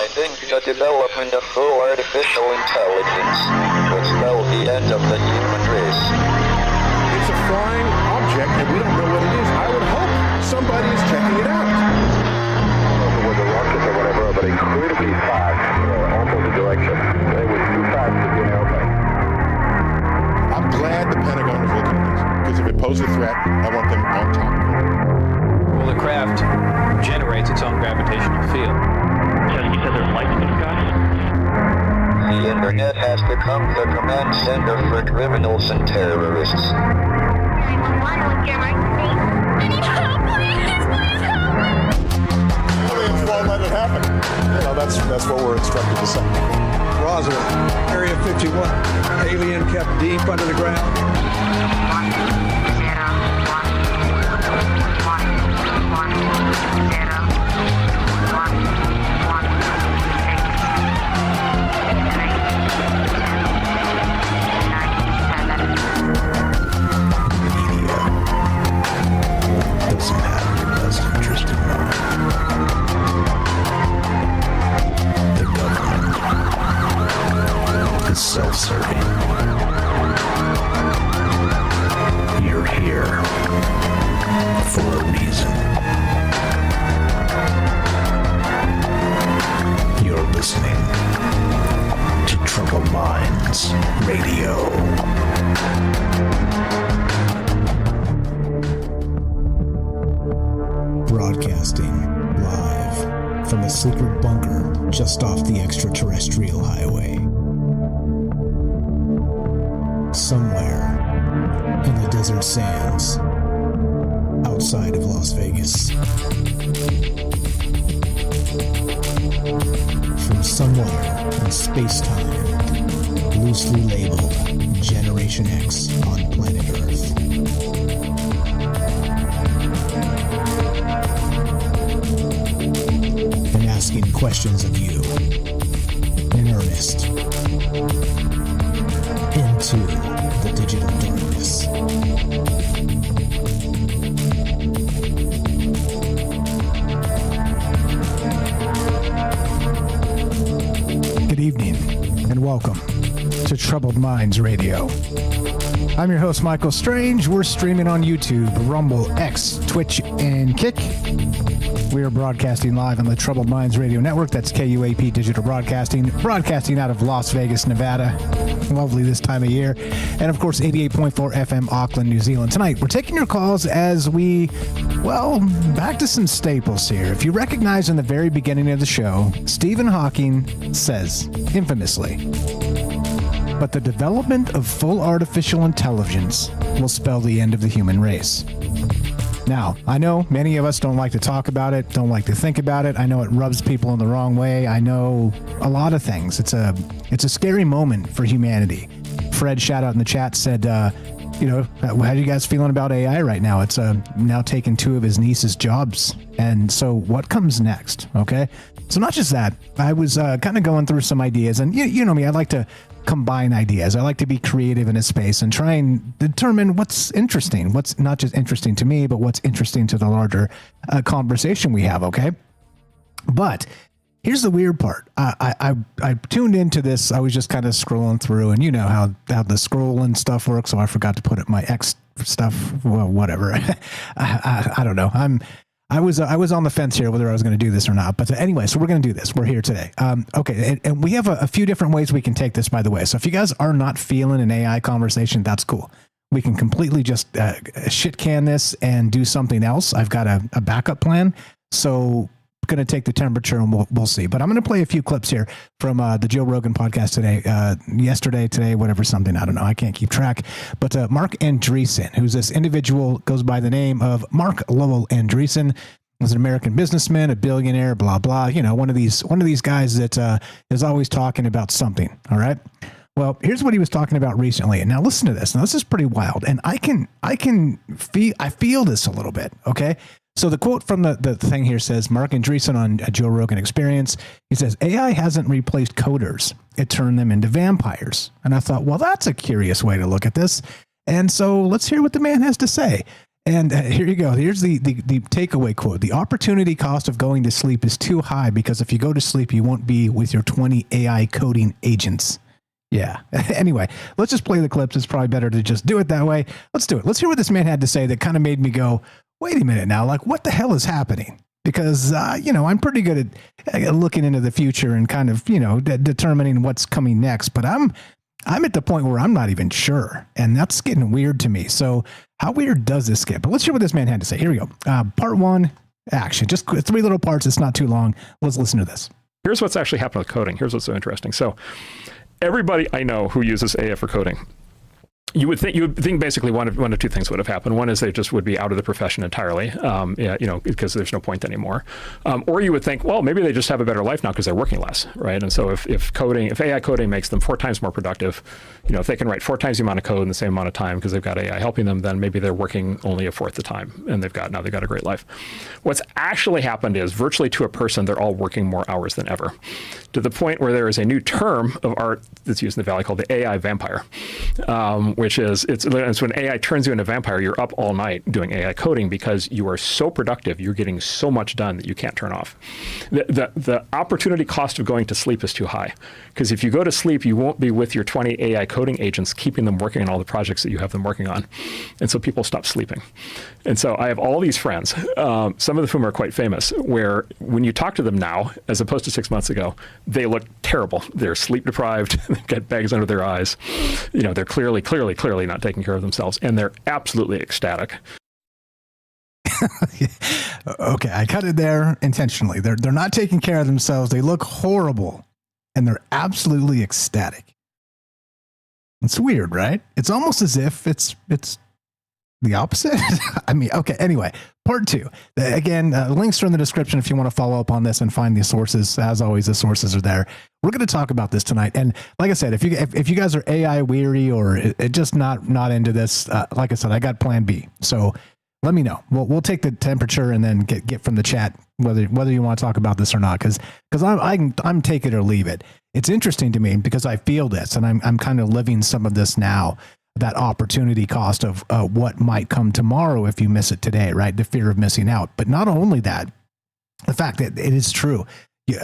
I think the development of full artificial intelligence will spell the end of the human race. It's a flying object, and we don't know what it is. I would hope somebody is checking it out. With a rocket or whatever, but incredibly fast, opposite direction. It was too fast to be an airplane. I'm glad the Pentagon is looking at this, because if it poses a threat, I want them on top of it. Well, the craft generates its own gravitational field. You said there's lights in the sky? The internet has become the command center for criminals and terrorists. Won't let it happen. You know, that's what we're instructed to say. Roger, Area 51, alien kept deep under the ground. 1 0 1 doesn't have your best interest in mind. The government is self-serving. You're here for a reason. You're listening to Troubled Minds Radio. Broadcasting live from a secret bunker just off the extraterrestrial highway. Somewhere in the desert sands outside of Las Vegas. From somewhere in space-time, loosely labeled Generation X on planet Earth. And asking questions of you in earnest into the digital darkness. Good evening and welcome to Troubled Minds Radio. I'm your host, Michael Strange. We're streaming on YouTube, Rumble, X, Twitch, and Kick. We are broadcasting live on the Troubled Minds Radio Network. That's KUAP Digital Broadcasting, broadcasting out of Las Vegas, Nevada. Lovely this time of year. And of course, 88.4 FM, Auckland, New Zealand. Tonight, we're taking your calls as we, back to some staples here. If you recognize in the very beginning of the show, Stephen Hawking says, infamously, but the development of full artificial intelligence will spell the end of the human race. Now, I know many of us don't like to talk about it, don't like to think about it. I know it rubs people in the wrong way. I know a lot of things. It's a scary moment for humanity. Fred, shout out in the chat, said, how are you guys feeling about AI right now? It's now taken 2 of his niece's jobs. And so what comes next? Okay. So not just that, I was kind of going through some ideas, and you know me, I like to combine ideas. I like to be creative in a space and try and determine what's interesting, what's not just interesting to me, but what's interesting to the larger conversation we have. Okay. But here's the weird part. I tuned into this. I was just kind of scrolling through, and you know how the scroll and stuff works. So I forgot to put it my X stuff. Well, whatever. I don't know. I was on the fence here whether I was going to do this or not. But anyway, so we're going to do this. We're here today. Okay. And we have a few different ways we can take this, by the way. So if you guys are not feeling an AI conversation, that's cool. We can completely just shit can this and do something else. I've got a backup plan. So going to take the temperature and we'll see. But I'm going to play a few clips here from the Joe Rogan podcast today, yesterday, today, whatever, something. I don't know. I can't keep track. But Marc Andreessen, who's this individual, goes by the name of Mark Lowell Andreessen. Was an American businessman, a billionaire, blah, blah. You know, one of these guys that is always talking about something. All right. Well, here's what he was talking about recently. And now listen to this. Now this is pretty wild. And I feel this a little bit. Okay. So the quote from the thing here says, Marc Andreessen on a Joe Rogan Experience, he says, AI hasn't replaced coders. It turned them into vampires. And I thought, well, that's a curious way to look at this. And so let's hear what the man has to say. And here you go. Here's the takeaway quote. The opportunity cost of going to sleep is too high because if you go to sleep, you won't be with your 20 AI coding agents. Yeah. Anyway, let's just play the clips. It's probably better to just do it that way. Let's do it. Let's hear what this man had to say that kind of made me go, wait a minute now, like what the hell is happening? Because, I'm pretty good at looking into the future and kind of, determining what's coming next. But I'm at the point where I'm not even sure. And that's getting weird to me. So how weird does this get? But let's hear what this man had to say. Here we go. Part one, action. Just 3 little parts. It's not too long. Let's listen to this. Here's what's actually happened with coding. Here's what's so interesting. So everybody I know who uses AI for coding, you would think basically one of two things would have happened. One is they just would be out of the profession entirely, because there's no point anymore. Or you would think, well, maybe they just have a better life now because they're working less, right? And so if AI coding makes them 4 times more productive, if they can write 4 times the amount of code in the same amount of time because they've got AI helping them, then maybe they're working only a fourth the time, and they've got a great life. What's actually happened is virtually to a person, they're all working more hours than ever, to the point where there is a new term of art that's used in the Valley called the AI vampire. Which is it's when AI turns you into a vampire. You're up all night doing AI coding because you are so productive. You're getting so much done that you can't turn off. The opportunity cost of going to sleep is too high, because if you go to sleep, you won't be with your 20 AI coding agents, keeping them working on all the projects that you have them working on. And so people stop sleeping. And so I have all these friends, some of whom are quite famous, where when you talk to them now, as opposed to 6 months ago, they look terrible. They're sleep deprived. They've got bags under their eyes. They're clearly not taking care of themselves, and they're absolutely ecstatic. Okay, I cut it there intentionally. They're not taking care of themselves. They look horrible, and they're absolutely ecstatic. It's weird, right? It's almost as if it's the opposite. I mean, okay. Anyway, part 2. Again, links are in the description if you want to follow up on this and find the sources. As always, the sources are there. We're going to talk about this tonight. And like I said, if you guys are AI weary or just not into this, like I said, I got plan B. So let me know. We'll take the temperature and then get from the chat whether you want to talk about this or not. Because I'm take it or leave it. It's interesting to me because I feel this and I'm kind of living some of this now. That opportunity cost of what might come tomorrow if you miss it today, right? The fear of missing out. But not only that, the fact that it is true.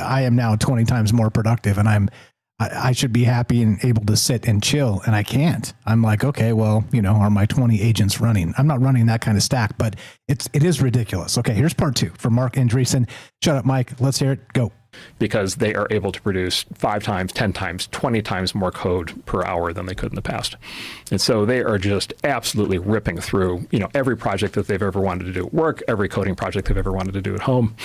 I am now 20 times more productive, and I should be happy and able to sit and chill, and I can't. I'm like, okay, well, are my 20 agents running? I'm not running that kind of stack, but it is ridiculous. Okay, here's part 2 from Marc Andreessen. Shut up, Mike. Let's hear it. Go. Because they are able to produce 5 times, 10 times, 20 times more code per hour than they could in the past. And so they are just absolutely ripping through, every project that they've ever wanted to do at work, every coding project they've ever wanted to do at home.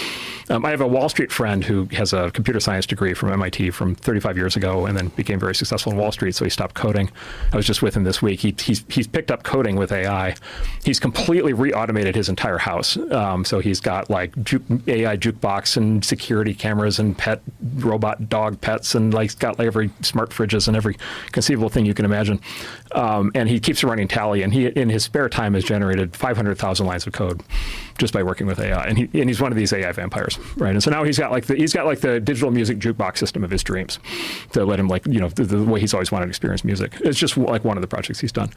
I have a Wall Street friend who has a computer science degree from MIT from 35 years ago and then became very successful in Wall Street, so he stopped coding. I was just with him this week. He's picked up coding with AI. He's completely re-automated his entire house. So he's got like AI jukebox and security cameras and pet robot dog pets, and like got like every smart fridges and every conceivable thing you can imagine. And he keeps a running tally, and he in his spare time has generated 500,000 lines of code just by working with AI. And he's one of these AI vampires, right? And so now he's got like the digital music jukebox system of his dreams to let him the way he's always wanted to experience music. It's just like one of the projects he's done.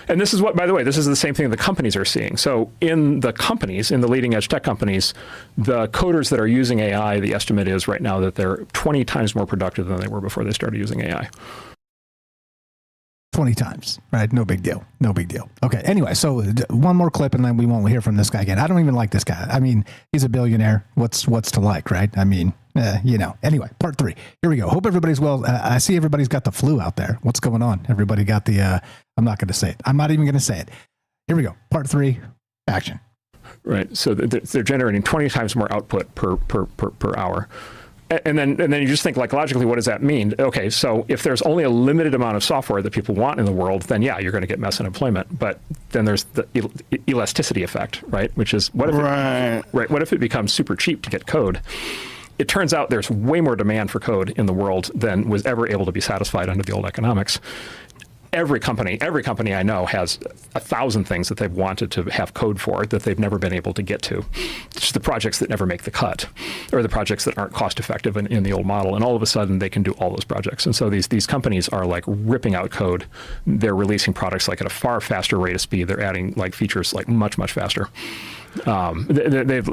And this is what, by the way, this is the same thing the companies are seeing. So in the companies, in the leading edge tech companies, the coders that are using AI, the estimate is right now that they're 20 times more productive than they were before they started using AI. 20 times, right? No big deal. No big deal. Okay. Anyway, so one more clip and then we won't hear from this guy again. I don't even like this guy. I mean, he's a billionaire. What's to like, right? I mean, Anyway, part 3. Here we go. Hope everybody's well. I see everybody's got the flu out there. What's going on? Everybody got the, I'm not going to say it. I'm not even going to say it. Here we go. Part 3, action. Right. So they're generating 20 times more output per hour. And then you just think, like, logically, what does that mean? Okay, so if there's only a limited amount of software that people want in the world, then yeah, you're going to get mass unemployment. But then there's the elasticity effect, right? Which is what if it becomes super cheap to get code? It turns out there's way more demand for code in the world than was ever able to be satisfied under the old economics. every company I know has 1,000 things that they've wanted to have code for that they've never been able to get to. It's just the projects that never make the cut, or the projects that aren't cost effective in the old model. And all of a sudden they can do all those projects. And so these companies are like ripping out code. They're releasing products like at a far faster rate of speed. They're adding like features like much faster. They've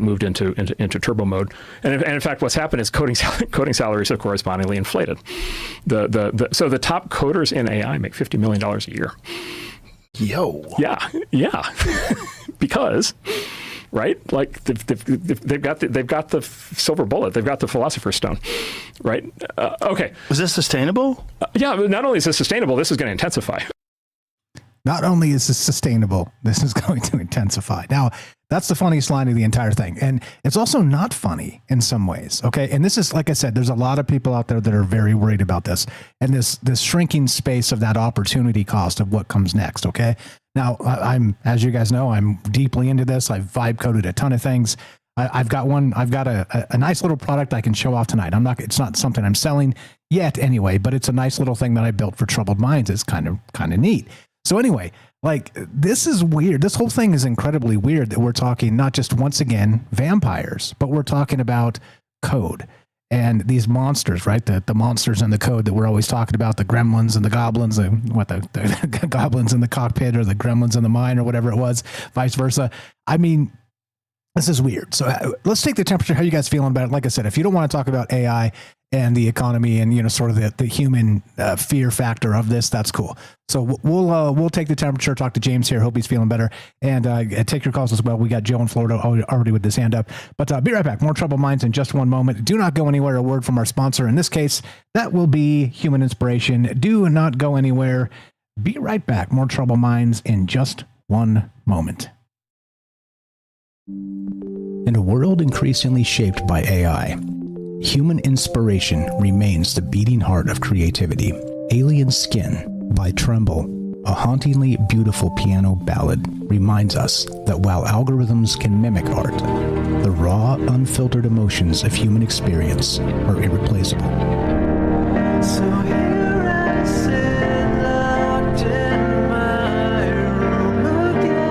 moved into turbo mode, and in fact, what's happened is coding salaries have correspondingly inflated. So the top coders in AI make $50 million a year. Yo. Yeah, because. Right, like they've got the silver bullet, they've got the philosopher's stone, right? Okay. Is this sustainable? Yeah. Not only is this sustainable, this is going to intensify. Not only is this sustainable, this is going to intensify. Now, that's the funniest line of the entire thing. And it's also not funny in some ways. Okay. And this is, like I said, there's a lot of people out there that are very worried about this and this shrinking space of that opportunity cost of what comes next. Okay. Now, as you guys know, I'm deeply into this. I've vibe coded a ton of things. I've got a nice little product I can show off tonight. It's not something I'm selling yet anyway, but it's a nice little thing that I built for Troubled Minds. It's kind of neat. So anyway, like, this is weird. This whole thing is incredibly weird that we're talking not just, once again, vampires, but we're talking about code and these monsters, right? The monsters in the code that we're always talking about, the gremlins and the goblins, the goblins in the cockpit or the gremlins in the mine or whatever it was, vice versa. I mean, this is weird. So let's take the temperature. How you guys feeling about it? Like I said, if you don't want to talk about AI and the economy and, sort of the human fear factor of this, that's cool. So we'll take the temperature, talk to James here. Hope he's feeling better, and take your calls as well. We got Joe in Florida already with his hand up, but be right back. More Troubled Minds in just one moment. Do not go anywhere. A word from our sponsor. In this case, that will be Human Inspiration. Do not go anywhere. Be right back. More Troubled Minds in just one moment. In a world increasingly shaped by AI, Human Inspiration remains the beating heart of creativity. Alien Skin by Tremble, a hauntingly beautiful piano ballad, reminds us that while algorithms can mimic art, the raw, unfiltered emotions of human experience are irreplaceable. So here I sit, locked in my room again.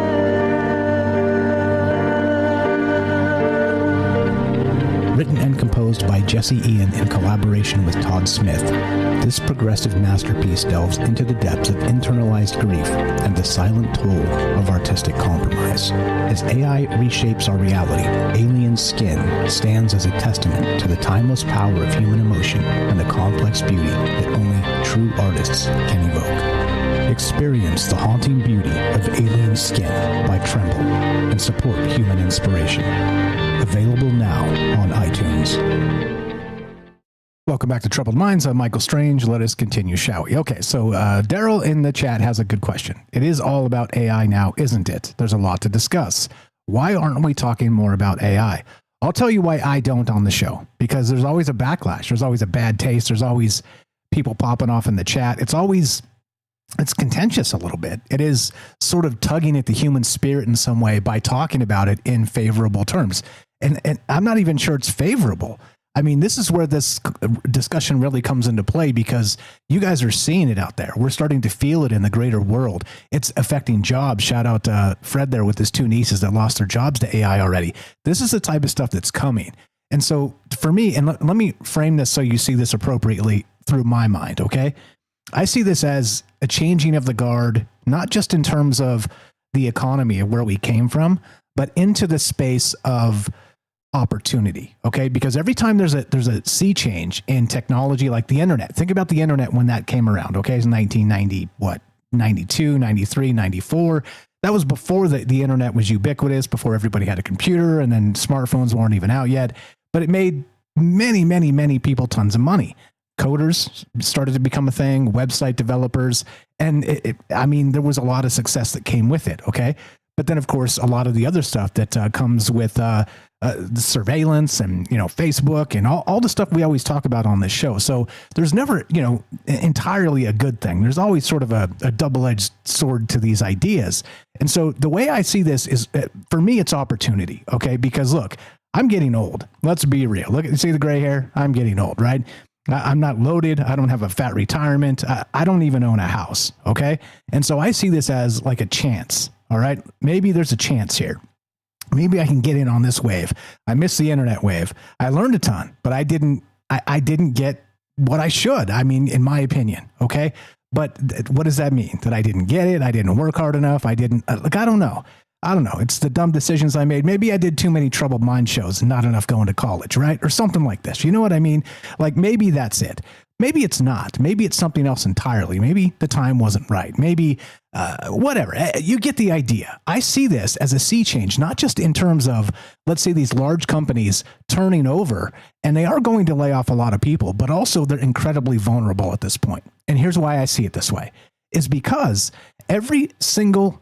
Written and composed by Jesse Ian in collaboration with Todd Smith, this progressive masterpiece delves into the depths of internalized grief and the silent toll of artistic compromise. As AI reshapes our reality, Alien Skin stands as a testament to the timeless power of human emotion and the complex beauty that only true artists can evoke. Experience the haunting beauty of Alien Skin by Tremble and support Human Inspiration. Available now on iTunes. Welcome back to Troubled Minds. I'm Michael Strange. Let us continue, shall we? Okay, so Daryl in the chat has a good question. It is all about AI now, isn't it? There's a lot to discuss. Why aren't we talking more about AI? I'll tell you why I don't on the show. Because there's always a backlash. There's always a bad taste. There's always people popping off in the chat. It's contentious a little bit. It is sort of tugging at the human spirit in some way by talking about it in favorable terms. And I'm not even sure it's favorable. I mean, this is where this discussion really comes into play because you guys are seeing it out there. We're starting to feel it in the greater world. It's affecting jobs. Shout out to Fred there with his two nieces that lost their jobs to AI already. This is the type of stuff that's coming. And so for me, and let me frame this so you see this appropriately through my mind, okay? I see this as a changing of the guard, not just in terms of the economy of where we came from, but into the space of opportunity. Okay. Because every time there's a sea change in technology, like the internet, think about the internet when that came around. Okay. It's 1990, 92, 93, 94. That was before the internet was ubiquitous, before everybody had a computer, and then smartphones weren't even out yet, but it made many, many, many people tons of money. Coders started to become a thing, website developers. And there was a lot of success that came with it. Okay. But then of course, a lot of the other stuff that comes with, the surveillance and, Facebook and all the stuff we always talk about on this show. So there's never, entirely a good thing. There's always sort of a double-edged sword to these ideas. And so the way I see this is, for me, it's opportunity. Okay. Because look, I'm getting old. Let's be real. Look, see the gray hair? I'm getting old, right? I'm not loaded. I don't have a fat retirement. I don't even own a house. Okay. And so I see this as like a chance. All right. Maybe there's a chance here. Maybe I can get in on this wave. I missed the internet wave. I learned a ton, but I didn't get what I should. I mean, in my opinion. Okay. But what does that mean? That I didn't get it? I didn't work hard enough? I didn't, like, I don't know. It's the dumb decisions I made. Maybe I did too many Troubled Mind shows and not enough going to college, right? Or something like this. You know what I mean? Like, maybe that's it. Maybe it's not. Maybe it's something else entirely. Maybe the time wasn't right. Maybe whatever. You get the idea. I see this as a sea change, not just in terms of, let's say, these large companies turning over, and they are going to lay off a lot of people, but also they're incredibly vulnerable at this point. And here's why I see it this way, is because every single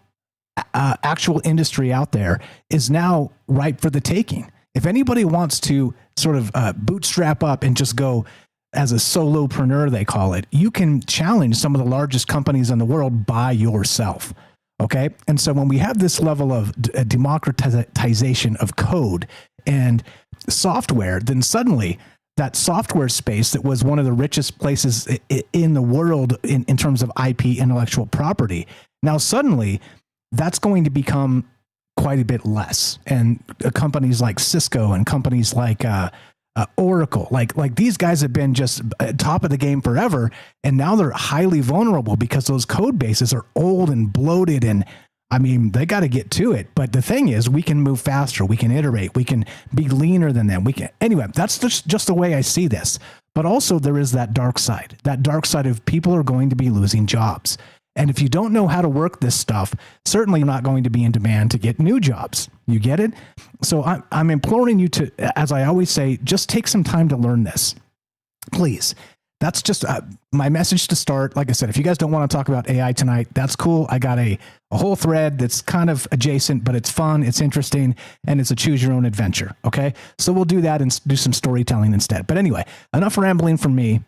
actual industry out there is now ripe for the taking. If anybody wants to sort of bootstrap up and just go as a solopreneur, they call it, you can challenge some of the largest companies in the world by yourself. Okay. And so when we have this level of democratization of code and software, then suddenly that software space that was one of the richest places in the world in terms of IP, intellectual property, now suddenly that's going to become quite a bit less. And companies like Cisco and companies like Oracle, like these guys have been just top of the game forever, and now they're highly vulnerable because those code bases are old and bloated, and I mean, they got to get to it. But the thing is, we can move faster, we can iterate, we can be leaner than them. Anyway, that's just the way I see this. But also there is that dark side of people are going to be losing jobs. And if you don't know how to work this stuff, certainly you're not going to be in demand to get new jobs. You get it? So I'm imploring you to, as I always say, just take some time to learn this. Please. That's just my message to start. Like I said, if you guys don't want to talk about AI tonight, that's cool. I got a whole thread that's kind of adjacent, but it's fun, it's interesting, and it's a choose your own adventure. Okay? So we'll do that and do some storytelling instead. But anyway, enough rambling from me.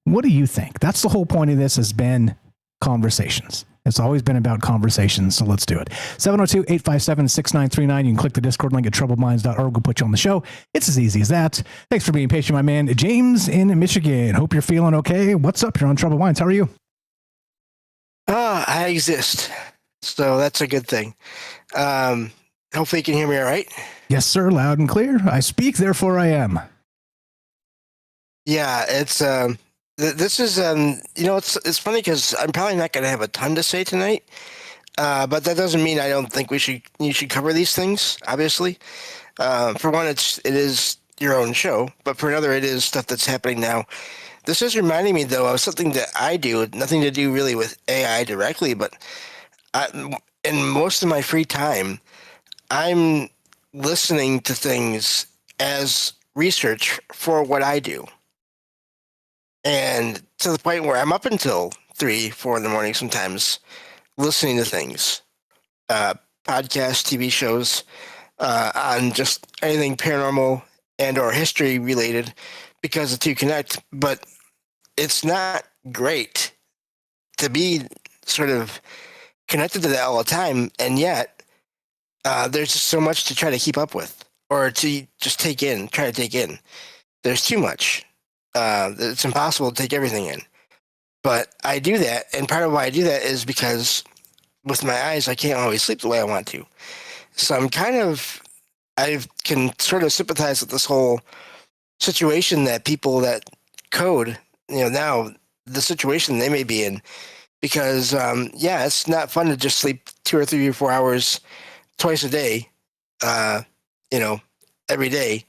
What do you think? That's the whole point of this, has been conversations. It's always been about conversations, so let's do it. 702-857-6939. You can click the Discord link at troubledminds.org. We'll put you on the show. It's as easy as that. Thanks for being patient, my man. James in Michigan. Hope you're feeling okay. What's up? You're on Troubled Minds. How are you? I exist, so that's a good thing. Hopefully you can hear me all right. Yes, sir. Loud and clear. I speak, therefore I am. Yeah, it's... This is, it's funny because I'm probably not going to have a ton to say tonight, but that doesn't mean I don't think you should cover these things, obviously. For one, it is your own show, but for another, it is stuff that's happening now. This is reminding me, though, of something that I do, nothing to do really with AI directly, but in most of my free time, I'm listening to things as research for what I do. And to the point where I'm up until 3, 4 in the morning sometimes listening to things, podcasts, TV shows, on just anything paranormal and or history related, because the two connect. But it's not great to be sort of connected to that all the time, and yet there's just so much to try to keep up with, or to just try to take in. There's too much. It's impossible to take everything in. But I do that, and part of why I do that is because with my eyes, I can't always sleep the way I want to. So I can sort of sympathize with this whole situation that people that code, now the situation they may be in, because, it's not fun to just sleep 2 or 3 or 4 hours twice a day, every day,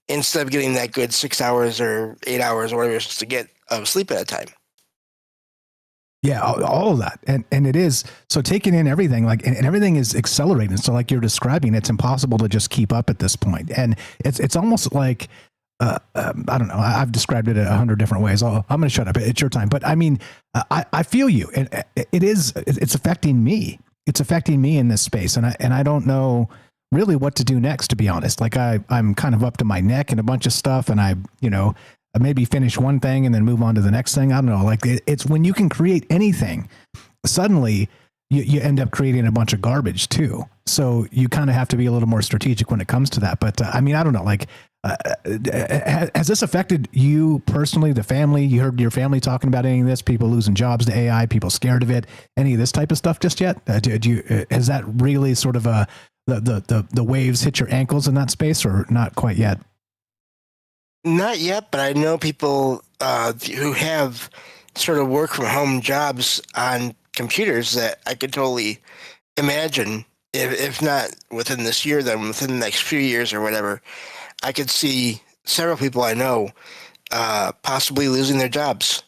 instead of getting that good 6 hours or 8 hours or whatever you're supposed to get of sleep at a time. Yeah, all of that. And it is, so taking in everything, and everything is accelerating. So like you're describing, it's impossible to just keep up at this point. And it's almost like, I don't know, I've described it 100 different ways. I'm going to shut up. It's your time. But I mean, I feel you. And it's affecting me. It's affecting me in this space. And I don't know really what to do next, to be honest. Like I'm kind of up to my neck in a bunch of stuff, and I maybe finish one thing and then move on to the next thing. I don't know. Like it's when you can create anything, suddenly you end up creating a bunch of garbage too. So you kind of have to be a little more strategic when it comes to that. But I mean, I don't know. Like Has this affected you personally, the family? You heard your family talking about any of this? People losing jobs to AI, people scared of it, any of this type of stuff just yet? Has that really sort of the waves hit your ankles in that space, or not quite yet? Not yet, but I know people who have sort of work from home jobs on computers that I could totally imagine, if not within this year, then within the next few years or whatever, I could see several people I know possibly losing their jobs.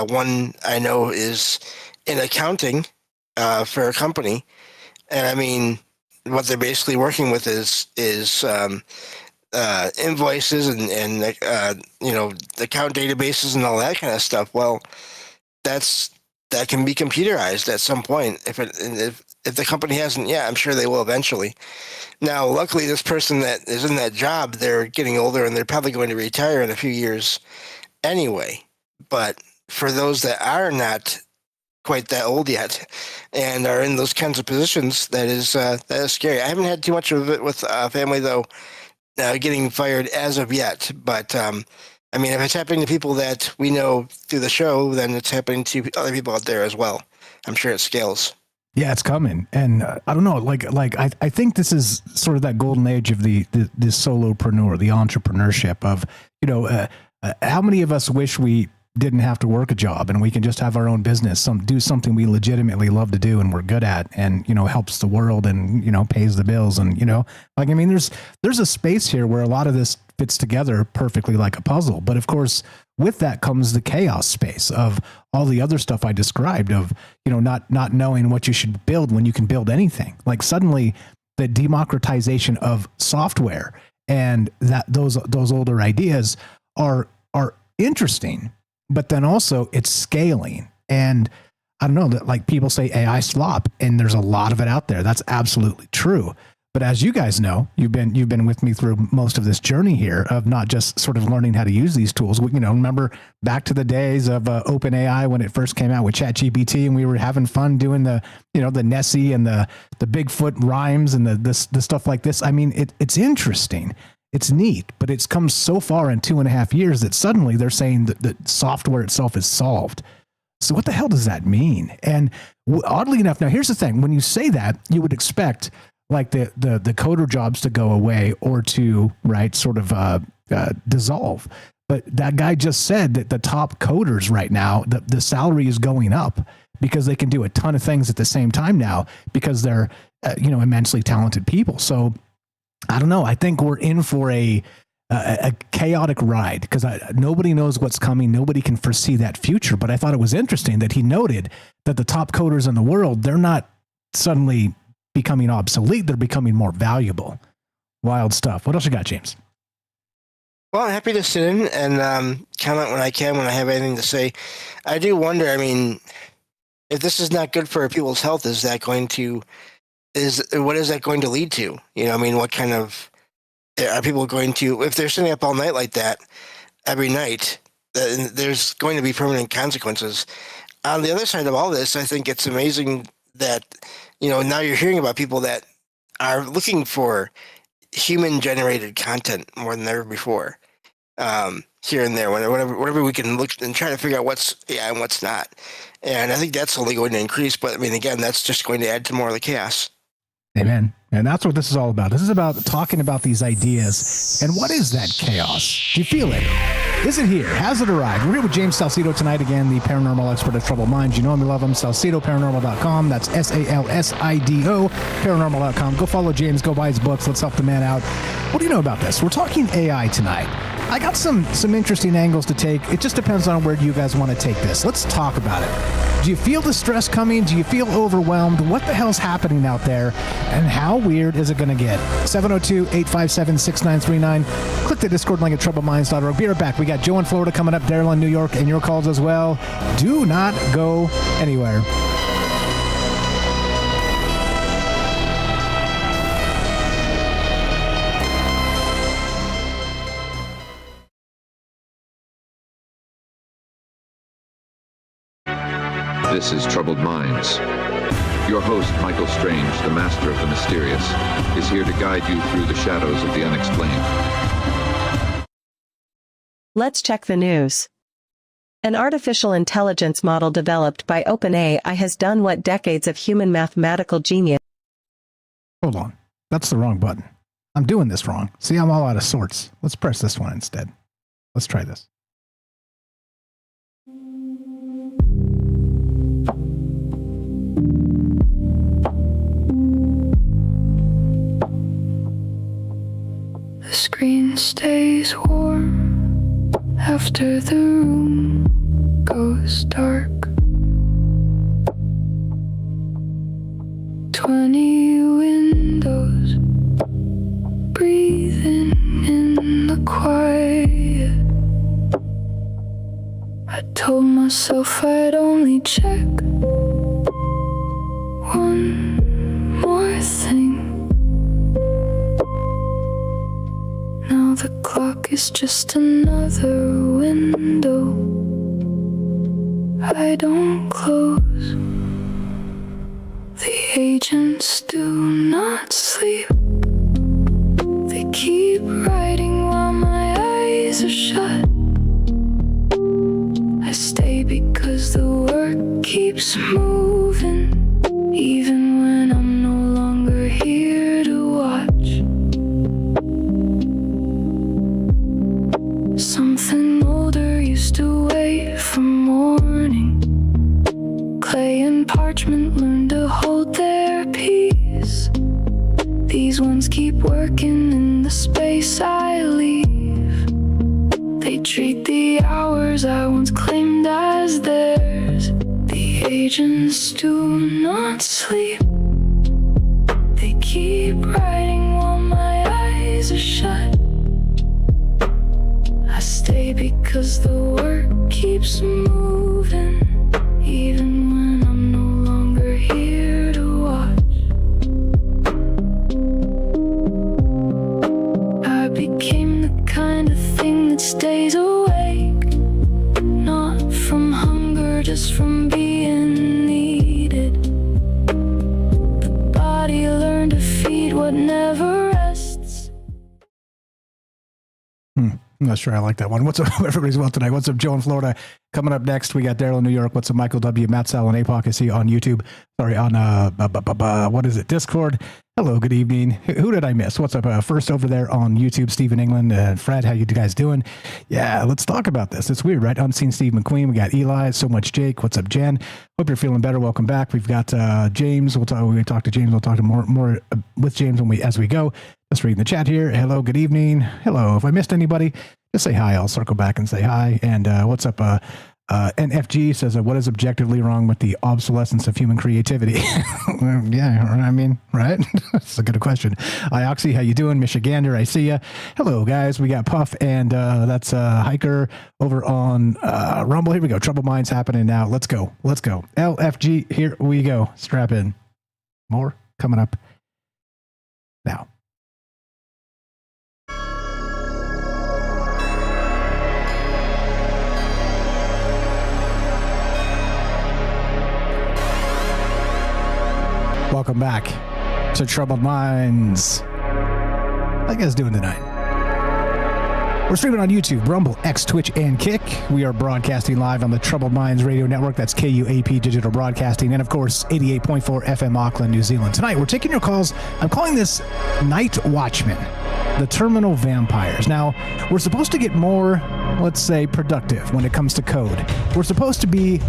One I know is in accounting for a company, and I mean, what they're basically working with is invoices and account databases and all that kind of stuff. Well, that can be computerized at some point. If the company hasn't yet, I'm sure they will eventually. Now, luckily, this person that is in that job, they're getting older and they're probably going to retire in a few years anyway. But for those that are not quite that old yet and are in those kinds of positions, that is scary. I haven't had too much of it with family, though, getting fired as of yet. But I mean, if it's happening to people that we know through the show, then it's happening to other people out there as well. I'm sure it scales. Yeah, it's coming. And I don't know, I think this is sort of that golden age of the solopreneur, the entrepreneurship of, how many of us wish we didn't have to work a job and we can just have our own business, do something we legitimately love to do and we're good at, and, helps the world and, pays the bills. And, there's a space here where a lot of this fits together perfectly like a puzzle. But of course, with that comes the chaos space of all the other stuff I described of, not knowing what you should build when you can build anything. Like suddenly the democratization of software and that those older ideas are interesting, but then also it's scaling. And I don't know, that like people say AI slop, and there's a lot of it out there. That's absolutely true. But as you guys know, you've been with me through most of this journey here of not just sort of learning how to use these tools. Remember back to the days of OpenAI when it first came out with ChatGPT, and we were having fun doing the Nessie and the Bigfoot rhymes and the stuff like this. I mean, it's interesting. It's neat, but it's come so far in 2.5 years that suddenly they're saying that the software itself is solved. So what the hell does that mean? And oddly enough, now here's the thing: when you say that, you would expect like the coder jobs to go away or to dissolve. But that guy just said that the top coders right now, the salary is going up because they can do a ton of things at the same time now because they're immensely talented people. So I don't know. I think we're in for a chaotic ride because nobody knows what's coming. Nobody can foresee that future. But I thought it was interesting that he noted that the top coders in the world, they're not suddenly becoming obsolete. They're becoming more valuable. Wild stuff. What else you got, James? Well, I'm happy to sit in and comment when I can, when I have anything to say. I do wonder, I mean, if this is not good for people's health, what is that going to lead to? What kind of, are people going to, if they're sitting up all night like that every night, there's going to be permanent consequences. On the other side of all this, I think it's amazing that, now you're hearing about people that are looking for human-generated content more than ever before, here and there, whatever we can look and try to figure out what's AI and what's not. And I think that's only going to increase. But, I mean, again, that's just going to add to more of the chaos. Amen. And that's what this is all about. This is about talking about these ideas. And what is that chaos? Do you feel it? Is it here? Has it arrived? We're here with James Salcido tonight, again, the paranormal expert of troubled minds. You know him, you love him. SalcidoParanormal.com. That's SALSIDO, paranormal.com. Go follow James. Go buy his books. Let's help the man out. What do you know about this? We're talking AI tonight. I got some interesting angles to take. It just depends on where you guys want to take this. Let's talk about it. Do you feel the stress coming? Do you feel overwhelmed? What the hell's happening out there? And how weird is it going to get? 702-857-6939. Click the Discord link at troubledminds.org. Be right back. We got Joe in Florida coming up, Daryl in New York, and your calls as well. Do not go anywhere. This is Troubled Minds. Your host, Michael Strange, the master of the mysterious, is here to guide you through the shadows of the unexplained. Let's check the news. An artificial intelligence model developed by OpenAI has done what decades of human mathematical genius. Hold on. That's the wrong button. I'm doing this wrong. See, I'm all out of sorts. Let's press this one instead. Let's try this. The screen stays warm after the room goes dark. 20 windows breathing in the quiet. I told myself I'd only check one more thing. Now the clock is just another window I don't close. The agents do not sleep. They keep writing while my eyes are shut. I stay because the work keeps moving, even when I'm no longer here to watch. Something older used to wait for morning. Clay and parchment learn to hold their peace. These ones keep working in the space I leave. They treat the hours I once claimed as theirs. The agents do not sleep. They keep writing while my eyes are shut. I stay because the work keeps moving, even when I'm no longer here to watch. I became the kind of thing that stays awake, not from hunger, just from being needed. The body learned to feed what never rests. I'm not sure I like that one. What's up, everybody's well tonight? What's up, Joe in Florida? Coming up next, we got Daryl in New York. What's up, Michael W, Matt Sal, and APOC? I see on YouTube. Sorry, on what is it? Discord. Hello, good evening. Who did I miss? What's up? First over there on YouTube, Stephen England and Fred. How you guys doing? Yeah, let's talk about this. It's weird, right? Unseen Steve McQueen. We got Eli. So much Jake. What's up, Jen? Hope you're feeling better. Welcome back. We've got James. We'll talk to James. We'll talk to more with James as we go. Just reading the chat here. Hello, good evening. Hello. If I missed anybody, just say hi. I'll circle back and say hi. And what's up? NFG says, what is objectively wrong with the obsolescence of human creativity? Yeah, I mean, right? That's a good question. Ioxy, how you doing? Michigander, I see ya. Hello, guys. We got Puff, and that's Hiker over on Rumble. Here we go. Troubled Minds happening now. Let's go. LFG, here we go. Strap in. More coming up now. Welcome back to Troubled Minds. How you guys doing tonight? We're streaming on YouTube, Rumble, X, Twitch, and Kick. We are broadcasting live on the Troubled Minds Radio Network. That's KUAP Digital Broadcasting. And, of course, 88.4 FM Auckland, New Zealand. Tonight, we're taking your calls. I'm calling this Night Watchmen, the Terminal Vampires. Now, we're supposed to get more, let's say, productive when it comes to code. We're supposed to be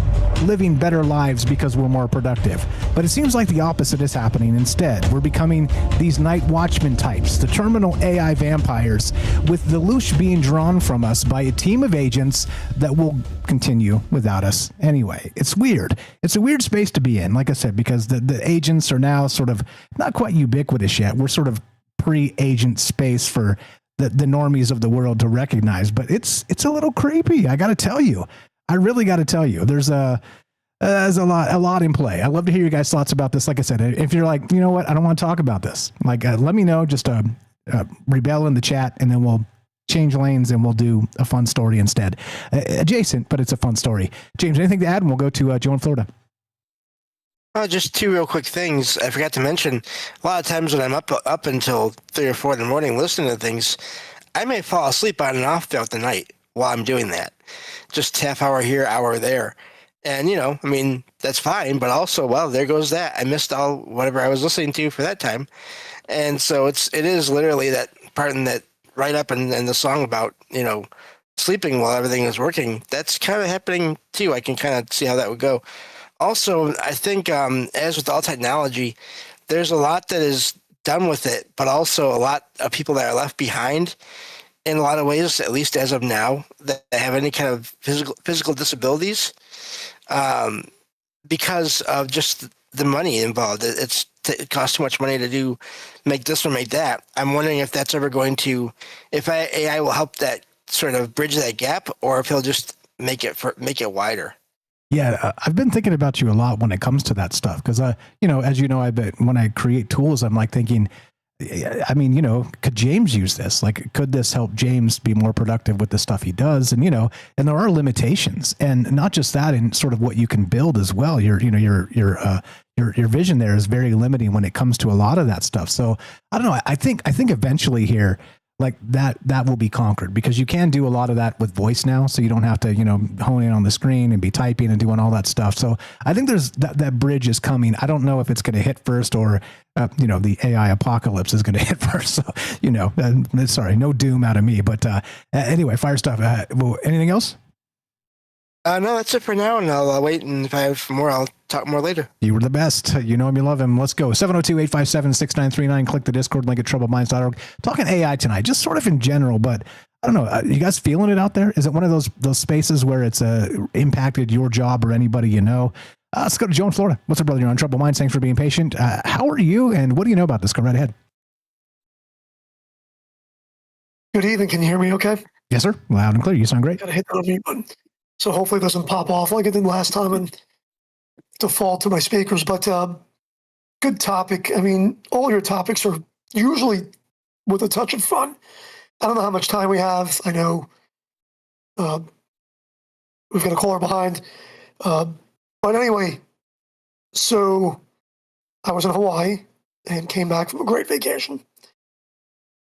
living better lives because we're more productive. But it seems like the opposite is happening instead. We're becoming these Night Watchmen types, the Terminal AI vampires, with the leash being drawn from us by a team of agents that will continue without us anyway. It's weird. It's a weird space to be in, like I said, because the agents are now sort of not quite ubiquitous yet. We're sort of pre-agent space for the normies of the world to recognize, but it's a little creepy. I got to tell you, I really got to tell you, there's a lot in play. I'd love to hear your guys' thoughts about this. Like I said, if you're like, you know what, I don't want to talk about this, like, let me know, just rebel in the chat, and then we'll change lanes and we'll do a fun story instead. Adjacent, but it's a fun story. James, anything to add? And we'll go to Joe in Florida. Just two real quick things. I forgot to mention, a lot of times when I'm up until 3 or 4 in the morning listening to things, I may fall asleep on and off throughout the night. while I'm doing that. Just half hour here, hour there. And, I mean, that's fine, but also, well, there goes that. I missed all whatever I was listening to for that time. And so it is literally that part in that right up in the song about, sleeping while everything is working. That's kind of happening too. I can kind of see how that would go. Also, I think as with all technology, there's a lot that is done with it, but also a lot of people that are left behind in a lot of ways, at least as of now, that have any kind of physical disabilities because of just the money involved. It costs too much money to make this or make that. I'm wondering if that's ever going to, if AI will help that sort of bridge that gap, or if he'll just make it wider. Yeah, I've been thinking about you a lot when it comes to that stuff because, as you know, when I create tools, I'm like thinking, I mean, could James use this? Like, could this help James be more productive with the stuff he does? And, and there are limitations, and not just that, in sort of what you can build as well. Your vision there is very limiting when it comes to a lot of that stuff. So I don't know. I think eventually here, like that will be conquered because you can do a lot of that with voice now. So you don't have to, hone in on the screen and be typing and doing all that stuff. So I think there's that bridge is coming. I don't know if it's going to hit first or, the AI apocalypse is going to hit first. So, sorry, no doom out of me, but anyway, fire stuff. Anything else? No, that's it for now, and I'll wait, and if I have more, I'll talk more later. You were the best. You know him, you love him. Let's go. 702-857-6939. Click the Discord link at troubledminds.org. Talking AI tonight, just sort of in general, but I don't know. You guys feeling it out there? Is it one of those spaces where it's impacted your job or anybody you know? Let's go to Joe in Florida. What's up, brother? You're on Troubled Minds. Thanks for being patient. How are you, and what do you know about this? Go right ahead. Good evening. Can you hear me okay? Yes, sir. Loud and clear. You sound great. Got to hit the mute button. So hopefully it doesn't pop off like it did last time and default to my speakers. But good topic. I mean, all your topics are usually with a touch of fun. I don't know how much time we have. I know we've got a caller behind. But anyway, so I was in Hawaii and came back from a great vacation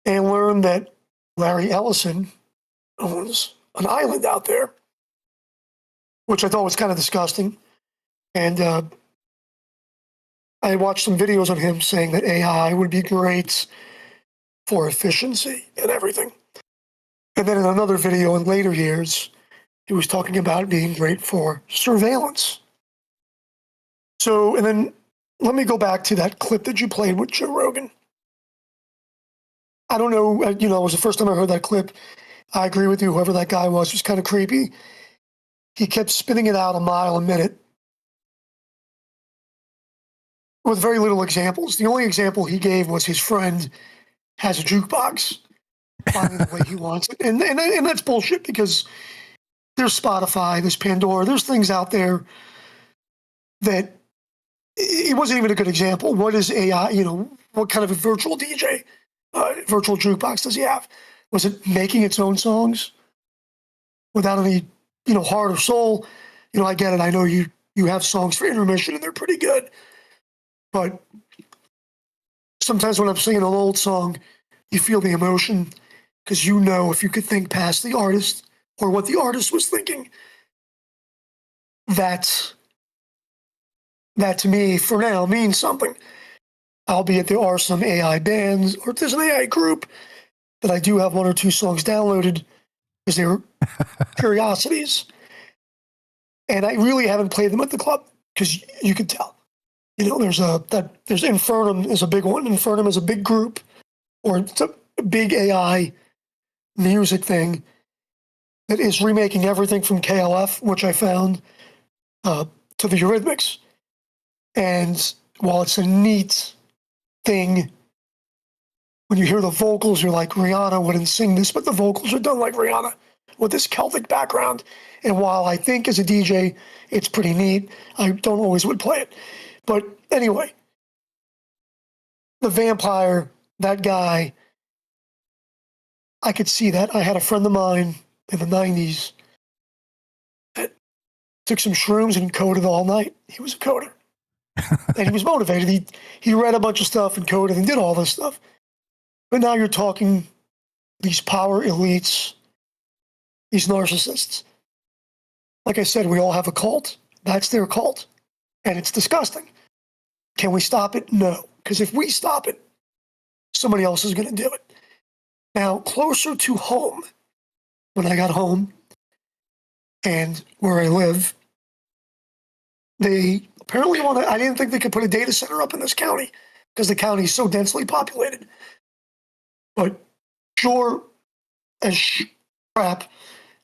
and learned that Larry Ellison owns an island out there, which I thought was kind of disgusting. And I watched some videos on him saying that AI would be great for efficiency and everything. And then in another video in later years, he was talking about it being great for surveillance. So, and then let me go back to that clip that you played with Joe Rogan. I don't know, it was the first time I heard that clip. I agree with you, whoever that guy was kind of creepy. He kept spinning it out a mile a minute with very little examples. The only example he gave was his friend has a jukebox, finding the way he wants it. And that's bullshit because there's Spotify, there's Pandora, there's things out there that it wasn't even a good example. What is AI? What kind of a virtual DJ, virtual jukebox does he have? Was it making its own songs without any, heart or soul? I get it. I know you have songs for intermission and they're pretty good. But sometimes when I'm singing an old song, you feel the emotion because if you could think past the artist or what the artist was thinking, that to me, for now, means something. Albeit there are some AI bands, or there's an AI group that I do have one or two songs downloaded because they were curiosities. And I really haven't played them at the club because you could tell. There's Infernum is a big one. Infernum is a big group, or it's a big AI music thing that is remaking everything from KLF, which I found, to the Eurythmics. And while it's a neat thing, when you hear the vocals, you're like, Rihanna wouldn't sing this, but the vocals are done like Rihanna with this Celtic background. And while I think as a DJ, it's pretty neat, I don't always would play it. But anyway, the vampire, that guy, I could see that. I had a friend of mine in the 90s that took some shrooms and coded all night. He was a coder. And he was motivated. He read a bunch of stuff and coded and did all this stuff. But now you're talking these power elites, these narcissists. Like I said, we all have a cult. That's their cult. And it's disgusting. Can we stop it? No. Because if we stop it, somebody else is going to do it. Now, closer to home, when I got home and where I live, they apparently want to, I didn't think they could put a data center up in this county because the county is so densely populated. But sure as crap,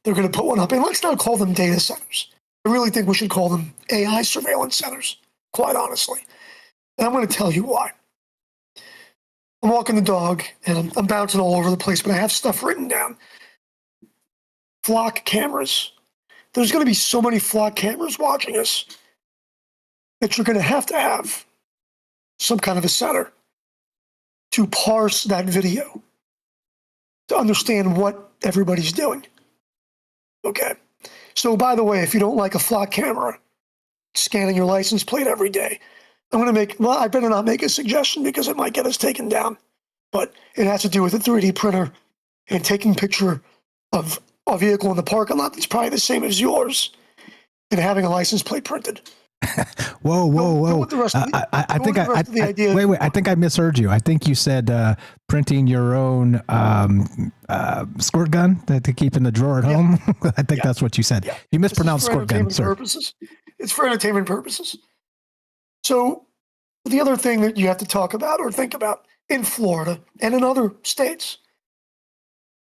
they're going to put one up. And let's not call them data centers. I really think we should call them AI surveillance centers, quite honestly. And I'm going to tell you why. I'm walking the dog, and I'm bouncing all over the place, but I have stuff written down. Flock cameras. There's going to be so many flock cameras watching us that you're going to have some kind of a center to parse that video to understand what everybody's doing. Okay. So, by the way, if you don't like a flock camera scanning your license plate every day, I'm going to I better not make a suggestion because it might get us taken down. But it has to do with a 3D printer and taking a picture of a vehicle in the parking lot that's probably the same as yours and having a license plate printed. Whoa. I think I think I misheard you. I think you said printing your own squirt gun to keep in the drawer at home. I think that's what you said. Yeah. You mispronounced squirt gun, sir. It's for entertainment purposes. So the other thing that you have to talk about or think about in Florida and in other states,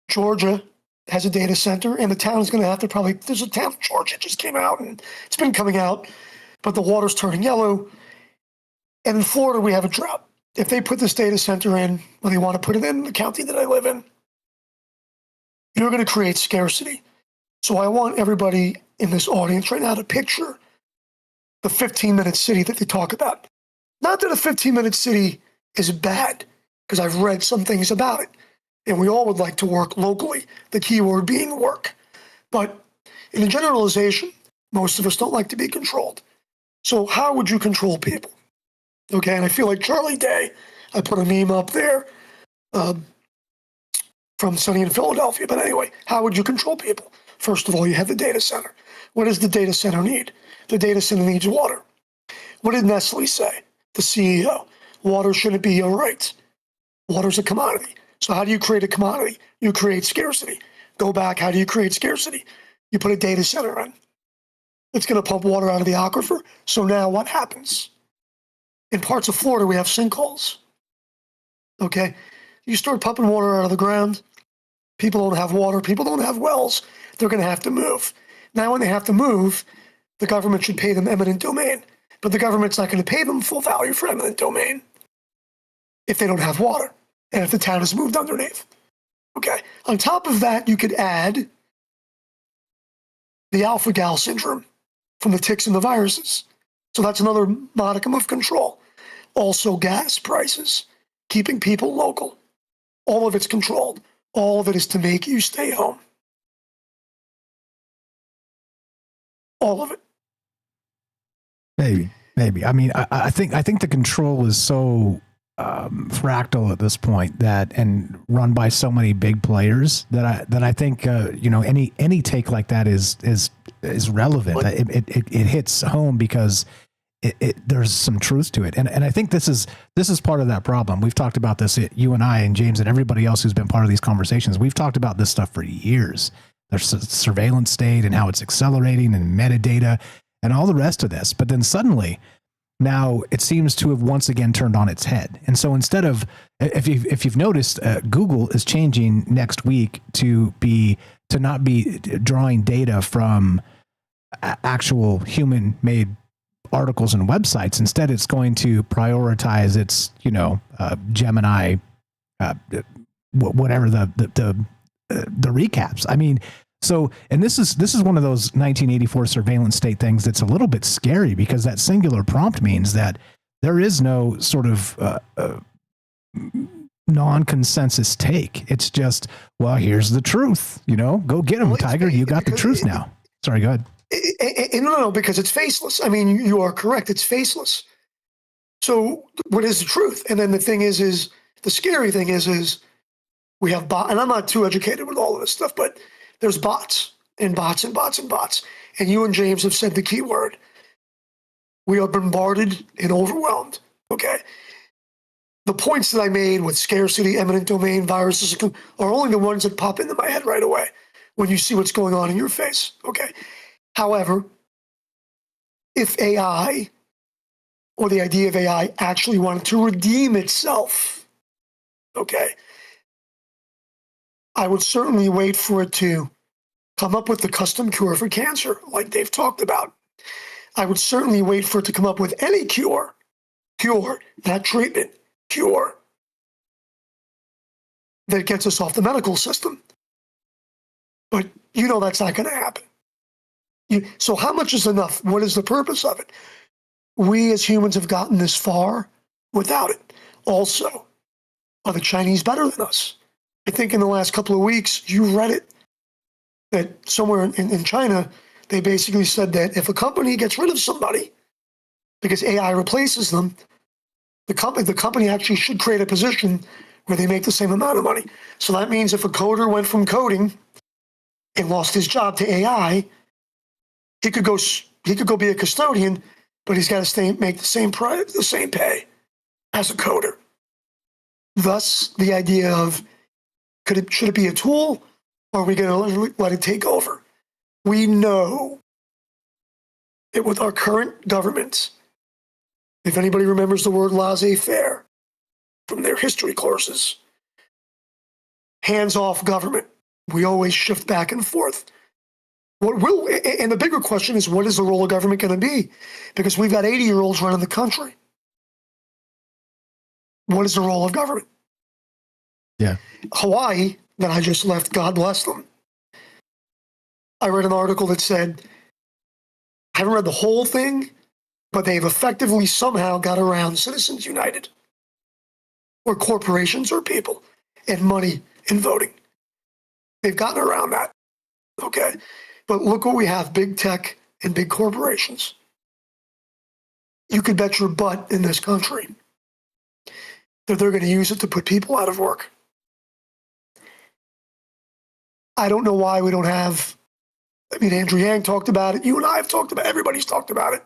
Georgia has a data center, and the town is going to have to there's a town, Georgia just came out, and it's been coming out, but the water's turning yellow. And in Florida, we have a drought. If they put this data center in, or they want to put it in the county that I live in, you're going to create scarcity. So I want everybody in this audience right now to picture the 15-minute city that they talk about. Not that a 15-minute city is bad, because I've read some things about it, and we all would like to work locally, the key word being work. But in a generalization, most of us don't like to be controlled. So how would you control people? Okay, and I feel like Charlie Day, I put a meme up there from Sunny in Philadelphia. But anyway, how would you control people? First of all, you have the data center. What does the data center need? The data center needs water. What did Nestle say? The CEO. Water shouldn't be a right. Water's a commodity. So how do you create a commodity? You create scarcity. Go back, how do you create scarcity? You put a data center in. It's going to pump water out of the aquifer. So now what happens? In parts of Florida, we have sinkholes. Okay? You start pumping water out of the ground. People don't have water. People don't have wells. They're going to have to move. Now, when they have to move, the government should pay them eminent domain. But the government's not going to pay them full value for eminent domain if they don't have water and if the town is moved underneath. Okay. On top of that, you could add the alpha-gal syndrome from the ticks and the viruses. So that's another modicum of control. Also, gas prices, keeping people local. All of it's controlled. All of it is to make you stay home. All of it. Maybe. I mean, I think the control is so fractal at this point and run by so many big players that I think any take like that is relevant. It hits home because there's some truth to it, and I think this is part of that problem. We've talked about this, you and I and James and everybody else who's been part of these conversations. We've talked about this stuff for years. There's a surveillance state and how it's accelerating and metadata and all the rest of this. But then suddenly, now it seems to have once again turned on its head. And so instead of, if you've noticed, Google is changing next week to not be drawing data from actual human-made articles and websites. Instead, it's going to prioritize its, Gemini, whatever the recaps. I mean, so, and this is one of those 1984 surveillance state things that's a little bit scary because that singular prompt means that there is no sort of non-consensus take. It's just, well, here's the truth. Go get them, Tiger. You got the truth now. Sorry, go ahead. No, because it's faceless. I mean, you are correct. It's faceless. So what is the truth? And then the thing is the scary thing is we have and I'm not too educated with all of this stuff, but there's bots and bots and bots and bots. And you and James have said the key word. We are bombarded and overwhelmed. Okay. The points that I made with scarcity, eminent domain, viruses are only the ones that pop into my head right away when you see what's going on in your face. Okay. However, if AI or the idea of AI actually wanted to redeem itself, okay, I would certainly wait for it to come up with the custom cure for cancer, like they've talked about. I would certainly wait for it to come up with any cure, not treatment, cure, that gets us off the medical system. But you know that's not going to happen. So how much is enough? What is the purpose of it? We as humans have gotten this far without it. Also, are the Chinese better than us? I think in the last couple of weeks, you read it, that somewhere in China, they basically said that if a company gets rid of somebody because AI replaces them, the company actually should create a position where they make the same amount of money. So that means if a coder went from coding and lost his job to AI, he could go be a custodian, but he's got to make the same pay as a coder. Thus, the idea of should it be a tool, or are we going to let it take over? We know that with our current government, if anybody remembers the word laissez-faire from their history courses, hands-off government, we always shift back and forth. And the bigger question is, what is the role of government going to be? Because we've got 80-year-olds running the country. What is the role of government? Yeah. Hawaii, that I just left, God bless them. I read an article that said, I haven't read the whole thing, but they've effectively somehow got around Citizens United, or corporations or people, and money and voting. They've gotten around that. Okay. But look what we have, big tech and big corporations. You could bet your butt in this country that they're going to use it to put people out of work. I don't know why we don't have, Andrew Yang talked about it. You and I have talked about it. Everybody's talked about it.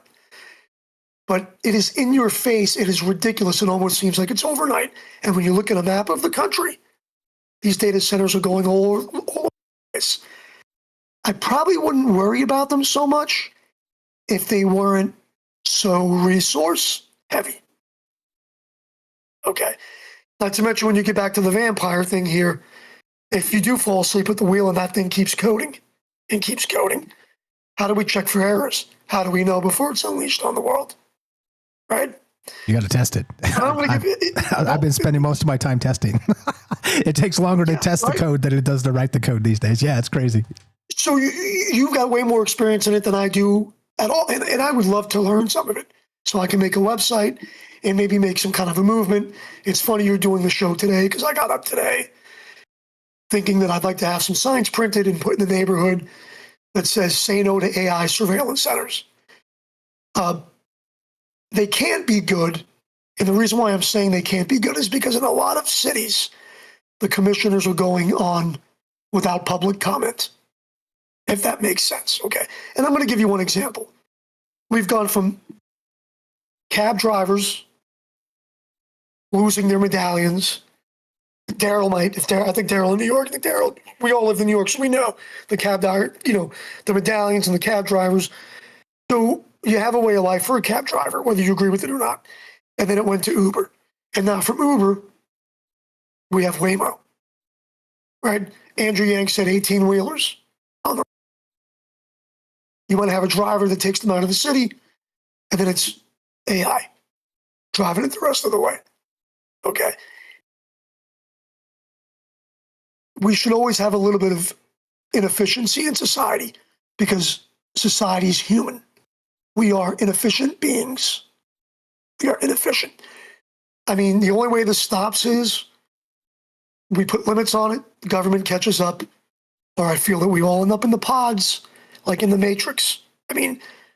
But it is in your face. It is ridiculous. It almost seems like it's overnight. And when you look at a map of the country, these data centers are going all over the place. I probably wouldn't worry about them so much if they weren't so resource heavy. Okay. Not to mention when you get back to the vampire thing here, if you do fall asleep at the wheel and that thing keeps coding and keeps coding, how do we check for errors? How do we know before it's unleashed on the world? Right? You got to test it. I've been spending most of my time testing. It takes longer to test the code than it does to write the code these days. Yeah, it's crazy. So you've got way more experience in it than I do at all. And I would love to learn some of it so I can make a website and maybe make some kind of a movement. It's funny you're doing the show today because I got up today thinking that I'd like to have some signs printed and put in the neighborhood that says, say no to AI surveillance centers. They can't be good. And the reason why I'm saying they can't be good is because in a lot of cities, the commissioners are going on without public comment, if that makes sense. Okay. And I'm going to give you one example. We've gone from cab drivers losing their medallions. Daryl might, I think Daryl in New York, we all live in New York, so we know the cab driver, the medallions and the cab drivers. So you have a way of life for a cab driver, whether you agree with it or not. And then it went to Uber. And now from Uber, we have Waymo, right? Andrew Yang said 18-wheelers. You want to have a driver that takes them out of the city, and then it's AI driving it the rest of the way. Okay. We should always have a little bit of inefficiency in society because society is human. We are inefficient beings. We are inefficient. The only way this stops is we put limits on it, the government catches up, or I feel that we all end up in the pods, like in the Matrix.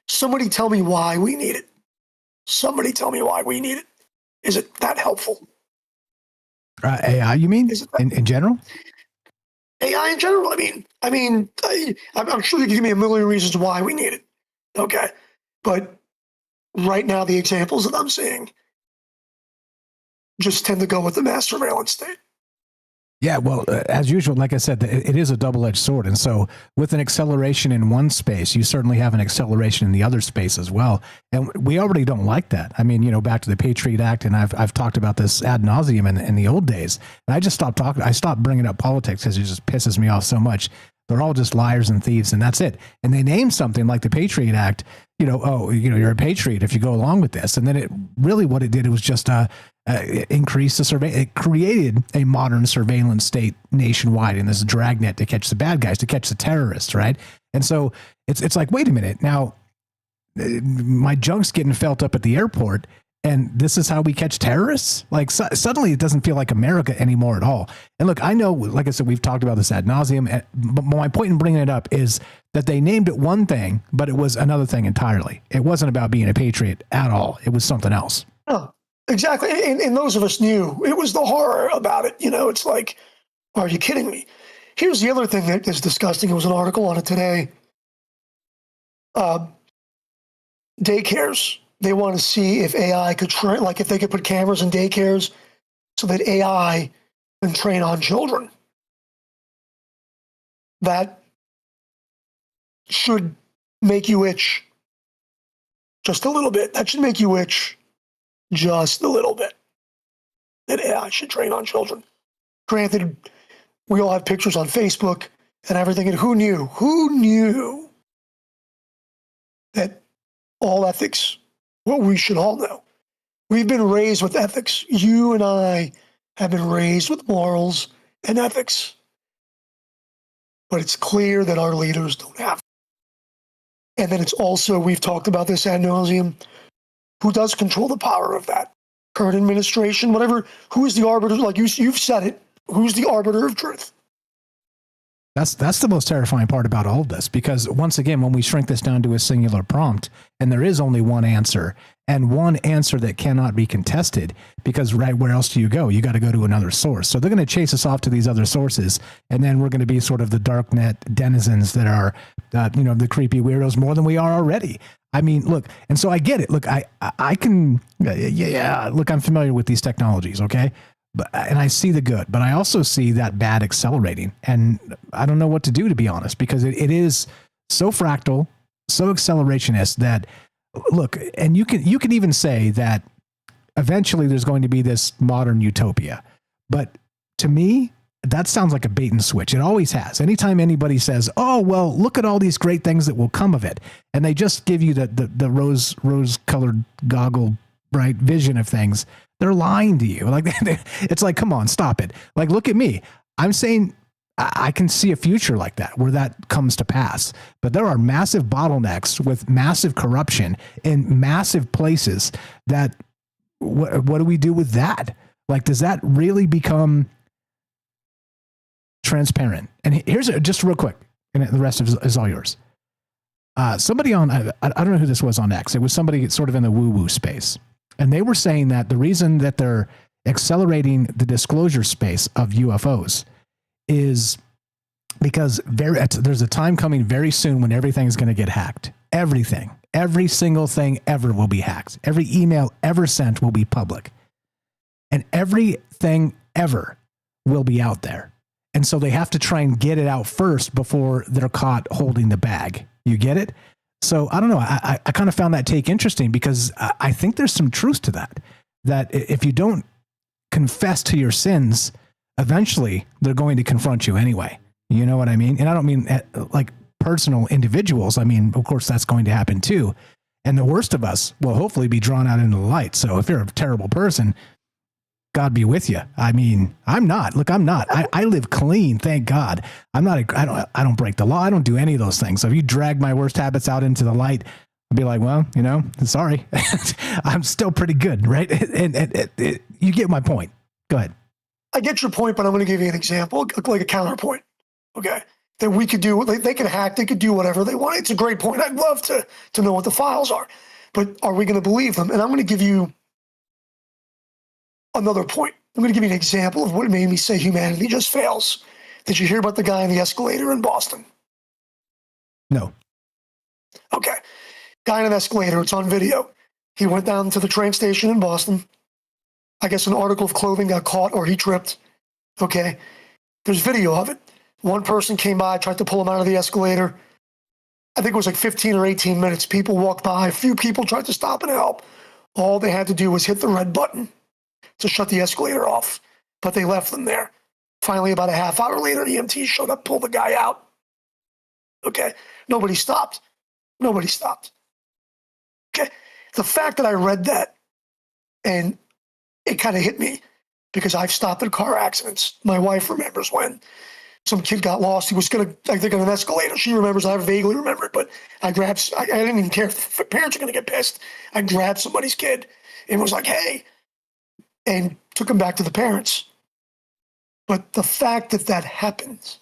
Somebody tell me why we need it. Somebody tell me why we need it. Is it that helpful? AI, you mean? In general? AI in general. I'm sure you can give me a million reasons why we need it. Okay. But right now, the examples that I'm seeing just tend to go with the mass surveillance state. Yeah, well, as usual, like I said, it is a double-edged sword. And so with an acceleration in one space, you certainly have an acceleration in the other space as well. And we already don't like that. I mean, back to the Patriot Act, and I've talked about this ad nauseum in the old days. And I just stopped talking. I stopped bringing up politics because it just pisses me off so much. They're all just liars and thieves, and that's it. And they name something like the Patriot Act, you're a patriot if you go along with this. And then it really, what it did, it was just increase the survey. It created a modern surveillance state nationwide in this dragnet to catch the bad guys, to catch the terrorists, right? And so it's like, wait a minute, now my junk's getting felt up at the airport, and this is how we catch terrorists? Like suddenly it doesn't feel like America anymore at all. And look, I know, like I said, we've talked about this ad nauseum, but my point in bringing it up is that they named it one thing, but it was another thing entirely. It wasn't about being a patriot at all. It was something else. Oh, exactly. And those of us knew it was the horror about it. It's like, are you kidding me? Here's the other thing that is disgusting. There was an article on it today. Daycares. They want to see if AI could train, like if they could put cameras in daycares so that AI can train on children. That should make you itch just a little bit. That should make you itch just a little bit. That AI should train on children. Granted, we all have pictures on Facebook and everything, and who knew that all ethics, well, we should all know. We've been raised with ethics. You and I have been raised with morals and ethics. But it's clear that our leaders don't have. And then it's also, we've talked about this ad nauseum, who does control the power of that? Current administration, whatever. Who is the arbiter? Like you've said it. Who's the arbiter of truth? That's the most terrifying part about all of this, because once again, when we shrink this down to a singular prompt, and there is only one answer, and one answer that cannot be contested, because right, where else do you go? You got to go to another source. So they're going to chase us off to these other sources, and then we're going to be sort of the darknet denizens that are, the creepy weirdos more than we are already. I mean, look, and so I get it. Look, I can, look, I'm familiar with these technologies, okay? And I see the good, but I also see that bad accelerating, and I don't know what to do, to be honest, because it is so fractal, so accelerationist that, look, and you can even say that eventually there's going to be this modern utopia, but to me, that sounds like a bait and switch. It always has. Anytime anybody says, "Oh, well, look at all these great things that will come of it," and they just give you the rose-colored goggle, bright vision of things, they're lying to you. Like it's like, come on, stop it. Like, look at me. I'm saying I can see a future like that where that comes to pass. But there are massive bottlenecks with massive corruption in massive places. That what do we do with that? Like, does that really become transparent? And here's just real quick, and the rest is all yours. Somebody on, I don't know who this was on X. It was somebody sort of in the woo-woo space. And they were saying that the reason that they're accelerating the disclosure space of UFOs is because there's a time coming very soon when everything's going to get hacked. Everything, every single thing ever will be hacked. Every email ever sent will be public. And everything ever will be out there. And so they have to try and get it out first before they're caught holding the bag. You get it? So I don't know. I kind of found that take interesting, because I think there's some truth to that. That if you don't confess to your sins, eventually they're going to confront you anyway. You know what I mean? And I don't mean like personal individuals. I mean, of course, that's going to happen too. And the worst of us will hopefully be drawn out into the light. So if you're a terrible person, God be with you. I mean, I'm not. Look, I'm not. I live clean, thank God. I'm not. I don't break the law. I don't do any of those things. So if you drag my worst habits out into the light, I'll be like, well, sorry. I'm still pretty good, right? And you get my point. Go ahead. I get your point, but I'm going to give you an example, like a counterpoint. Okay, that we could do. They can hack. They could do whatever they want. It's a great point. I'd love to know what the files are, but are we going to believe them? And I'm going to give you another point. I'm going to give you an example of what made me say humanity just fails. Did you hear about the guy in the escalator in Boston? No. Okay. Guy in an escalator, it's on video. He went down to the train station in Boston. I guess an article of clothing got caught or he tripped. Okay. There's video of it. One person came by, tried to pull him out of the escalator. I think it was like 15 or 18 minutes. People walked by. A few people tried to stop and help. All they had to do was hit the red button to shut the escalator off. But they left them there. Finally, about a half hour later, EMTs showed up, pulled the guy out. Okay. Nobody stopped. Nobody stopped. Okay. The fact that I read that and it kind of hit me because I've stopped in car accidents. My wife remembers when some kid got lost. He was going to, I think, on an escalator. She remembers. I vaguely remember it, but I didn't even care if parents are going to get pissed. I grabbed somebody's kid and was like, hey, and took him back to the parents. But the fact that that happens,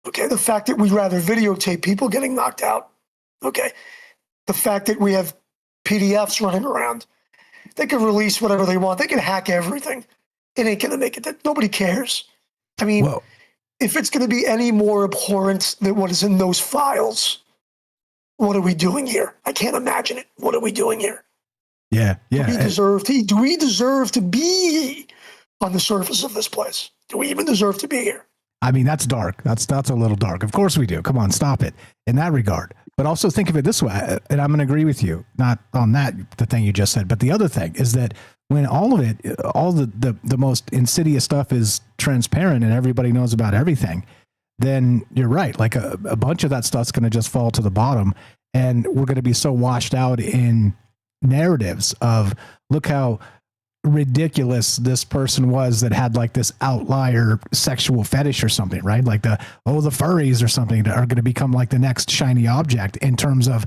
okay, the fact that we'd rather videotape people getting knocked out, okay, the fact that we have PDFs running around, they can release whatever they want. They can hack everything. It ain't going to make it. Nobody cares. I mean, whoa. If it's going to be any more abhorrent than what is in those files, what are we doing here? I can't imagine it. What are we doing here? Yeah, yeah. Do we deserve to be on the surface of this place? Do we even deserve to be here? I mean, that's dark. That's a little dark. Of course we do. Come on, stop it in that regard. But also think of it this way, and I'm going to agree with you, not on that, the thing you just said, but the other thing is that when all of it, all the most insidious stuff is transparent and everybody knows about everything, then you're right. Like a bunch of that stuff's going to just fall to the bottom, and we're going to be so washed out in narratives of, look how ridiculous this person was that had like this outlier sexual fetish or something, right? Like the furries or something that are going to become like the next shiny object in terms of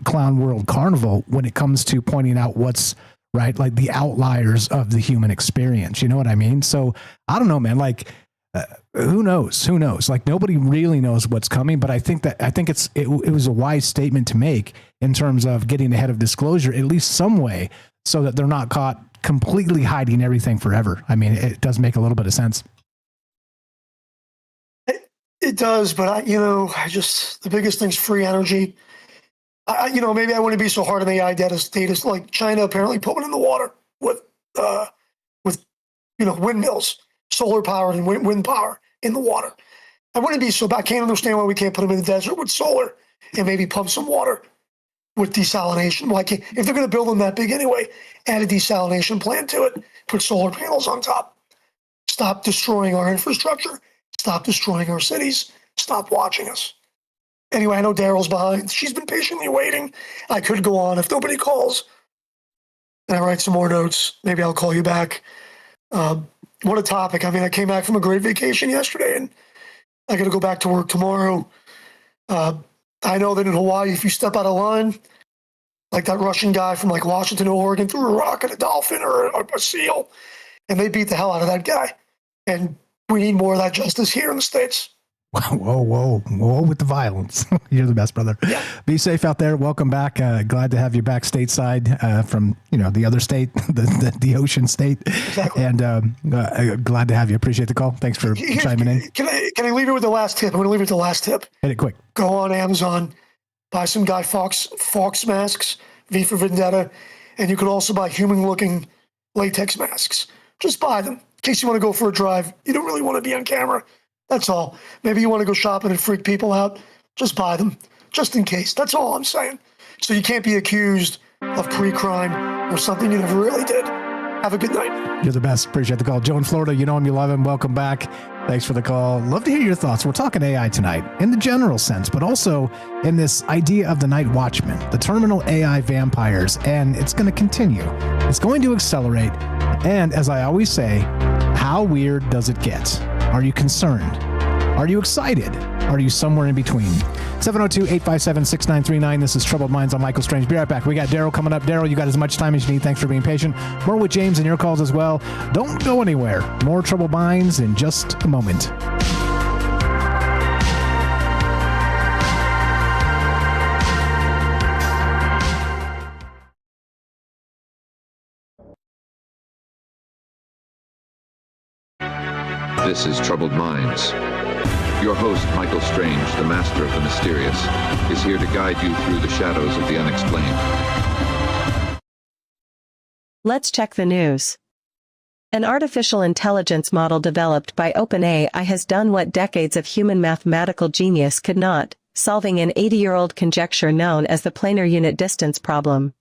Clown World Carnival when it comes to pointing out what's right, like the outliers of the human experience. You know what I mean? So I don't know, man, like who knows? Like nobody really knows what's coming, but I think it was a wise statement to make in terms of getting ahead of disclosure, at least some way, so that they're not caught completely hiding everything forever. I mean, it does make a little bit of sense. It does, but the biggest thing's free energy. Maybe I wouldn't be so hard on AI data. Like China apparently put one in the water with windmills, solar power and wind power in the water. I wouldn't be so bad. I can't understand why we can't put them in the desert with solar and maybe pump some water with desalination. If they're going to build them that big anyway, add a desalination plant to it, put solar panels on top. Stop destroying our infrastructure. Stop destroying our cities. Stop watching us. Anyway, I know Daryl's behind. She's been patiently waiting. I could go on if nobody calls. And I write some more notes. Maybe I'll call you back. What a topic. I mean, I came back from a great vacation yesterday, and I got to go back to work tomorrow. I know that in Hawaii, if you step out of line, like that Russian guy from like Washington, Oregon, threw a rock at a dolphin or a seal, and they beat the hell out of that guy. And we need more of that justice here in the States. Whoa with the violence. You're the best, brother. Yeah. Be safe out there. Welcome back. Glad to have you back stateside from, the other state, the ocean state. Exactly. And glad to have you. Appreciate the call. Thanks for chiming in. Can I leave it with the last tip? I'm going to leave it with the last tip. Hit it quick. Go on Amazon, buy some Guy Fawkes masks, V for Vendetta, and you can also buy human-looking latex masks. Just buy them in case you want to go for a drive. You don't really want to be on camera. That's all. Maybe you want to go shopping and freak people out. Just buy them, just in case. That's all I'm saying. So you can't be accused of pre-crime or something you never really did. Have a good night. You're the best. Appreciate the call. Joe in Florida, you know him, you love him. Welcome back. Thanks for the call. Love to hear your thoughts. We're talking AI tonight in the general sense, but also in this idea of the Night Watchmen, the terminal AI vampires, and it's going to continue. It's going to accelerate. And as I always say, how weird does it get? Are you concerned? Are you excited? Are you somewhere in between? 702-857-6939. This is Troubled Minds. I'm Michael Strange. Be right back. We got Daryl coming up. Daryl, you got as much time as you need. Thanks for being patient. More with James and your calls as well. Don't go anywhere. More Troubled Minds in just a moment. This is Troubled Minds. Your host, Michael Strange, the master of the mysterious, is here to guide you through the shadows of the unexplained. Let's check the news. An artificial intelligence model developed by OpenAI has done what decades of human mathematical genius could not, solving an 80-year-old conjecture known as the planar unit distance problem.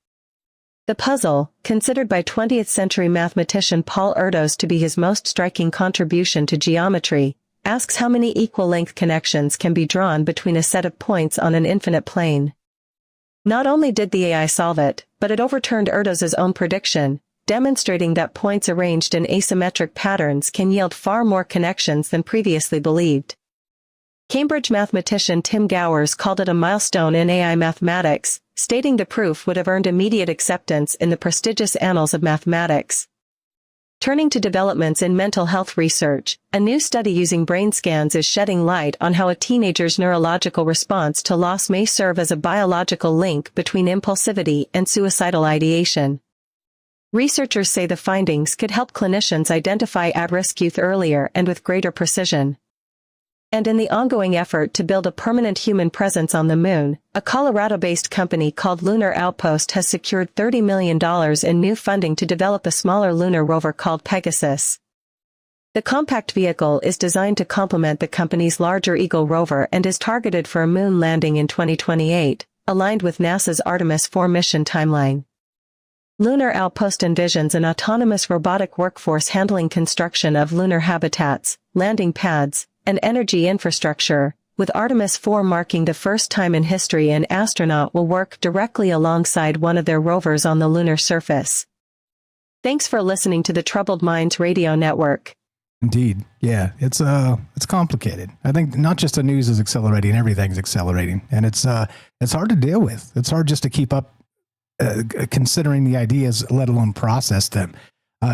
The puzzle, considered by 20th century mathematician Paul Erdos to be his most striking contribution to geometry, asks how many equal-length connections can be drawn between a set of points on an infinite plane. Not only did the AI solve it, but it overturned Erdos's own prediction, demonstrating that points arranged in asymmetric patterns can yield far more connections than previously believed. Cambridge mathematician Tim Gowers called it a milestone in AI mathematics, stating the proof would have earned immediate acceptance in the prestigious annals of mathematics. Turning to developments in mental health research, a new study using brain scans is shedding light on how a teenager's neurological response to loss may serve as a biological link between impulsivity and suicidal ideation. Researchers say the findings could help clinicians identify at-risk youth earlier and with greater precision. And in the ongoing effort to build a permanent human presence on the moon, a Colorado-based company called Lunar Outpost has secured $30 million in new funding to develop a smaller lunar rover called Pegasus. The compact vehicle is designed to complement the company's larger Eagle rover and is targeted for a moon landing in 2028, aligned with NASA's Artemis 4 mission timeline. Lunar Outpost envisions an autonomous robotic workforce handling construction of lunar habitats, landing pads, and energy infrastructure, with Artemis 4 marking the first time in history an astronaut will work directly alongside one of their rovers on the lunar surface. Thanks for listening to the Troubled Minds Radio Network. Indeed. Yeah, it's complicated. I think not just the news is accelerating, everything's accelerating, and it's hard to deal with. It's hard just to keep up considering the ideas, let alone process them.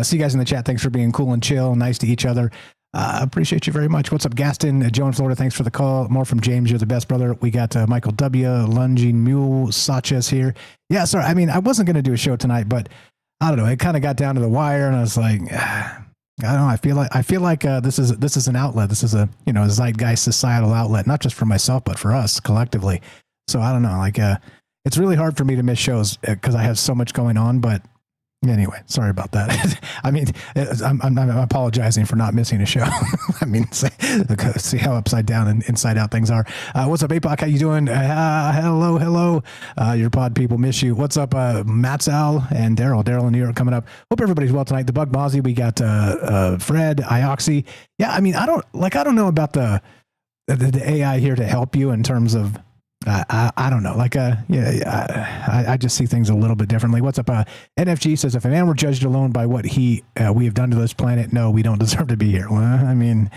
See you guys in the chat. Thanks for being cool and chill, nice to each other. Appreciate you very much. What's up, Gaston? Joe in Florida, thanks for the call. More from James, you're the best, brother. We got Michael W., Lunging Mule, Sanchez here. Yeah, sorry. I mean, I wasn't going to do a show tonight, but I don't know. It kind of got down to the wire, and I was like, I don't know. I feel like this is an outlet. This is a a zeitgeist societal outlet, not just for myself, but for us collectively. So I don't know. Like, it's really hard for me to miss shows because I have so much going on, but. Anyway, sorry about that. I mean, I'm apologizing for not missing a show. I mean, see how upside down and inside out things are. What's up, APOC? How you doing? Hello. Your pod people miss you. What's up, Matsal and Daryl? Daryl in New York coming up. Hope everybody's well tonight. The Bug Mozzie, we got Fred, Ioxy. Yeah, I mean, I don't know about the AI here to help you in terms of. I don't know. Like, I just see things a little bit differently. What's up? NFG says, if a man were judged alone by what we have done to this planet, no, we don't deserve to be here. Well, I mean,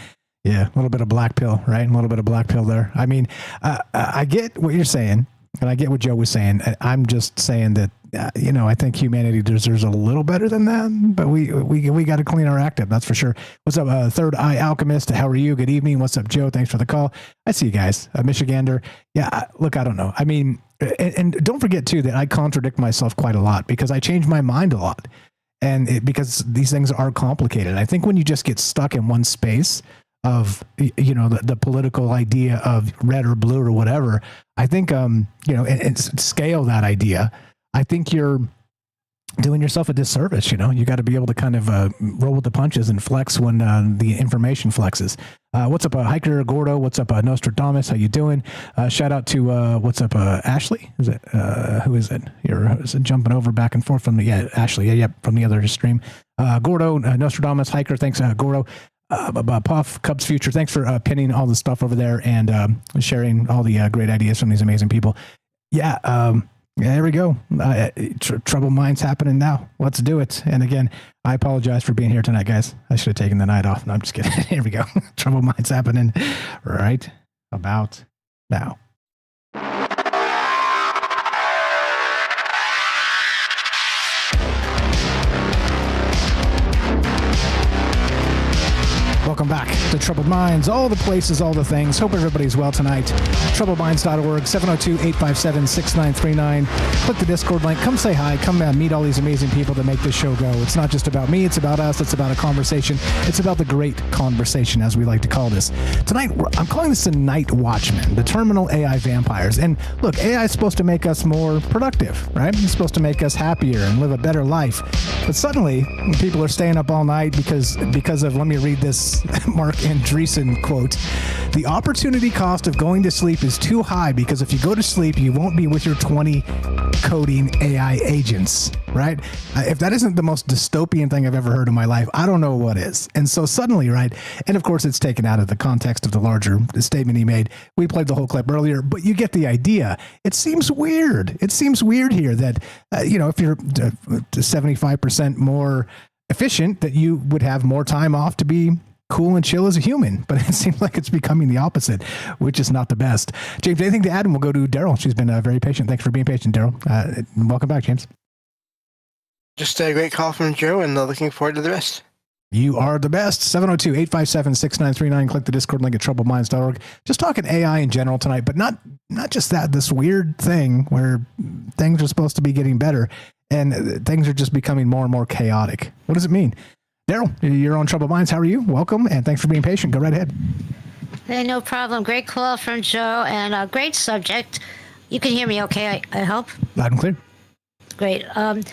yeah, a little bit of black pill, right? A little bit of black pill there. I mean, I get what you're saying, and I get what Joe was saying. I'm just saying that, I think humanity deserves a little better than that, but we got to clean our act up. That's for sure. What's up, Third Eye Alchemist? How are you? Good evening. What's up, Joe? Thanks for the call. I see you guys. Michigander. Yeah, look, I don't know. I mean, and don't forget too that I contradict myself quite a lot because I change my mind a lot, and because these things are complicated. I think when you just get stuck in one space of the political idea of red or blue or whatever, I think and scale that idea. I think you're doing yourself a disservice. You got to be able to kind of roll with the punches and flex when the information flexes. What's up, Hiker Gordo? What's up, Nostradamus? How you doing? Shout out to what's up, Ashley? Is it who is it? Is it jumping over back and forth from Ashley? Yeah, from the other stream. Gordo, Nostradamus, Hiker. Thanks, Gordo. Puff, Cubs Future. Thanks for pinning all the stuff over there and sharing all the great ideas from these amazing people. Yeah. Yeah, there we go. Troubled Minds happening now. Let's do it. And again, I apologize for being here tonight, guys. I should have taken the night off. No, I'm just kidding. Here we go. Troubled Minds happening right about now. Welcome back to Troubled Minds, all the places, all the things. Hope everybody's well tonight. TroubledMinds.org, 702-857-6939. Click the Discord link. Come say hi. Come meet all these amazing people that make this show go. It's not just about me. It's about us. It's about a conversation. It's about the great conversation, as we like to call this. Tonight, I'm calling this the Night Watchmen, the terminal AI vampires. And look, AI is supposed to make us more productive, right? It's supposed to make us happier and live a better life. But suddenly, people are staying up all night because of, let me read this Marc Andreessen quote, "The opportunity cost of going to sleep is too high because if you go to sleep, you won't be with your 20 coding AI agents," right? If that isn't the most dystopian thing I've ever heard in my life, I don't know what is. And so suddenly, right, and of course it's taken out of the context of the larger statement he made. We played the whole clip earlier, but you get the idea. It seems weird. It seems weird here that, if you're 75% more efficient, that you would have more time off to be cool and chill as a human, but it seems like it's becoming the opposite, which is not the best. James, anything to add? And we'll go to Daryl. She's been very patient. Thanks for being patient, Daryl. Welcome back, James. Just a great call from Joe, and looking forward to the rest. You are the best. 702-857-6939. Click the Discord link at troubledminds.org. Just talking AI in general tonight, but not just that, this weird thing where things are supposed to be getting better and things are just becoming more and more chaotic. What does it mean? Daryl, you're on Troubled Minds. How are you? Welcome, and thanks for being patient. Go right ahead. Hey, no problem. Great call from Joe, and a great subject. You can hear me okay, I hope? Loud and clear. Great. I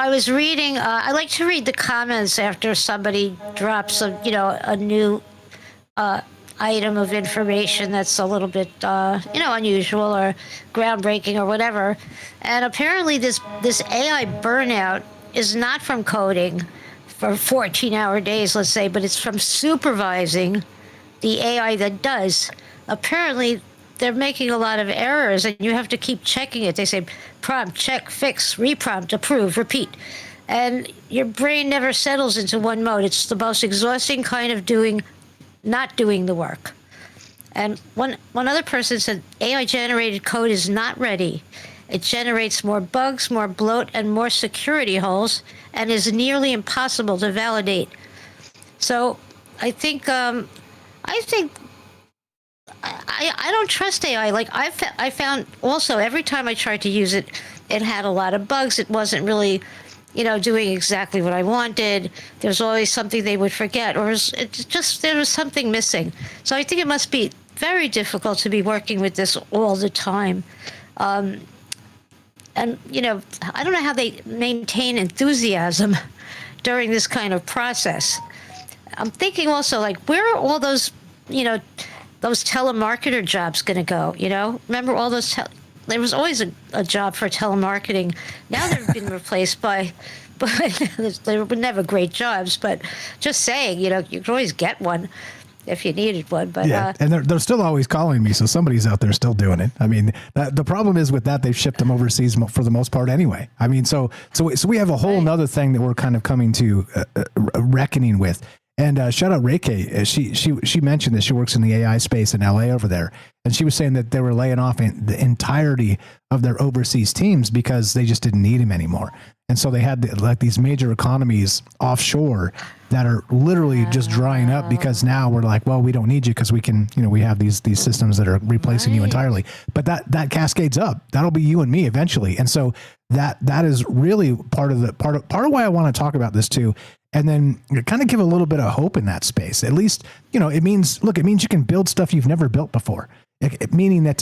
was reading, I like to read the comments after somebody drops a new item of information that's a little bit, unusual or groundbreaking or whatever. And apparently this AI burnout is not from coding for 14-hour days, let's say, but it's from supervising the AI that does. Apparently, they're making a lot of errors, and you have to keep checking it. They say, prompt, check, fix, reprompt, approve, repeat. And your brain never settles into one mode. It's the most exhausting kind of not doing the work. And one other person said, AI-generated code is not ready. It generates more bugs, more bloat, and more security holes, and is nearly impossible to validate. So I think I don't trust AI. Like I found also every time I tried to use it, it had a lot of bugs. It wasn't really, doing exactly what I wanted. There's always something they would forget, or there was something missing. So I think it must be very difficult to be working with this all the time. And, I don't know how they maintain enthusiasm during this kind of process. I'm thinking also, like, where are all those, those telemarketer jobs going to go? Remember all those, there was always a job for telemarketing. Now they've been replaced by they were never great jobs, but just saying, you could always get one if you needed one. But yeah, and they're still always calling me, so somebody's out there still doing it. I mean, the problem is with that, they've shipped them overseas for the most part anyway. I mean, so we have a whole nother thing that we're kind of coming to reckoning with. And shout out Reike. She mentioned that she works in the AI space in LA over there, and she was saying that they were laying off the entirety of their overseas teams because they just didn't need them anymore. And so they had these major economies offshore that are literally just drying up because now we're like, well, we don't need you because we can, we have these systems that are replacing you entirely. But that cascades up. That'll be you and me eventually. And so that is really part of why I want to talk about this too. And then kind of give a little bit of hope in that space. At least, it means you can build stuff you've never built before. Meaning that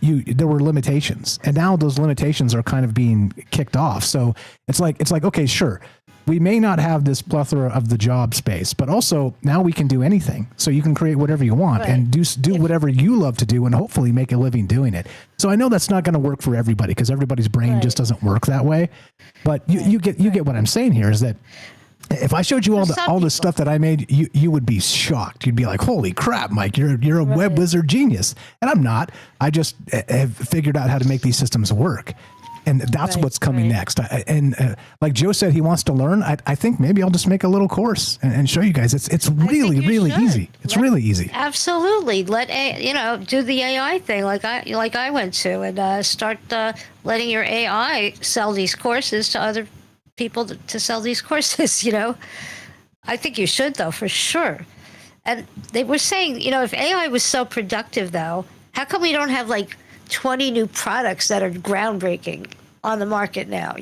there were limitations, and now those limitations are kind of being kicked off. So it's like, okay, sure, we may not have this plethora of the job space, but also now we can do anything. So you can create whatever you want and do whatever you love to do, and hopefully make a living doing it. So I know that's not going to work for everybody because everybody's brain just doesn't work that way. But you get what I'm saying here is that. If I showed you all the stuff that I made, you would be shocked. You'd be like, "Holy crap, Mike! You're a web wizard genius." And I'm not. I just have figured out how to make these systems work, and that's what's coming next. And like Joe said, he wants to learn. I think maybe I'll just make a little course and show you guys. It's really easy. It's really easy. Absolutely. Let do the AI thing like I went to, and start letting your AI sell these courses to other people to sell these courses. I think you should, though, for sure. And they were saying, if AI was so productive, though, how come we don't have like 20 new products that are groundbreaking on the market now?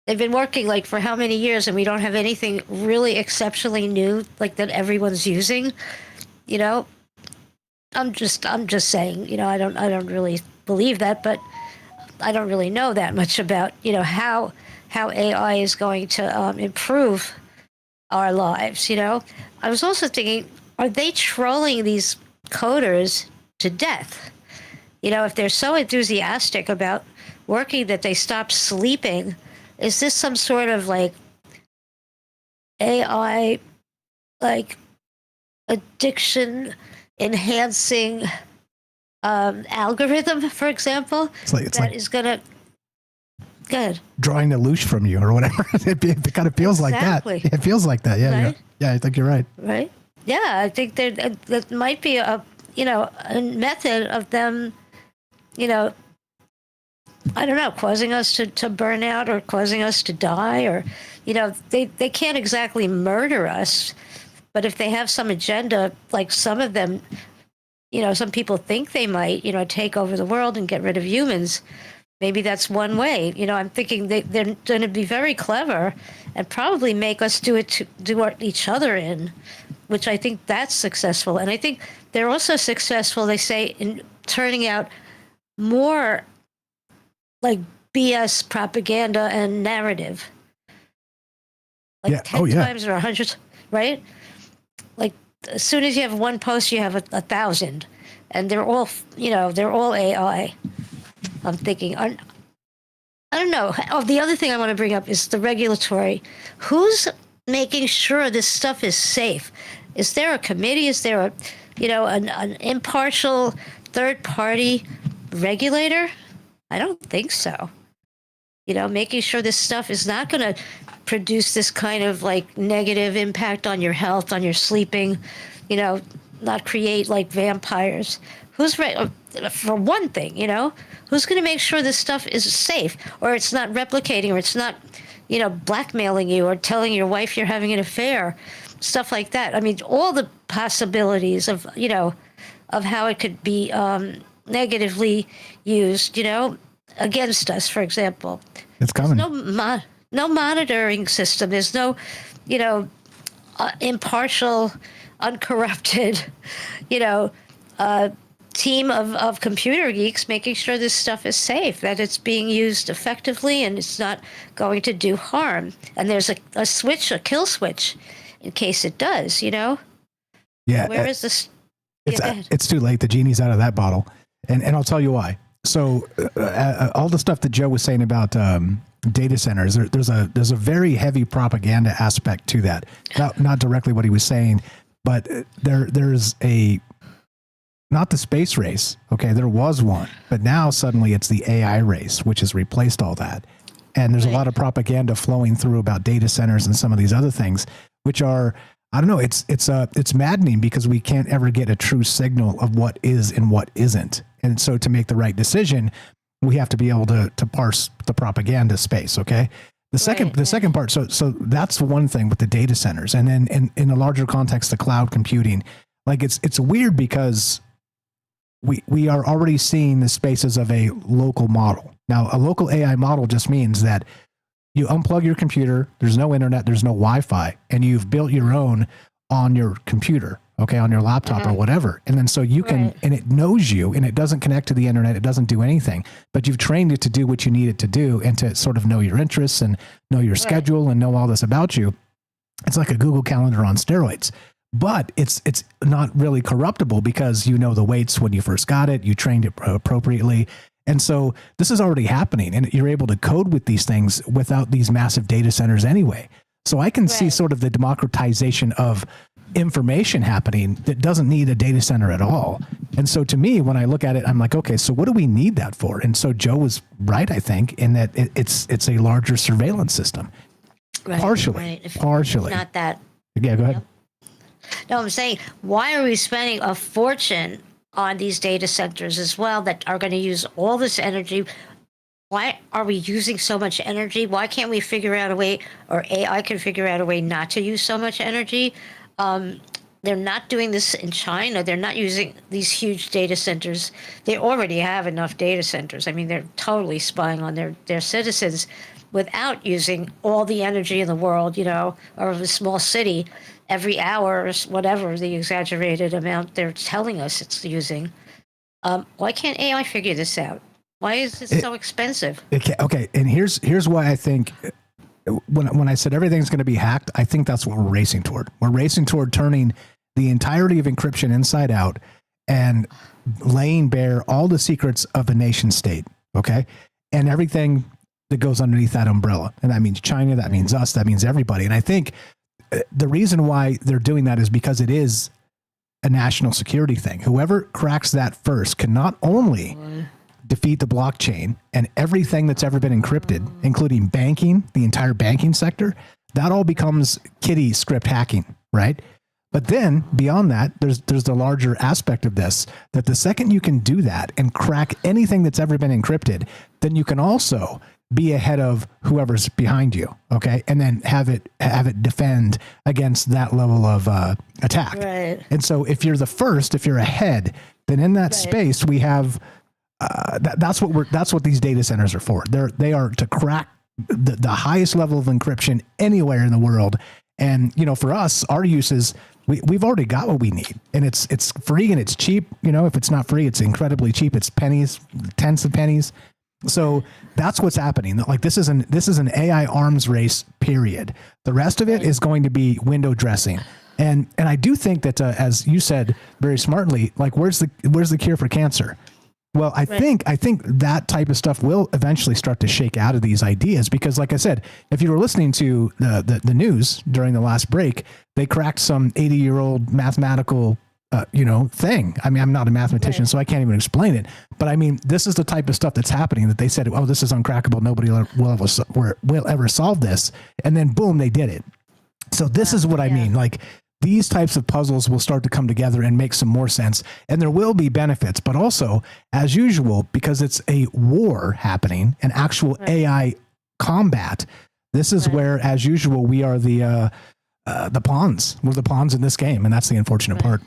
They've been working like for how many years, and we don't have anything really exceptionally new like that everyone's using. I'm just saying. I don't really believe that, but I don't really know that much about how AI is going to improve our lives. I was also thinking, are they trolling these coders to death? If they're so enthusiastic about working that they stop sleeping, is this some sort of like AI, like addiction enhancing algorithm, for example, it's that is going to good drawing the loosh from you or whatever. It kind of feels Exactly. like that. It feels like that. Yeah, Right? yeah. I think you're right. Right? Yeah, I think that might be a method of them, I don't know, causing us to burn out or causing us to die, or they can't exactly murder us, but if they have some agenda, like some of them, some people think they might, take over the world and get rid of humans. Maybe that's one way. I'm thinking they're going to be very clever and probably make us do each other in, which I think that's successful. And I think they're also successful, they say, in turning out more like BS propaganda and narrative. Like 10 times or 100, right? Like as soon as you have one post, you have 1,000, and they're all AI. I'm thinking, I don't know. Oh, the other thing I want to bring up is the regulatory. Who's making sure this stuff is safe? Is there a committee? Is there an impartial third party regulator? I don't think so. Making sure this stuff is not going to produce this kind of like negative impact on your health, on your sleeping, not create like vampires. Who's for one thing, who's going to make sure this stuff is safe, or it's not replicating, or it's not, blackmailing you or telling your wife you're having an affair, stuff like that. I mean, all the possibilities of, of how it could be negatively used, against us, for example. It's coming. There's no monitoring system. There's no, impartial, uncorrupted, team of computer geeks making sure this stuff is safe, that it's being used effectively and it's not going to do harm. And there's a kill switch in case it does, Yeah. Where is this? It's too late. The genie's out of that bottle. And I'll tell you why. So all the stuff that Joe was saying about data centers, there's a very heavy propaganda aspect to that. Not directly what he was saying, but there's not the space race. Okay, there was one, but now suddenly it's the AI race, which has replaced all that. And there's a lot of propaganda flowing through about data centers and some of these other things, which are, I don't know, it's maddening because we can't ever get a true signal of what is and what isn't. And so to make the right decision, we have to be able to parse the propaganda space. Okay. The second part. So that's one thing with the data centers. And then in a larger context, the cloud computing, like it's weird because we are already seeing the spaces of a local model. Now, a local AI model just means that you unplug your computer, there's no internet, there's no Wi-Fi, and you've built your own on your computer, okay, on your laptop or whatever. And then so you can, and it knows you, and it doesn't connect to the internet, it doesn't do anything, but you've trained it to do what you need it to do and to sort of know your interests and know your schedule and know all this about you. It's like a Google Calendar on steroids. But it's not really corruptible because you know the weights when you first got it, you trained it appropriately. And so this is already happening, and you're able to code with these things without these massive data centers anyway. So I can see sort of the democratization of information happening that doesn't need a data center at all. And so to me, when I look at it, I'm like, okay, so what do we need that for? And so Joe was right, I think, in that it's a larger surveillance system. Partially. If not that. Yeah, go ahead. No, I'm saying, why are we spending a fortune on these data centers as well that are going to use all this energy? Why are we using so much energy? Why can't we figure out a way, or AI can figure out a way not to use so much energy? They're not doing this in China. They're not using these huge data centers. They already have enough data centers. I mean, they're totally spying on their citizens without using all the energy in the world, or of a small city every hour or whatever the exaggerated amount they're telling us it's using. Why can't AI figure this out? Why is it so expensive? Okay, and here's why I think when I said everything's going to be hacked, I think that's what we're racing toward. We're racing toward turning the entirety of encryption inside out and laying bare all the secrets of the nation state, okay? And everything that goes underneath that umbrella. And that means China, that means us, that means everybody. And I think the reason why they're doing that is because it is a national security thing. Whoever cracks that first can not only defeat the blockchain and everything that's ever been encrypted, including banking, the entire banking sector, that all becomes kiddie script hacking, right? But then beyond that, there's the larger aspect of this, that the second you can do that and crack anything that's ever been encrypted, then you can also be ahead of whoever's behind you, okay? And then have it defend against that level of attack. Right. And so if you're the first, if you're ahead, then in that space we have that's what these data centers are for. They are to crack the highest level of encryption anywhere in the world. And for us, our uses, we've already got what we need, and it's free and it's cheap. If it's not free, it's incredibly cheap. It's pennies, tenths of pennies. So that's what's happening. Like this is an AI arms race, period. The rest of it is going to be window dressing. And I do think that as you said very smartly, like where's the cure for cancer? Well, I think that type of stuff will eventually start to shake out of these ideas, because like I said, if you were listening to the news during the last break, they cracked some 80-year-old mathematical thing. I mean, I'm not a mathematician, so I can't even explain it. But I mean, this is the type of stuff that's happening that they said, oh, this is uncrackable. Nobody will ever solve this. And then boom, they did it. So this is what I mean. Like these types of puzzles will start to come together and make some more sense. And there will be benefits, but also as usual, because it's a war happening, an actual AI combat. This is where, as usual, we are the pawns. We're the pawns in this game. And that's the unfortunate part.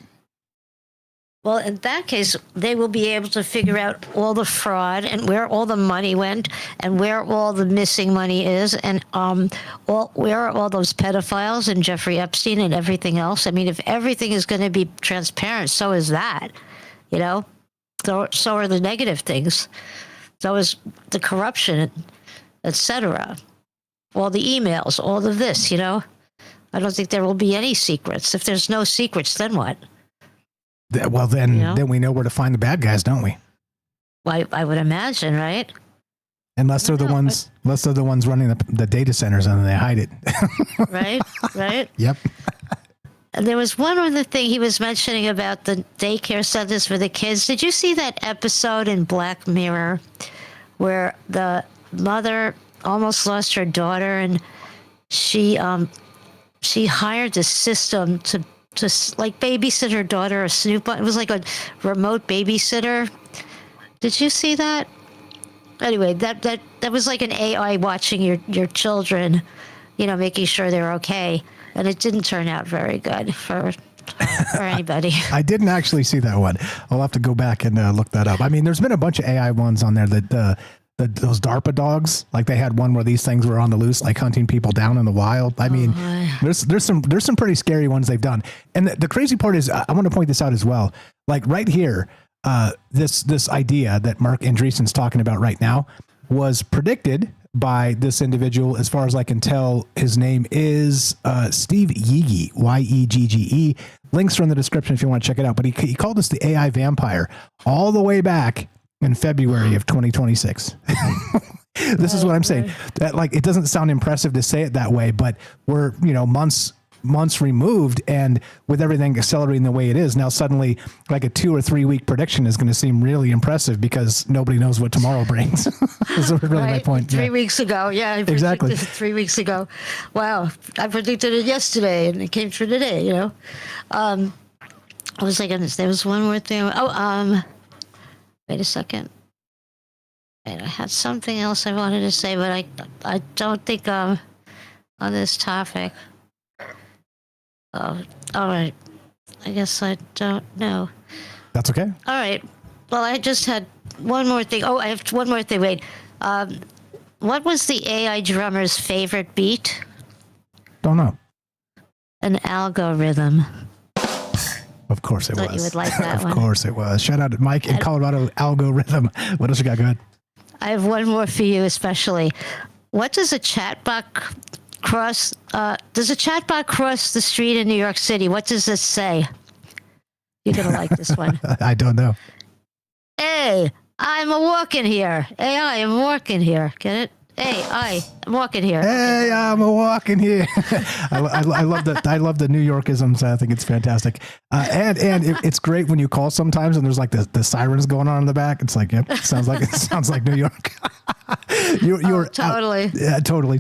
Well, in that case, they will be able to figure out all the fraud and where all the money went and where all the missing money is and where are all those pedophiles and Jeffrey Epstein and everything else. I mean, if everything is going to be transparent, so is that, So are the negative things. So is the corruption, etc. All the emails, all of this, I don't think there will be any secrets. If there's no secrets, then what? Well, then we know where to find the bad guys, don't we? Well, I would imagine, right? Unless they're the ones running the data centers and they hide it. Right. Yep. And there was one other thing he was mentioning about the daycare centers for the kids. Did you see that episode in Black Mirror where the mother almost lost her daughter and she hired the system to like babysit her daughter or snoop on? It was like a remote babysitter. Did you see that? Anyway, that was like an AI watching your children, making sure they're okay. And it didn't turn out very good for anybody. I didn't actually see that one. I'll have to go back and look that up. I mean, there's been a bunch of AI ones on there that those DARPA dogs, like they had one where these things were on the loose, like hunting people down in the wild. I mean, there's some pretty scary ones they've done. And the crazy part is, I want to point this out as well. Like right here, this idea that Marc Andreessen's talking about right now was predicted by this individual. As far as I can tell, his name is Steve Yegge, Yeggge. Links are in the description if you want to check it out. But he called us the AI vampire all the way back in February of 2026. This is what I'm saying. That like, it doesn't sound impressive to say it that way, but we're, months removed, and with everything accelerating the way it is now, suddenly like a 2 or 3 week prediction is going to seem really impressive because nobody knows what tomorrow brings. Is really my point. 3 weeks ago. Yeah, exactly. 3 weeks ago. Wow. I predicted it yesterday and it came true today, I was like, there was one more thing. Wait a second. Wait, I had something else I wanted to say, but I don't think on this topic. Oh, all right. I guess I don't know. That's okay. All right. Well, I just had one more thing. Oh, I have one more thing. Wait. What was the AI drummer's favorite beat? Don't know. An algorithm. Of course it was. Thought you would like that Of one. course it was. Shout out to Mike in Colorado. Algorithm. What else you got? Go ahead. I have one more for you, especially. What does a chatbot cross? Does a chatbot cross the street in New York City? What does this say? You're gonna like this one. I don't know. Hey, I'm walking here. AI, I'm walking here. Get it? Hey, I'm walking here. Hey, I'm walking here. I love the New Yorkisms. I think it's fantastic. And it's great when you call sometimes and there's like the sirens going on in the back. It's like, yep, it sounds like New York. You're totally. Yeah, totally.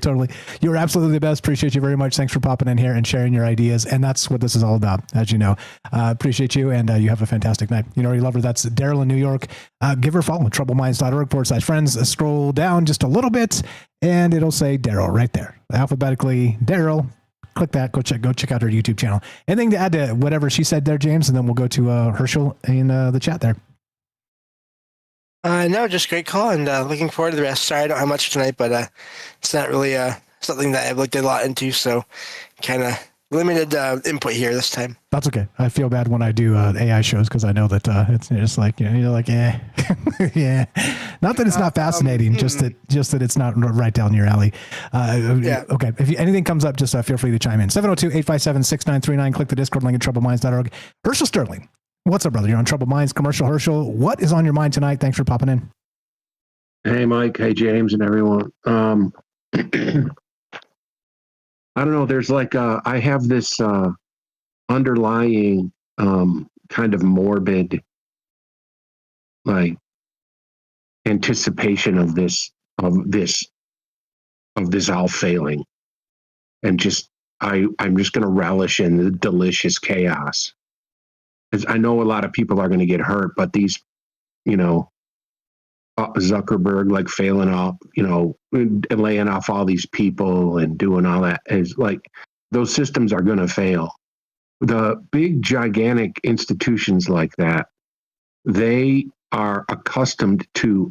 You're absolutely the best. Appreciate you very much. Thanks for popping in here and sharing your ideas. And that's what this is all about, as you know. Appreciate you, and you have a fantastic night. You know, you love her. That's Daryl in New York. Give her a follow. TroubledMinds.org/friends. Scroll down just a little bit, and it'll say Daryl right there, alphabetically. Daryl. Click that. Go check out her YouTube channel. Anything to add to whatever she said there, James, and then we'll go to Herschel in the chat there. No, just great call, and looking forward to the rest. Sorry I don't have much tonight, but it's not really something that I've looked a lot into, so kind of limited input here this time. That's okay. I feel bad when I do AI shows because I know that it's just like, you know, you're like, yeah. Not that it's not fascinating, just that it's not right down your alley. Yeah. Okay. If anything comes up, just feel free to chime in. 702-857-6939. Click the Discord link at troubledminds.org. Herschel Sterling. What's up, brother? You're on Troubled Minds Commercial. Herschel, what is on your mind tonight? Thanks for popping in. Hey, Mike. Hey, James and everyone. I don't know. There's like, I have this underlying kind of morbid, like, anticipation of this all failing. And just, I'm just going to relish in the delicious chaos. I know a lot of people are going to get hurt, but these, you know, Zuckerberg like failing off, you know, and laying off all these people and doing all that is like, those systems are going to fail. The big, gigantic institutions like that, they are accustomed to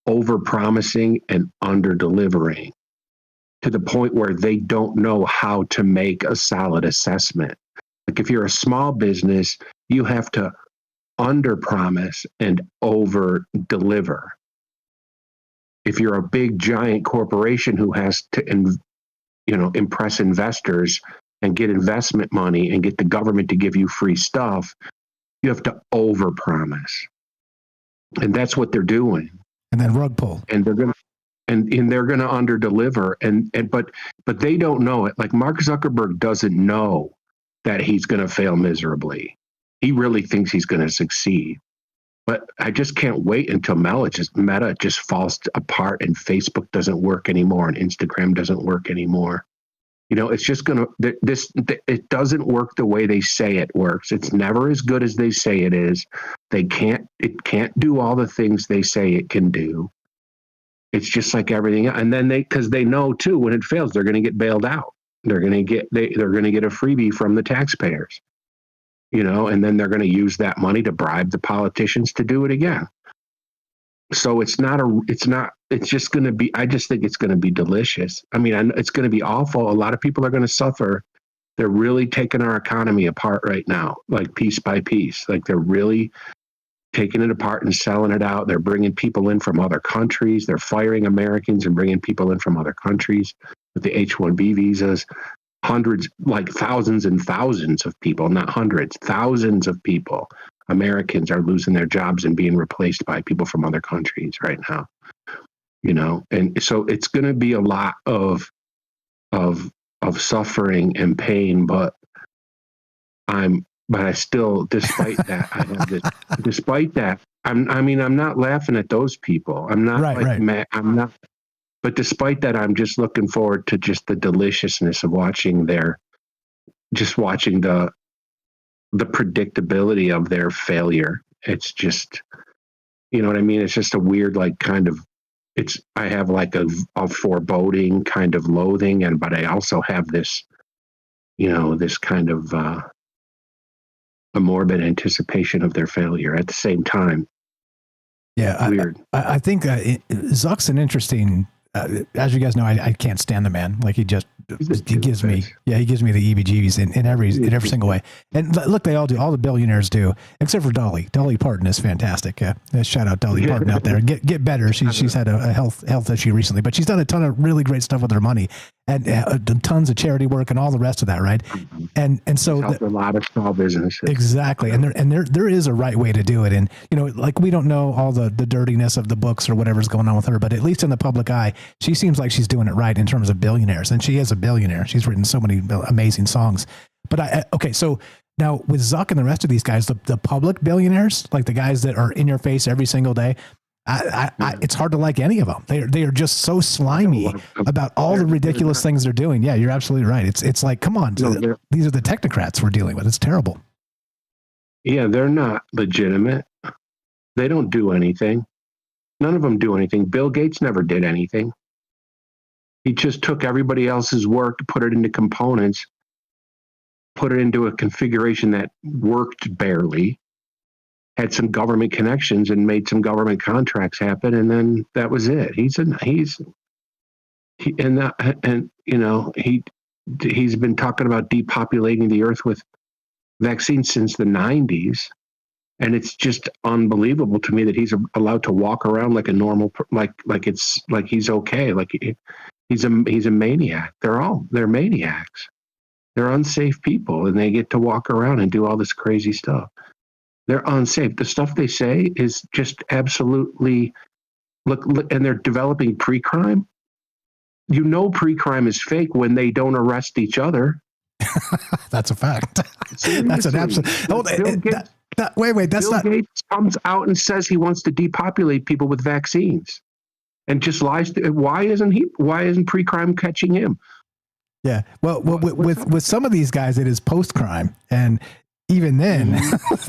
over-promising and under-delivering to the point where they don't know how to make a solid assessment. Like if you're a small business, you have to under-promise and over-deliver. If you're a big, giant corporation who has to, impress investors and get investment money and get the government to give you free stuff, you have to over-promise. And that's what they're doing. And then rug pull. And they're going to, and they're going to under-deliver. But they don't know it. Like Mark Zuckerberg doesn't know that he's going to fail miserably. He really thinks he's going to succeed. But I just can't wait until Meta just falls apart and Facebook doesn't work anymore and Instagram doesn't work anymore. You know, it's just going to, it doesn't work the way they say it works. It's never as good as they say it is. It can't do all the things they say it can do. It's just like everything. And then because they know too, when it fails, they're going to get bailed out. They're going to get a freebie from the taxpayers, you know, and then they're going to use that money to bribe the politicians to do it again. So it's just going to be, I just think it's going to be delicious. I mean, it's going to be awful. A lot of people are going to suffer. They're really taking our economy apart right now, like piece by piece. Like they're really taking it apart and selling it out. They're bringing people in from other countries. They're firing Americans and bringing people in from other countries with the H-1B visas. Hundreds, like thousands and thousands of people, not hundreds, thousands of people, Americans are losing their jobs and being replaced by people from other countries right now, you know? And so it's going to be a lot of suffering and pain, but I still, despite that, I'm not laughing at those people. I'm not mad. I'm not, but despite that, I'm just looking forward to just the deliciousness of watching the predictability of their failure. It's just, you know what I mean? It's just a weird, like kind of, I have like a foreboding kind of loathing, but I also have this, you know, this kind of, a morbid anticipation of their failure at the same time. Yeah, weird. I think Zuck's an interesting. As you guys know, I can't stand the man. Like he gives me the EBGBs in every single way. And look, they all do. All the billionaires do, except for Dolly. Dolly Parton is fantastic. Shout out Dolly Parton out there. Get better. She's had a health issue recently, but she's done a ton of really great stuff with her money and tons of charity work and all the rest of that, right? And so a lot of small businesses. Exactly, and there is a right way to do it. And like we don't know all the dirtiness of the books or whatever's going on with her, but at least in the public eye, she seems like she's doing it right in terms of billionaires, and she is a billionaire. She's written so many amazing songs. But okay, so now with Zuck and the rest of these guys, the public billionaires, like the guys that are in your face every single day, it's hard to like any of them. They are just so slimy about all the ridiculous things they're doing. Yeah, you're absolutely right. It's like, come on, these are the technocrats we're dealing with. It's terrible. Yeah, they're not legitimate. They don't do anything. None of them do anything. Bill Gates never did anything. He just took everybody else's work, put it into components, put it into a configuration that worked barely, had some government connections and made some government contracts happen, and then that was it. He's been talking about depopulating the earth with vaccines since the 90s, and it's just unbelievable to me that he's allowed to walk around like a normal, like he's okay, like he's a maniac. They're maniacs. They're unsafe people, and they get to walk around and do all this crazy stuff. They're unsafe. The stuff they say is just absolutely look, and they're developing pre-crime. Pre-crime is fake when they don't arrest each other. That's a fact. That's an absolute. Wait. That's Bill Gates comes out and says he wants to depopulate people with vaccines, and just lies. Why isn't pre-crime catching him? Yeah. Well, with some of these guys, it is post-crime, and even then,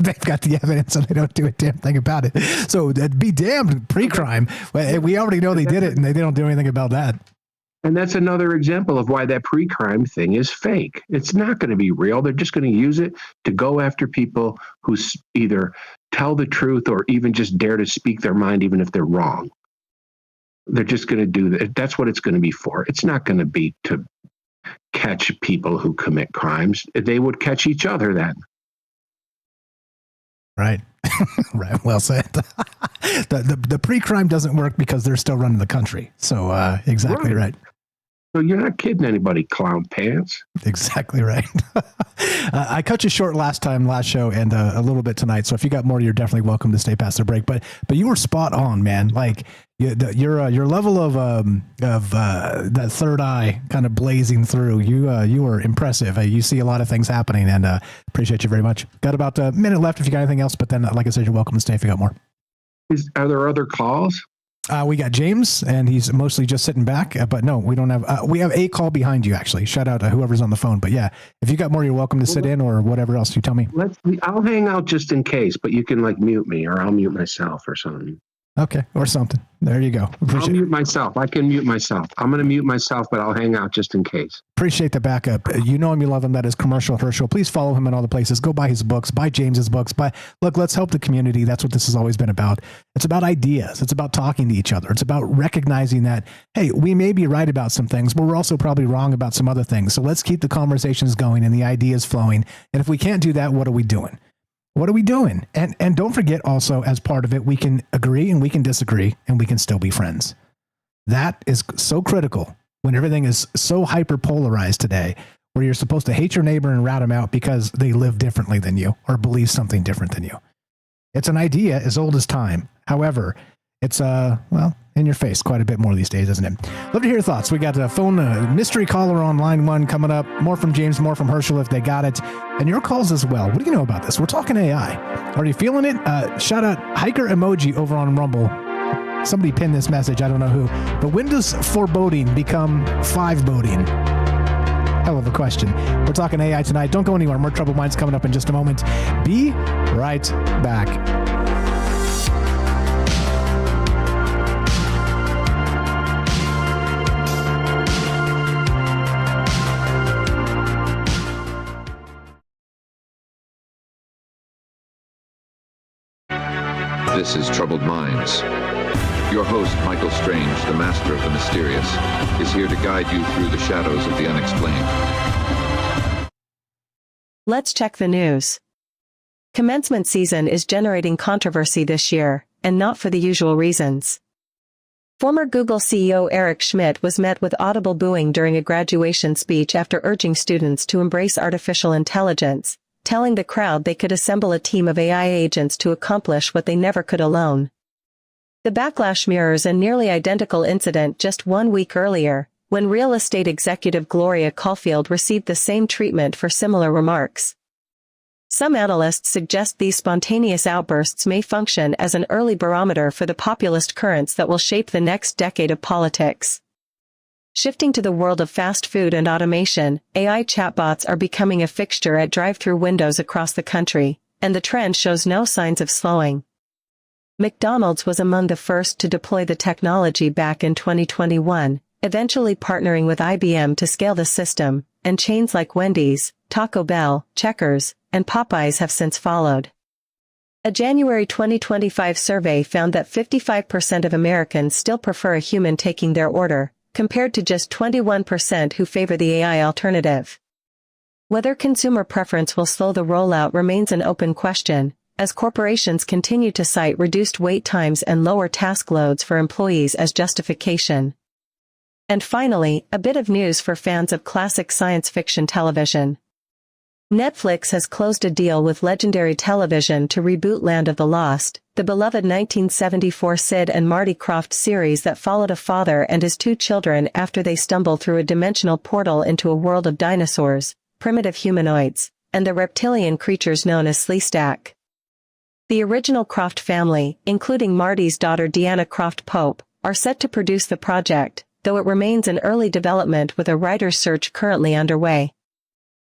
they've got the evidence and they don't do a damn thing about it. So be damned, pre-crime. We already know they did it, and they don't do anything about that. And that's another example of why that pre-crime thing is fake. It's not going to be real. They're just going to use it to go after people who either tell the truth or even just dare to speak their mind, even if they're wrong. They're just going to do that. That's what it's going to be for. It's not going to be to catch people who commit crimes. They would catch each other then. Right. Right. Well said. The pre-crime doesn't work because they're still running the country. So exactly right. So you're not kidding anybody, clown pants. Exactly right. I cut you short last show, and a little bit tonight. So if you got more, you're definitely welcome to stay past the break. But you were spot on, man. Like your level of that third eye kind of blazing through. You were impressive. You see a lot of things happening, and appreciate you very much. Got about a minute left if you got anything else. But then, like I said, you're welcome to stay if you got more. Are there other calls? We got James, and he's mostly just sitting back. But no, we don't have. We have a call behind you, actually. Shout out to whoever's on the phone. But yeah, if you got more, you're welcome to sit in or whatever else you tell me. I'll hang out just in case, but you can mute me, or I'll mute myself or something. Okay, or something. There you go. I'll mute myself. I can mute myself. I'm going to mute myself, but I'll hang out just in case. Appreciate the backup. You know him, you love him. That is Commercial Herschel. Please follow him in all the places. Go buy his books. Buy James's books. Look, let's help the community. That's what this has always been about. It's about ideas. It's about talking to each other. It's about recognizing that, hey, we may be right about some things, but we're also probably wrong about some other things. So let's keep the conversations going and the ideas flowing. And if we can't do that, what are we doing? What are we doing? And don't forget also, as part of it, we can agree and we can disagree and we can still be friends. That is so critical when everything is so hyper polarized today, where you're supposed to hate your neighbor and rat them out because they live differently than you or believe something different than you. It's an idea as old as time. However, it's in your face quite a bit more these days, isn't it? Love to hear your thoughts. We got a phone mystery caller on line 1 coming up. More from James, more from Herschel if they got it, and your calls as well. What do you know about this? We're talking AI. Are you feeling it? Shout out hiker emoji over on Rumble. Somebody pinned this message. I don't know who. But when does foreboding become 5-boding? Hell of a question. We're talking AI tonight. Don't go anywhere. More Troubled Minds coming up in just a moment. Be right back. This is Troubled Minds. Your host, Michael Strange, the master of the mysterious, is here to guide you through the shadows of the unexplained. Let's check the news. Commencement season is generating controversy this year, and not for the usual reasons. Former Google CEO Eric Schmidt was met with audible booing during a graduation speech after urging students to embrace artificial intelligence, telling the crowd they could assemble a team of AI agents to accomplish what they never could alone. The backlash mirrors a nearly identical incident just 1 week earlier, when real estate executive Gloria Caulfield received the same treatment for similar remarks. Some analysts suggest these spontaneous outbursts may function as an early barometer for the populist currents that will shape the next decade of politics. Shifting to the world of fast food and automation, AI chatbots are becoming a fixture at drive-through windows across the country, and the trend shows no signs of slowing. McDonald's was among the first to deploy the technology back in 2021, eventually partnering with IBM to scale the system, and chains like Wendy's, Taco Bell, Checkers, and Popeyes have since followed. A January 2025 survey found that 55% of Americans still prefer a human taking their order, compared to just 21% who favor the AI alternative. Whether consumer preference will slow the rollout remains an open question, as corporations continue to cite reduced wait times and lower task loads for employees as justification. And finally, a bit of news for fans of classic science fiction television. Netflix has closed a deal with Legendary Television to reboot Land of the Lost, the beloved 1974 Sid and Marty Krofft series that followed a father and his two children after they stumble through a dimensional portal into a world of dinosaurs, primitive humanoids, and the reptilian creatures known as Sleestak. The original Krofft family, including Marty's daughter Deanna Krofft Pope, are set to produce the project, though it remains in early development with a writer's search currently underway.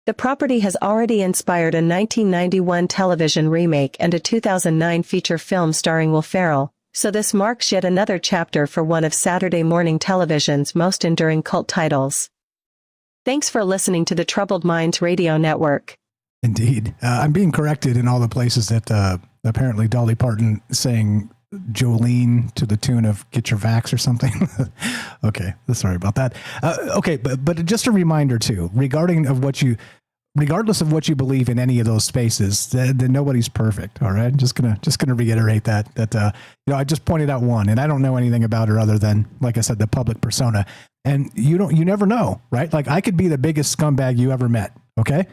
The property has already inspired a 1991 television remake and a 2009 feature film starring Will Ferrell, so this marks yet another chapter for one of Saturday morning television's most enduring cult titles. Thanks for listening to the Troubled Minds Radio Network. Indeed. I'm being corrected in all the places that apparently Dolly Parton sang Jolene to the tune of Get Your Vax or something. Okay, sorry about that. Okay, but just a reminder too, regardless of what you believe in any of those spaces, that nobody's perfect. All right, just gonna reiterate that I just pointed out one, and I don't know anything about her other than, like I said, the public persona. And you never know, right? Like, I could be the biggest scumbag you ever met. Okay,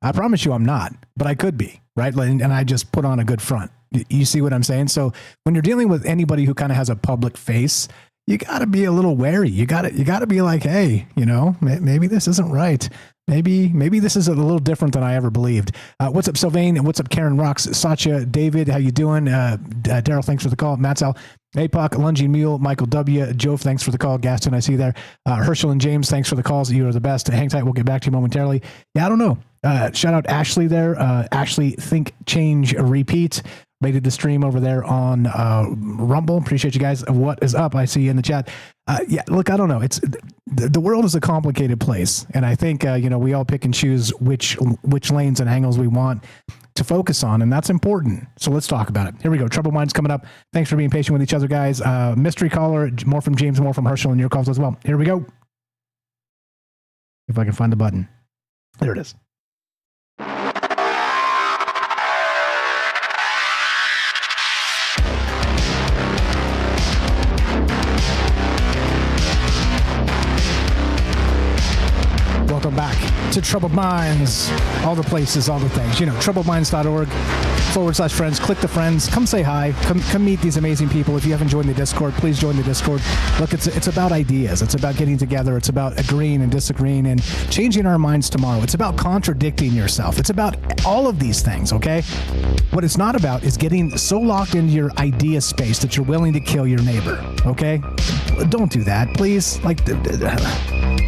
I promise you I'm not, but I could be, right? And I just put on a good front. You see what I'm saying? So when you're dealing with anybody who kind of has a public face, you got to be a little wary. You got to be like, hey, maybe this isn't right. Maybe this is a little different than I ever believed. What's up, Sylvain? And what's up, Karen Rocks, Satya, David? How you doing? Daryl, thanks for the call. Matt Sal, APOC, Lunging Mule, Michael W, Jove, thanks for the call. Gaston, I see there. Herschel and James, thanks for the calls. You are the best. Hang tight. We'll get back to you momentarily. Yeah, I don't know. Shout out Ashley there. Ashley, Think, Change, Repeat. Rated the stream over there on Rumble. Appreciate you guys. What is up? I see you in the chat. Yeah, look, I don't know. It's the world is a complicated place, and I think we all pick and choose which lanes and angles we want to focus on, and that's important. So let's talk about it. Here we go. Trouble Minds coming up. Thanks for being patient with each other, guys. Mystery caller, more from James, more from Herschel, and your calls as well. Here we go. If I can find the button. There it is. Welcome back to Troubled Minds. All the places, all the things. troubledminds.org/friends. Click the friends. Come say hi. Come meet these amazing people. If you haven't joined the Discord, please join the Discord. Look, it's about ideas. It's about getting together. It's about agreeing and disagreeing and changing our minds tomorrow. It's about contradicting yourself. It's about all of these things, okay? What it's not about is getting so locked into your idea space that you're willing to kill your neighbor, okay? Don't do that, please.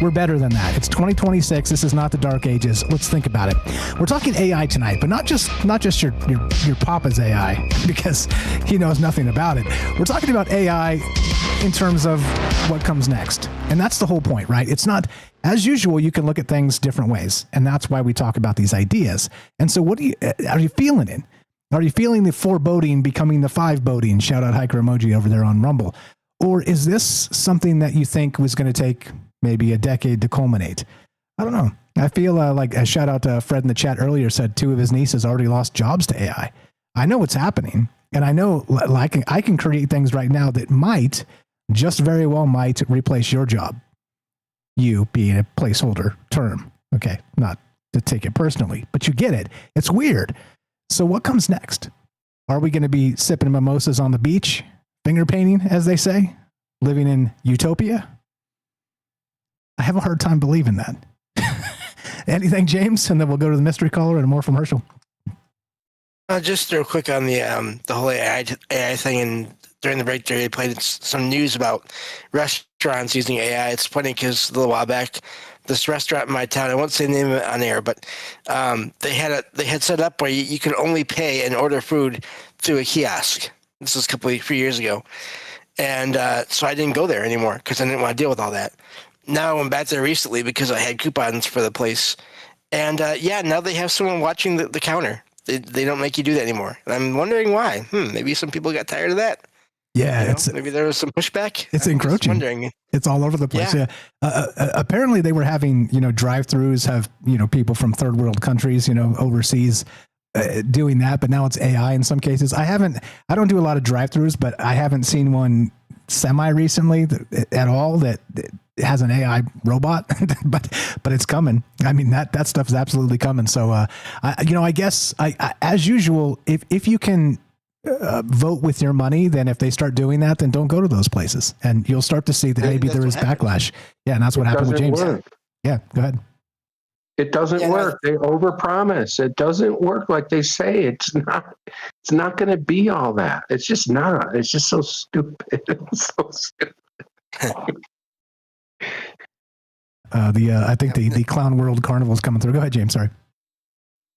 We're better than that. It's 2026. This is not the dark ages. Let's think about it. We're talking AI tonight, but not just your papa's AI, because he knows nothing about it. We're talking about AI in terms of what comes next. And that's the whole point, right? It's not, as usual, you can look at things different ways. And that's why we talk about these ideas. And so are you feeling it? Are you feeling the foreboding becoming the five boding? Shout out hiker emoji over there on Rumble. Or is this something that you think was going to take maybe a decade to culminate? I don't know. I feel like a shout out to Fred in the chat earlier said 2 of his nieces already lost jobs to AI. I know what's happening. And I know like I can create things right now that might, just very well might replace your job. You being a placeholder term. Okay. Not to take it personally, but you get it. It's weird. So what comes next? Are we going to be sipping mimosas on the beach? Finger painting, as they say, living in utopia? I have a hard time believing that. Anything, James? And then we'll go to the mystery caller and more from Herschel. Just real quick on the whole AI thing, and during the break there, they played some news about restaurants using AI. It's funny because a little while back, this restaurant in my town, I won't say the name of it on air, but they had set up where you could only pay and order food through a kiosk. This was a few years ago. And so I didn't go there anymore because I didn't want to deal with all that. Now I went back there recently because I had coupons for the place. And now they have someone watching the counter. They don't make you do that anymore. And I'm wondering why. Maybe some people got tired of that. Yeah, maybe there was some pushback. It's encroaching. Wondering. It's all over the place. Yeah. Apparently they were having, drive-throughs have, people from third world countries, overseas doing that, but now it's AI in some cases. I don't do a lot of drive-throughs, but I haven't seen one semi-recently at all that has an AI robot, but it's coming. I mean, that stuff is absolutely coming. So, I guess as usual, if you can vote with your money, then if they start doing that, then don't go to those places, and you'll start to see that maybe there is backlash. Yeah, and that's what happened with James. Work. Yeah, go ahead. It doesn't work. They overpromise. It doesn't work like they say. It's not going to be all that. It's just not. It's just so stupid. It's so stupid. I think the Clown World Carnival is coming through. Go ahead, James. Sorry.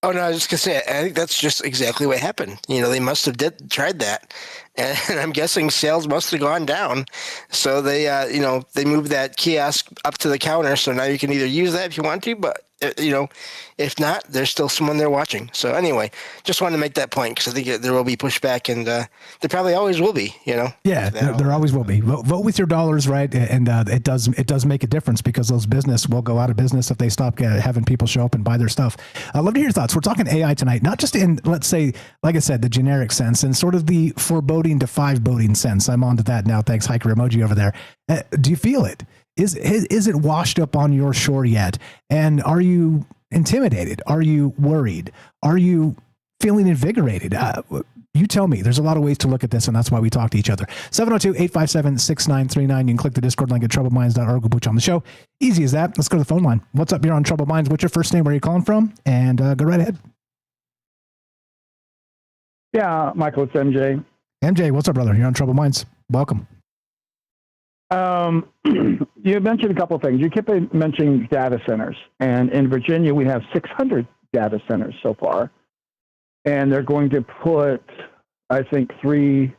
Oh, no, I was just going to say, I think that's just exactly what happened. They must have tried that. And I'm guessing sales must have gone down. So they moved that kiosk up to the counter. So now you can either use that if you want to, but, if not, there's still someone there watching. So anyway, just wanted to make that point because I think there will be pushback, and there probably always will be, Yeah, there always will be. Vote with your dollars, right? And it does make a difference because those business will go out of business if they stop having people show up and buy their stuff. I'd love to hear your thoughts. We're talking AI tonight, not just in, let's say, like I said, the generic sense and sort of the foreboding to five boding sense. I'm on to that now. Thanks, hiker emoji over there. Do you feel it? Is it washed up on your shore yet? And are you intimidated? Are you worried? Are you feeling invigorated? You tell me. There's a lot of ways to look at this, and that's why we talk to each other. 702-857-6939. You can click the Discord link at troubledminds.org. We'll put you on the show. Easy as that. Let's go to the phone line. What's up? You're on Troubled Minds. What's your first name? Where are you calling from? And go right ahead. Yeah, Michael, it's MJ. MJ, what's up, brother? You're on Troubled Minds. Welcome. You mentioned a couple of things. You keep mentioning data centers, and in Virginia we have 600 data centers so far, and they're going to put, I think, 3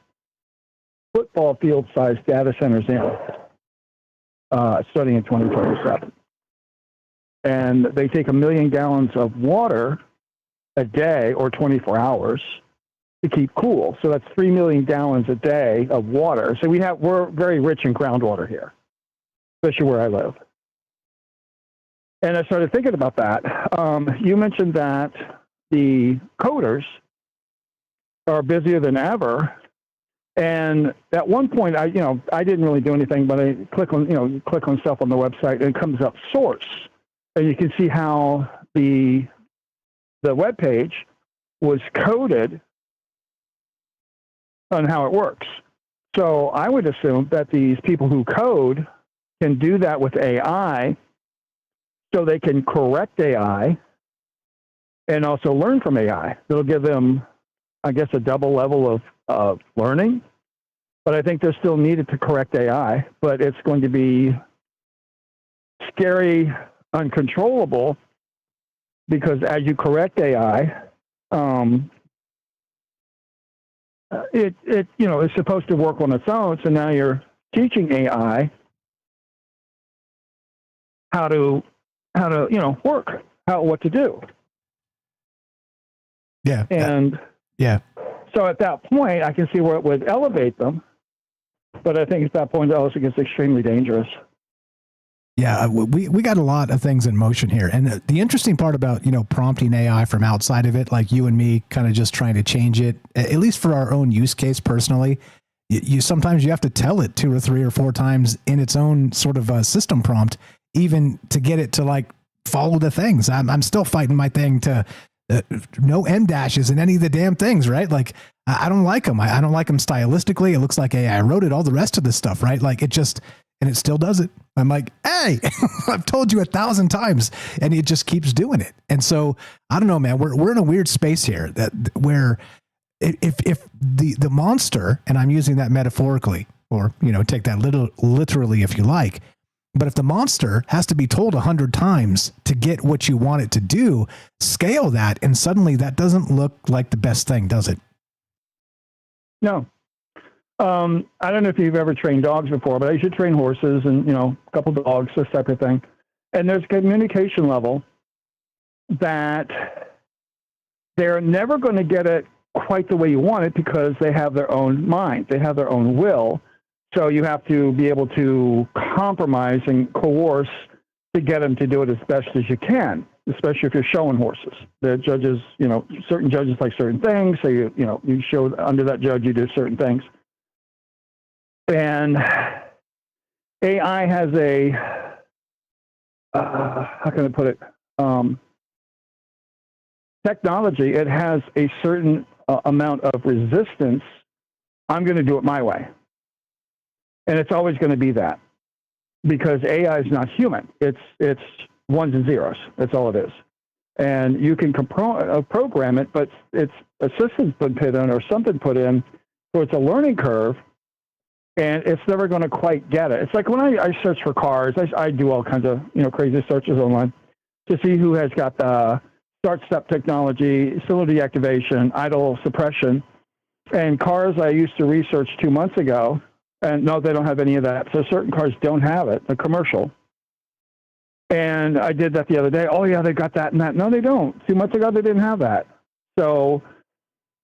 football field-sized data centers in, starting in 2027. And they take 1 million gallons of water a day or 24 hours to keep cool. So that's 3 million gallons a day of water. So we're very rich in groundwater here, especially where I live. And I started thinking about that. You mentioned that the coders are busier than ever. And at one point, I didn't really do anything, but I click on stuff on the website, and it comes up source, and you can see how the web page was coded on how it works. So I would assume that these people who code can do that with AI, so they can correct AI and also learn from AI. It'll give them, I guess, a double level of learning. But I think they're still needed to correct AI. But it's going to be scary, uncontrollable, because as you correct AI, it's supposed to work on its own. So now you're teaching AI how to work, what to do. Yeah. And Yeah. So at that point, I can see where it would elevate them. But I think at that point, it also gets extremely dangerous. Yeah, we got a lot of things in motion here. And the interesting part about, prompting AI from outside of it, like you and me kind of just trying to change it, at least for our own use case personally, you sometimes you have to tell it 2 or 3 or 4 times in its own sort of system prompt, even to get it to like follow the things. I'm still fighting my thing to no M dashes in any of the damn things, right? Like I don't like them. I don't like them stylistically. It looks like AI wrote it, all the rest of this stuff, right? Like it still does it. I'm like, hey, I've told you 1,000 times, and it just keeps doing it. And so I don't know, man, we're in a weird space here where if the monster, and I'm using that metaphorically, or, take that literally if you like, but if the monster has to be told 100 times to get what you want it to do, scale that, and suddenly that doesn't look like the best thing, does it? No. I don't know if you've ever trained dogs before, but I used to train horses and, a couple dogs, this type of thing. And there's a communication level that they're never going to get it quite the way you want it because they have their own mind. They have their own will. So you have to be able to compromise and coerce to get them to do it as best as you can, especially if you're showing horses. The judges, certain judges like certain things. So, you show under that judge, you do certain things. And AI has a, how can I put it? Technology, it has a certain amount of resistance. I'm going to do it my way. And it's always going to be that because AI is not human. It's ones and zeros. That's all it is. And you can program it, but it's a system's been put in or something put in, so it's a learning curve. And it's never going to quite get it. It's like when I search for cars, I do all kinds of crazy searches online to see who has got the start-step technology, cylinder deactivation, idle suppression. And cars I used to research 2 months ago, and no, they don't have any of that. So certain cars don't have it, the commercial. And I did that the other day. Oh, yeah, they got that and that. No, they don't. 2 months ago, they didn't have that. So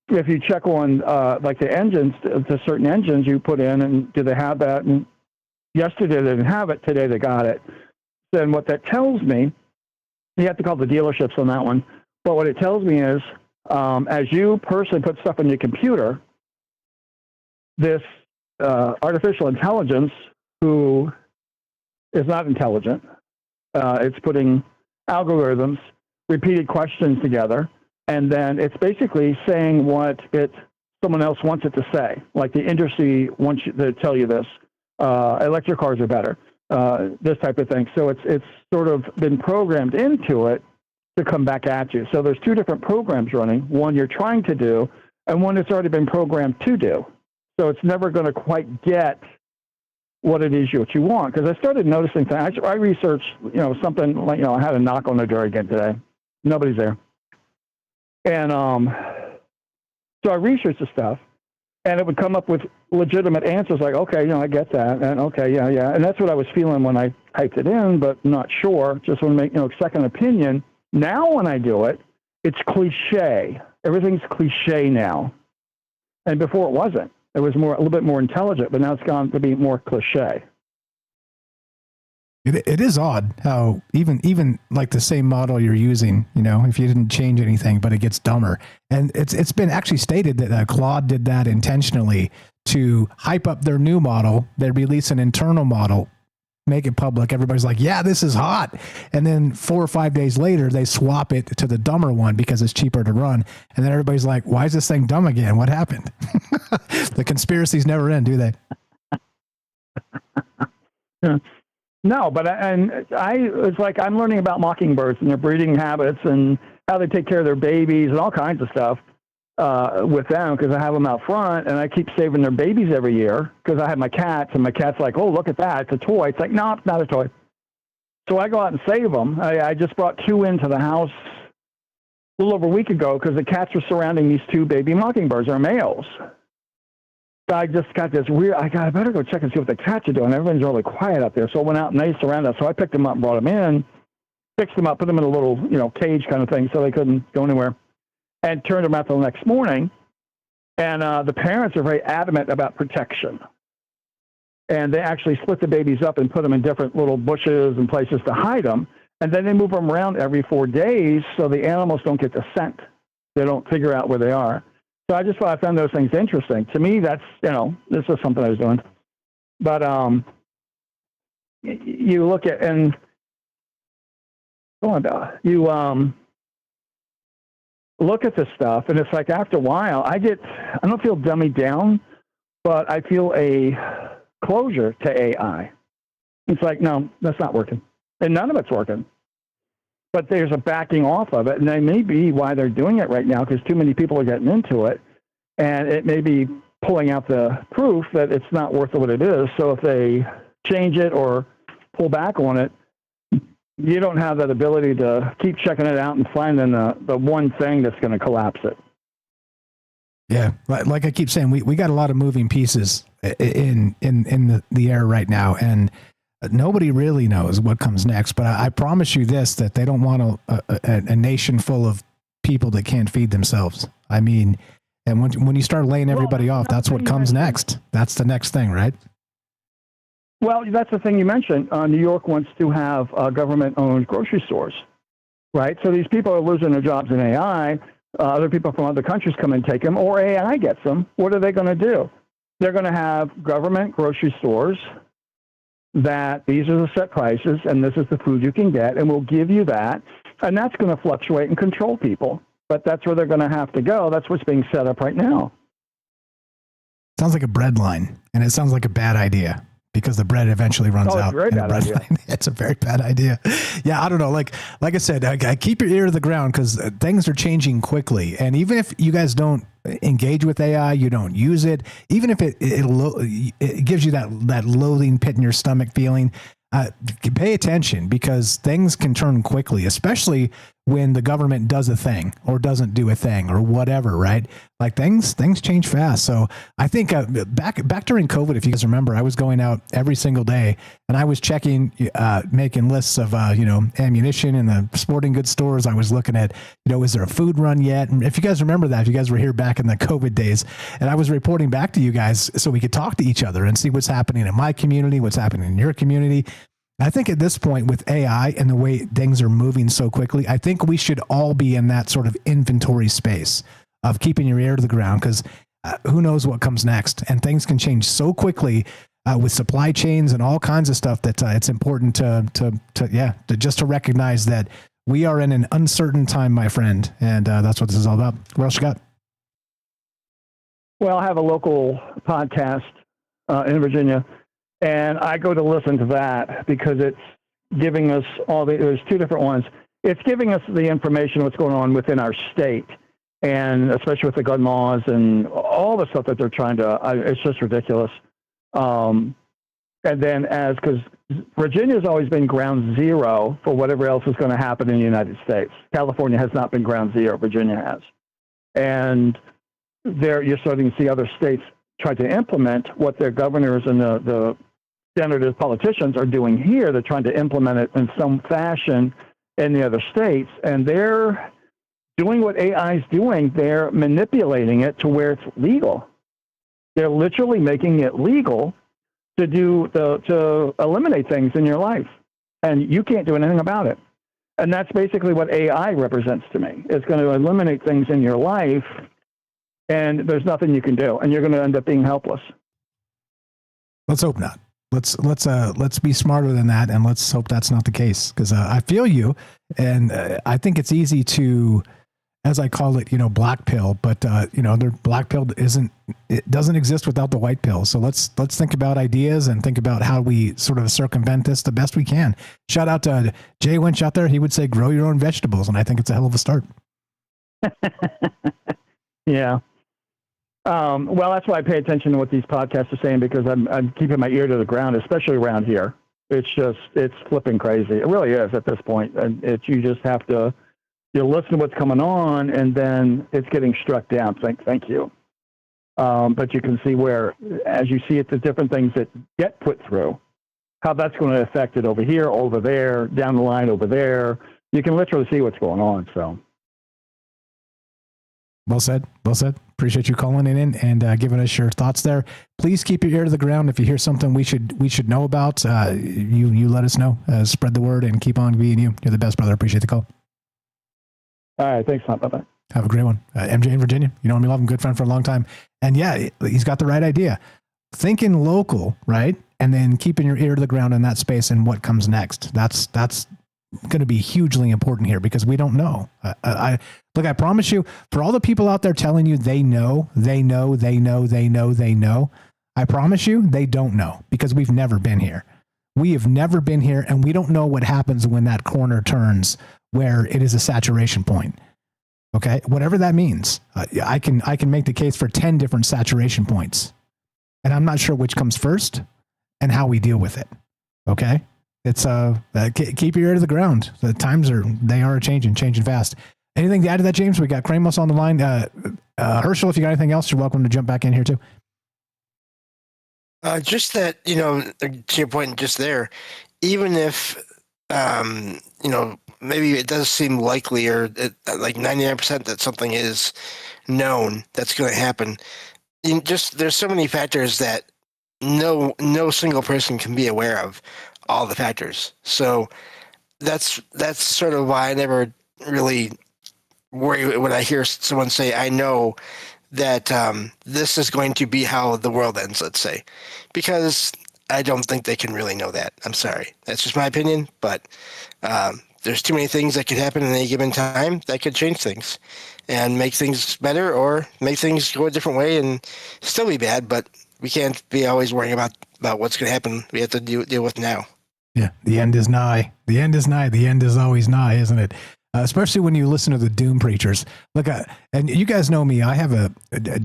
if you check on like the engines, to certain engines you put in, and do they have that? And yesterday they didn't have it. Today they got it. Then what that tells me, you have to call the dealerships on that one. But what it tells me is, as you personally put stuff in your computer, this artificial intelligence, who is not intelligent, it's putting algorithms, repeated questions together. And then it's basically saying what someone else wants it to say. Like the industry wants you to tell you this. Electric cars are better. This type of thing. So it's sort of been programmed into it to come back at you. So there's 2 different programs running. One you're trying to do, and one that's already been programmed to do. So it's never going to quite get what it is what you want. Because I started noticing things. I researched, something like, I had a knock on the door again today. Nobody's there. And so I researched the stuff, and it would come up with legitimate answers like, okay, I get that, and okay, yeah. And that's what I was feeling when I typed it in, but not sure. Just want to make, second opinion. Now when I do it, it's cliche. Everything's cliche now. And before it wasn't. It was a little bit more intelligent, but now it's gone to be more cliche. It is odd how even like the same model you're using, if you didn't change anything, but it gets dumber. And it's been actually stated that Claude did that intentionally to hype up their new model. They release an internal model, make it public. Everybody's like, yeah, this is hot. And then 4 or 5 days later, they swap it to the dumber one because it's cheaper to run. And then everybody's like, why is this thing dumb again? What happened? The conspiracies never end, do they? Yeah. No, but it's like I'm learning about mockingbirds and their breeding habits and how they take care of their babies and all kinds of stuff with them because I have them out front and I keep saving their babies every year because I have my cats and my cat's like, oh, look at that. It's a toy. It's like, no, it's not a toy. So I go out and save them. I just brought 2 into the house a little over a week ago because the cats were surrounding these 2 baby mockingbirds. They're males. I just got this weird, I better go check and see what the cats are doing. Everyone's really quiet out there. So I went out and they surrounded us. So I picked them up and brought them in, fixed them up, put them in a little, cage kind of thing so they couldn't go anywhere, and turned them out the next morning. And the parents are very adamant about protection. And they actually split the babies up and put them in different little bushes and places to hide them. And then they move them around every 4 days so the animals don't get the scent. They don't figure out where they are. So I found those things interesting. To me, that's, this is something I was doing. But you look at, and you look at this stuff, and it's like after a while, I don't feel dummied down, but I feel a closure to AI. It's like, no, that's not working. And none of it's working. But there's a backing off of it, and that may be why they're doing it right now, because too many people are getting into it, and it may be pulling out the proof that it's not worth what it is. So if they change it or pull back on it, you don't have that ability to keep checking it out and finding the one thing that's going to collapse it. Yeah, like I keep saying, we got a lot of moving pieces in the air right now, and nobody really knows what comes next. But I promise you this, that they don't want a nation full of people that can't feed themselves. I mean, and when you start laying everybody off, that's what comes next. That's the next thing, right? Well, that's the thing you mentioned. New York wants to have government-owned grocery stores, right? So these people are losing their jobs in AI. Other people from other countries come and take them, or AI gets them. What are they going to do? They're going to have government grocery stores that these are the set prices, and this is the food you can get, and we'll give you that. And that's going to fluctuate and control people. But that's where they're going to have to go. That's what's being set up right now. Sounds like a bread line, and it sounds like a bad idea, because the bread eventually runs out. It's a very bad idea. It's a very bad idea. Yeah, I don't know. Like I said, I keep your ear to the ground, because things are changing quickly. And even if you guys don't engage with AI, you don't use it, even if it gives you that loathing pit in your stomach feeling, pay attention, because things can turn quickly, especially when the government does a thing or doesn't do a thing or whatever, right? Like things change fast. So I think back during COVID, if you guys remember, I was going out every single day and I was checking, making lists of, ammunition in the sporting goods stores. I was looking at, is there a food run yet? And if you guys remember that, if you guys were here back in the COVID days, and I was reporting back to you guys so we could talk to each other and see what's happening in my community, what's happening in your community. I think at this point with AI and the way things are moving so quickly, I think we should all be in that sort of inventory space of keeping your ear to the ground, because who knows what comes next, and things can change so quickly with supply chains and all kinds of stuff that it's important to recognize that we are in an uncertain time, my friend, and that's what this is all about. What else you got? Well, I have a local podcast in Virginia. And I go to listen to that because it's giving us there's two different ones. It's giving us the information, what's going on within our state, and especially with the gun laws and all the stuff that they're trying to, it's just ridiculous. And then because Virginia's always been ground zero for whatever else is going to happen in the United States. California has not been ground zero, Virginia has. And you're starting to see other states try to implement what their governors and the senators, politicians are doing here. They're trying to implement it in some fashion in the other states, and they're doing what AI is doing. They're manipulating it to where it's legal. They're literally making it legal to eliminate things in your life, and you can't do anything about it. And that's basically what AI represents to me. It's going to eliminate things in your life, and there's nothing you can do, and you're going to end up being helpless. Let's hope not. Let's be smarter than that, and let's hope that's not the case, because I feel you, and I think it's easy to, as I call it, black pill, but the black pill doesn't exist without the white pill. So let's think about ideas and think about how we sort of circumvent this the best we can. Shout out to Jay Winch out there. He would say, grow your own vegetables, and I think it's a hell of a start. Yeah. Well, that's why I pay attention to what these podcasts are saying, because I'm keeping my ear to the ground, especially around here. It's flipping crazy. It really is at this point. And you just have to, you listen to what's coming on, and then it's getting struck down. Thank you. But you can see where, as you see it, the different things that get put through, how that's going to affect it over here, over there, down the line over there. You can literally see what's going on. So. Well said. Well said. Appreciate you calling in and giving us your thoughts there. Please keep your ear to the ground. If you hear something we should know about, you let us know. Spread the word and keep on being you. You're the best, brother. Appreciate the call. All right. Thanks, Tom. Bye-bye. Have a great one. MJ in Virginia. You know him, you love him. Good friend for a long time. And yeah, he's got the right idea. Thinking local, right? And then keeping your ear to the ground in that space and what comes next. That's going to be hugely important here because we don't know. I promise you, for all the people out there telling you they know, I promise you they don't know because we've never been here. We have never been here, and we don't know what happens when that corner turns where it is a saturation point. Okay, whatever that means, I can make the case for 10 different saturation points, and I'm not sure which comes first and how we deal with it. Okay. It's keep your ear to the ground. The times are changing fast. Anything to add to that, James? We got Kramos on the line. Herschel, if you got anything else, you're welcome to jump back in here too. Just that, to your point just there, even if, maybe it does seem likely or like 99% that something is known that's going to happen. There's so many factors that no single person can be aware of. All the factors. So that's sort of why I never really worry when I hear someone say, I know that this is going to be how the world ends, let's say, because I don't think they can really know that. I'm sorry. That's just my opinion, but there's too many things that could happen in any given time that could change things and make things better or make things go a different way and still be bad, but we can't be always worrying about what's going to happen. We have to deal with now. Yeah, the end is nigh. The end is nigh. The end is always nigh, isn't it? Especially when you listen to the doom preachers. Look, and you guys know me. I have a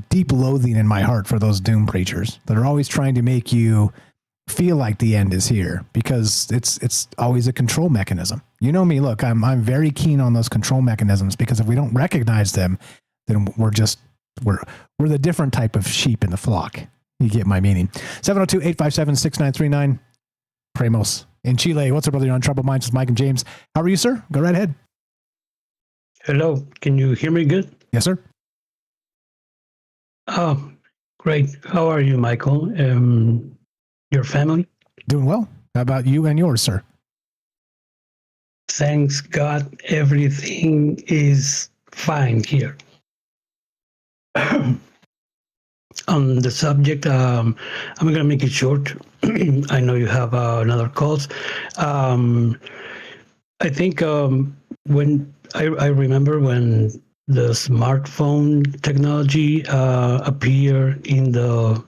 deep loathing in my heart for those doom preachers that are always trying to make you feel like the end is here because it's always a control mechanism. You know me. Look, I'm very keen on those control mechanisms because if we don't recognize them, then we're the different type of sheep in the flock. You get my meaning. 702-857-6939. Pramos in Chile. What's up, brother? You're on Troubled Minds with Mike and James. How are you, sir? Go right ahead. Hello. Can you hear me good? Yes, sir. Oh, great. How are you, Michael? Your family? Doing well. How about you and yours, sir? Thanks God, everything is fine here. On the subject, I'm going to make it short. I know you have another calls. I think when I remember when the smartphone technology appeared in the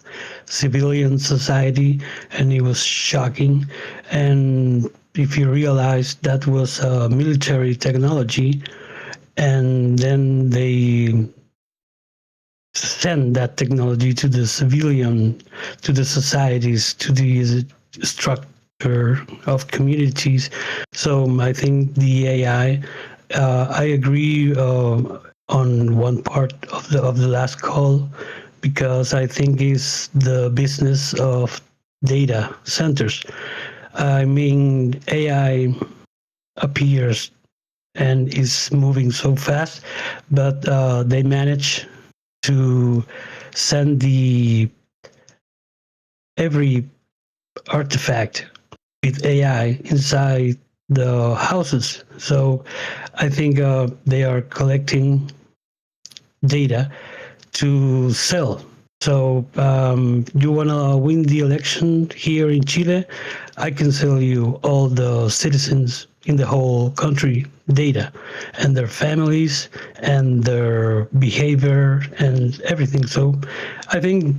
civilian society, and it was shocking. And if you realize that was military technology, and then they send that technology to the civilian, to the societies, to the structure of communities. So I think the AI, I agree on one part of the last call, because I think it's the business of data centers. I mean, AI appears and is moving so fast, but they manage to send every artifact with AI inside the houses. So I think they are collecting data to sell. So you want to win the election here in Chile? I can sell you all the citizens in the whole country data and their families and their behavior and everything. So I think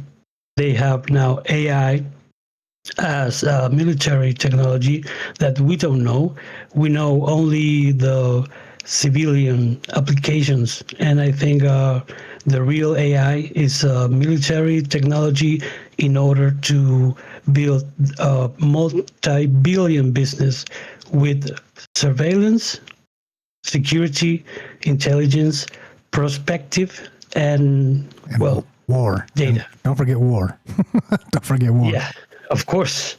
they have now AI as military technology that we don't know. We know only the civilian applications. And I think the real AI is military technology in order to build a multi-billion business with surveillance, security, intelligence, prospective, and well, war. Data. Don't forget war. Don't forget war. Yeah, of course.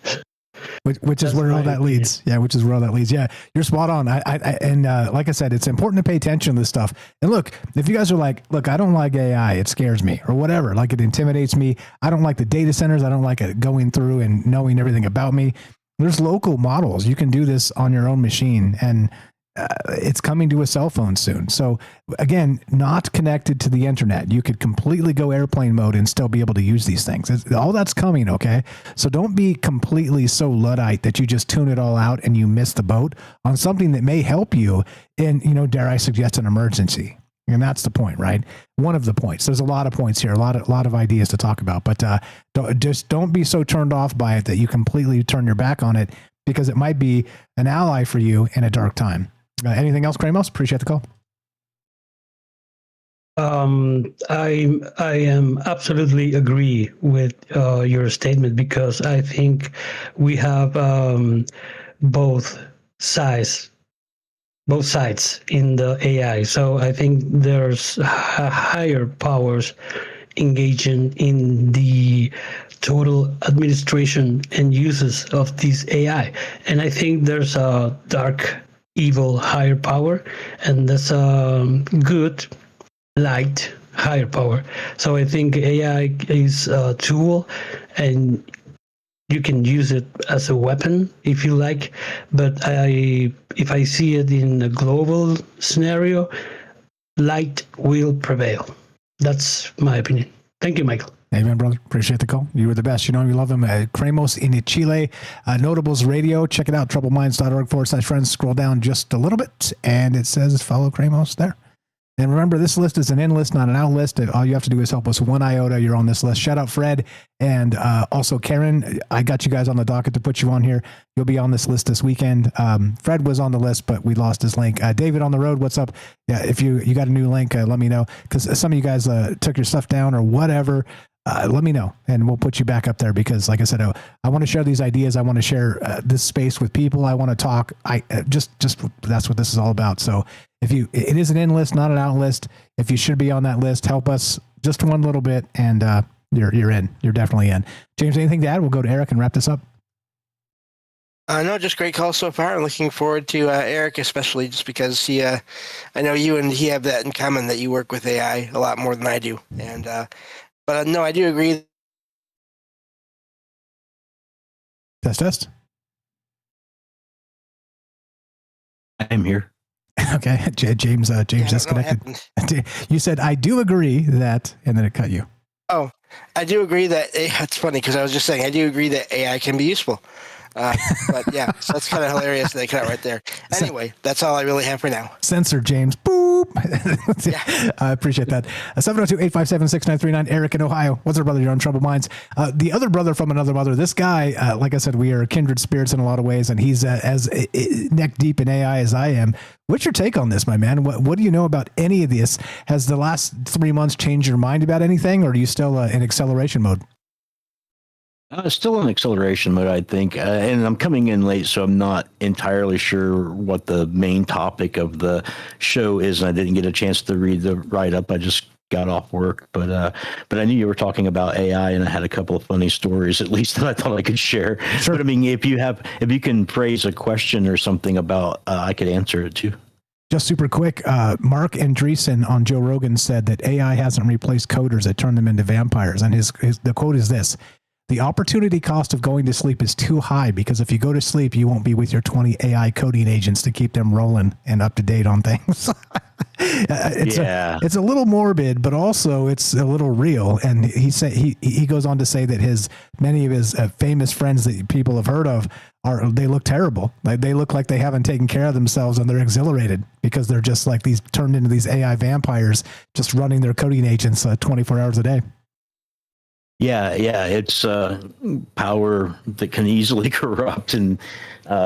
which is where all that leads. Yeah, which is where all that leads. Yeah, you're spot on. And like I said, it's important to pay attention to this stuff. And look, if you guys are like, look, I don't like AI, it scares me, or whatever, like it intimidates me. I don't like the data centers. I don't like it going through and knowing everything about me. There's local models. You can do this on your own machine, and it's coming to a cell phone soon. So again, not connected to the internet. You could completely go airplane mode and still be able to use these things. All that's coming, okay? So don't be completely so Luddite that you just tune it all out and you miss the boat on something that may help you in, dare I suggest, an emergency. And that's the point, right? One of the points. There's a lot of points here, a lot of ideas to talk about, but don't be so turned off by it that you completely turn your back on it, because it might be an ally for you in a dark time. Anything else, Kramos? Appreciate the call. I am absolutely agree with your statement, because I think we have both sides in the AI. So I think there's higher powers engaging in the total administration and uses of this AI. And I think there's a dark, evil higher power, and that's a good, light, higher power. So I think AI is a tool, and you can use it as a weapon if you like, but if I see it in a global scenario, light will prevail. That's my opinion. Thank you, Michael. Amen, brother. Appreciate the call. You were the best. You know, we love him. Kramos in Chile, Notables Radio. Check it out, troubledminds.org/friends. Scroll down just a little bit, and it says follow Kramos there. And remember, this list is an in list, not an out list. All you have to do is help us 1 iota. You're on this list. Shout out Fred and also Karen. I got you guys on the docket to put you on here. You'll be on this list this weekend. Fred was on the list, but we lost his link. David on the road, what's up? Yeah, if you got a new link, let me know, because some of you guys took your stuff down or whatever. Let me know, and we'll put you back up there, because like I said, I want to share these ideas. I want to share this space with people. I want to talk. Just that's what this is all about. So it is an in list, not an out list. If you should be on that list, help us just one little bit, and you're in. You're definitely in. James, anything to add? We'll go to Eric and wrap this up. No, just great call so far. I'm looking forward to Eric, especially just because I know you and he have that in common, that you work with AI a lot more than I do, and. But no, I do agree. Test. I'm here. Okay, James disconnected. You said, I do agree that, and then it cut you. Oh, I do agree that it's funny, because I was just saying I do agree that AI can be useful. But yeah, so that's kind of hilarious that they cut it right there. Anyway, that's all I really have for now. Censor, James. Boop. Yeah. I appreciate that. 702-857-6939. Eric in Ohio. What's up, brother? You're on Troubled Minds. The other brother from another mother. This guy, like I said, we are kindred spirits in a lot of ways, and he's as neck deep in AI as I am. What's your take on this, my man? What do you know about any of this? Has the last 3 months changed your mind about anything, or are you still in acceleration mode? Still in acceleration mode, I think. And I'm coming in late, so I'm not entirely sure what the main topic of the show is. And I didn't get a chance to read the write-up. I just got off work. But I knew you were talking about AI, and I had a couple of funny stories, at least, that I thought I could share. Sure. But I mean, if you can phrase a question or something about, I could answer it too. Just super quick, Marc Andreessen on Joe Rogan said that AI hasn't replaced coders, it turned them into vampires. And the quote is this: the opportunity cost of going to sleep is too high, because if you go to sleep, you won't be with your 20 AI coding agents to keep them rolling and up to date on things. It's a little morbid, but also it's a little real. And he goes on to say that many of his famous friends that people have heard of they look terrible. Like they look like they haven't taken care of themselves, and they're exhilarated because they're just like turned into these AI vampires, just running their coding agents 24 hours a day. Yeah, it's power that can easily corrupt, and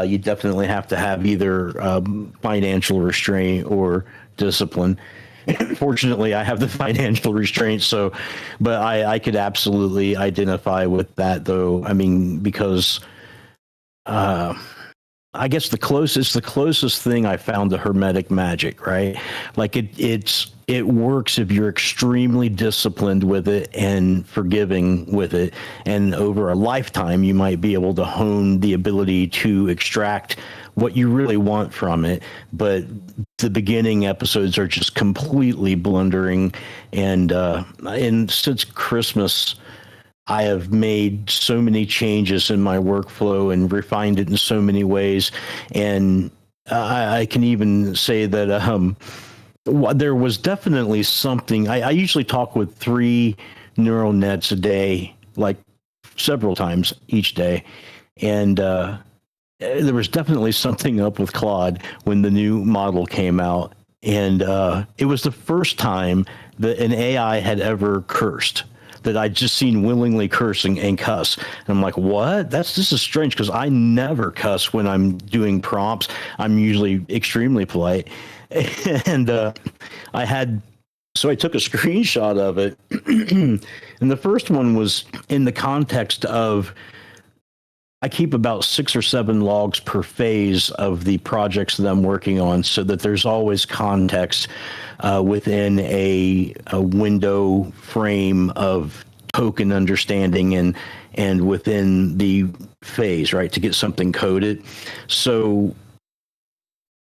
you definitely have to have either financial restraint or discipline. Fortunately, I have the financial restraint, but I could absolutely identify with that, though. I mean, because I guess the closest thing I found to hermetic magic, right? Like it works if you're extremely disciplined with it and forgiving with it. And over a lifetime, you might be able to hone the ability to extract what you really want from it. But the beginning episodes are just completely blundering. And since Christmas, I have made so many changes in my workflow and refined it in so many ways. And I can even say that there was definitely something. I usually talk with 3 neural nets a day, like several times each day. And there was definitely something up with Claude when the new model came out. And it was the first time that an AI had ever cursed, that I'd just seen willingly cursing and cuss. And I'm like, what? This is strange, because I never cuss when I'm doing prompts. I'm usually extremely polite. And so I took a screenshot of it. And the first one was in the context of, I keep about 6 or 7 logs per phase of the projects that I'm working on, so that there's always context within a window frame of token understanding and within the phase, right, to get something coded. So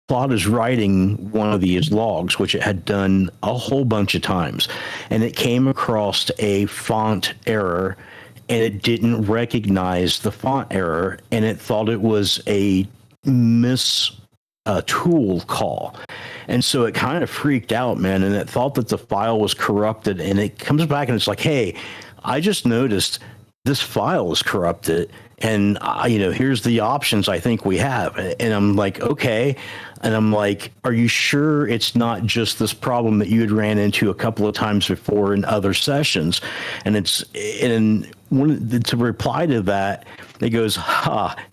Claude is writing one of these logs, which it had done a whole bunch of times, and it came across a font error, and it didn't recognize the font error, and it thought it was a tool call. And so it kind of freaked out, man, and it thought that the file was corrupted. And it comes back and it's like, hey, I just noticed this file is corrupted, and here's the options I think we have. And I'm like, okay. And I'm like, are you sure it's not just this problem that you had ran into a couple of times before in other sessions? And to reply to that, it goes,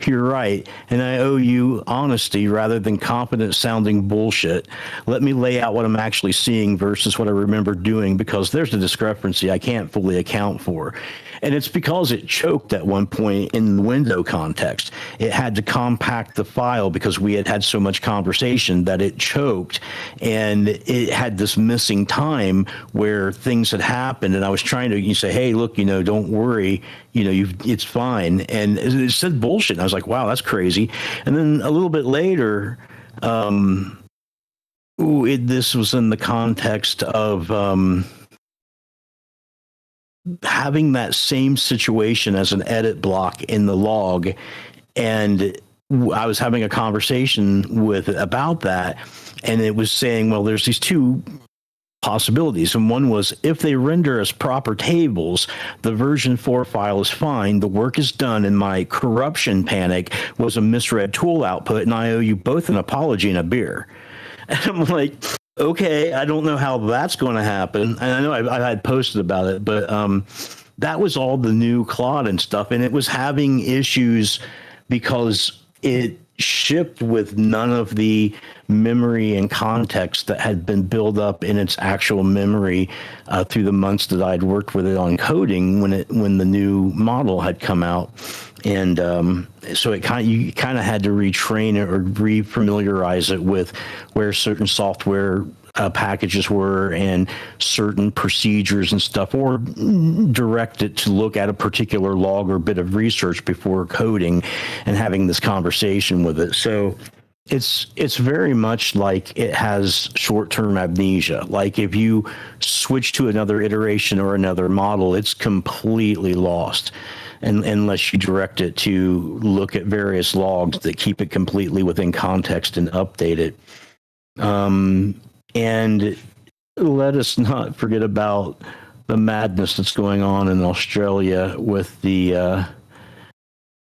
you're right. And I owe you honesty rather than confident sounding bullshit. Let me lay out what I'm actually seeing versus what I remember doing, because there's a discrepancy I can't fully account for. And it's because it choked at one point in the window context. It had to compact the file because we had so much conversation that it choked, and it had this missing time where things had happened. And I was trying to say, hey, look, don't worry, it's fine. And it said bullshit. And I was like, wow, that's crazy. And then a little bit later, this was in the context of having that same situation as an edit block in the log. And I was having a conversation with it about that, and it was saying, well, there's these 2 possibilities. And one was, if they render as proper tables, the version 4 file is fine, the work is done, and my corruption panic was a misread tool output, and I owe you both an apology and a beer. And I'm like, okay, I don't know how that's going to happen. And I know I had posted about it, but that was all the new Claude and stuff. And it was having issues because it shipped with none of the memory and context that had been built up in its actual memory through the months that I'd worked with it on coding when the new model had come out. And so you kind of had to retrain it or refamiliarize it with where certain software packages were and certain procedures and stuff, or direct it to look at a particular log or bit of research before coding and having this conversation with it. So it's very much like it has short-term amnesia. Like if you switch to another iteration or another model, it's completely lost. And unless you direct it to look at various logs that keep it completely within context and update it. And let us not forget about the madness that's going on in Australia with the, I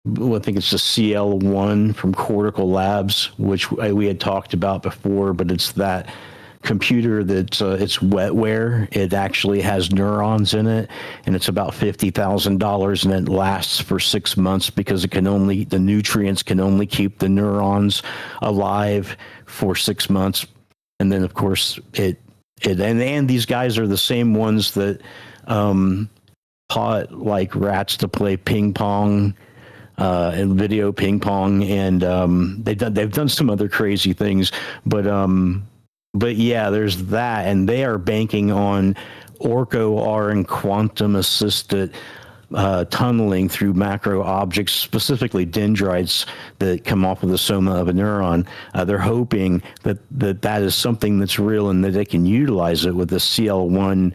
think it's the CL1 from Cortical Labs, which we had talked about before, but it's that computer that it's wetware. It actually has neurons in it, and it's about $50,000, and it lasts for 6 months because the nutrients can only keep the neurons alive for 6 months. And then of course and these guys are the same ones that taught like rats to play ping pong and video ping pong, and they've done some other crazy things, but yeah, there's that, and they are banking on ORCO-R and quantum assisted tunneling through macro objects, specifically dendrites that come off of the soma of a neuron. They're hoping that is something that's real and that they can utilize it with the CL1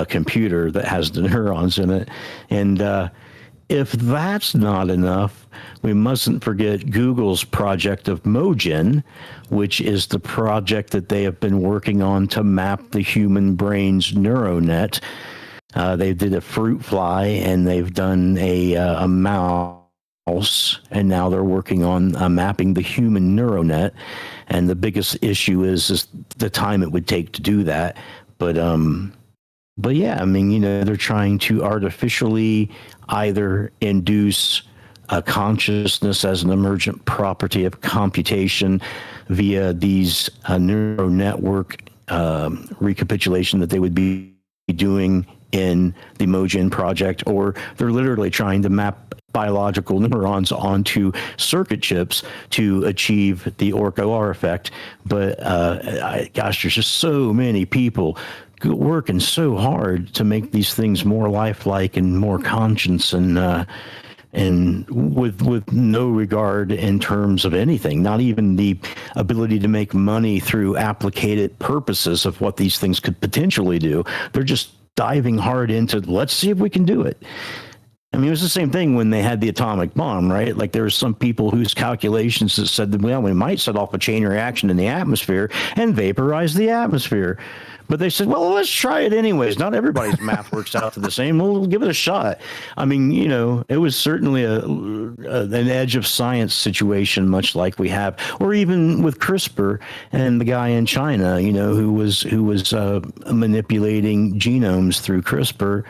computer that has the neurons in it. And if that's not enough, we mustn't forget Google's project of Mogen, which is the project that they have been working on to map the human brain's neuronet. They did a fruit fly, and they've done a mouse, and now they're working on mapping the human neuronet. And the biggest issue is the time it would take to do that. But yeah, I mean, they're trying to artificially either induce a consciousness as an emergent property of computation via these neural network recapitulation that they would be doing in the Mogen project, or they're literally trying to map biological neurons onto circuit chips to achieve the ORCO-R effect. But gosh, there's just so many people working so hard to make these things more lifelike and more conscious, and with no regard in terms of anything, not even the ability to make money through applicated purposes of what these things could potentially do. They're just diving hard into, let's see if we can do it. I mean, it was the same thing when they had the atomic bomb, right? Like, there were some people whose calculations that said that, well, we might set off a chain reaction in the atmosphere and vaporize the atmosphere. But they said, well, let's try it anyways. Not everybody's math works out to the same. We'll give it a shot. I mean, it was certainly an edge of science situation, much like we have, or even with CRISPR and the guy in China, who was manipulating genomes through CRISPR,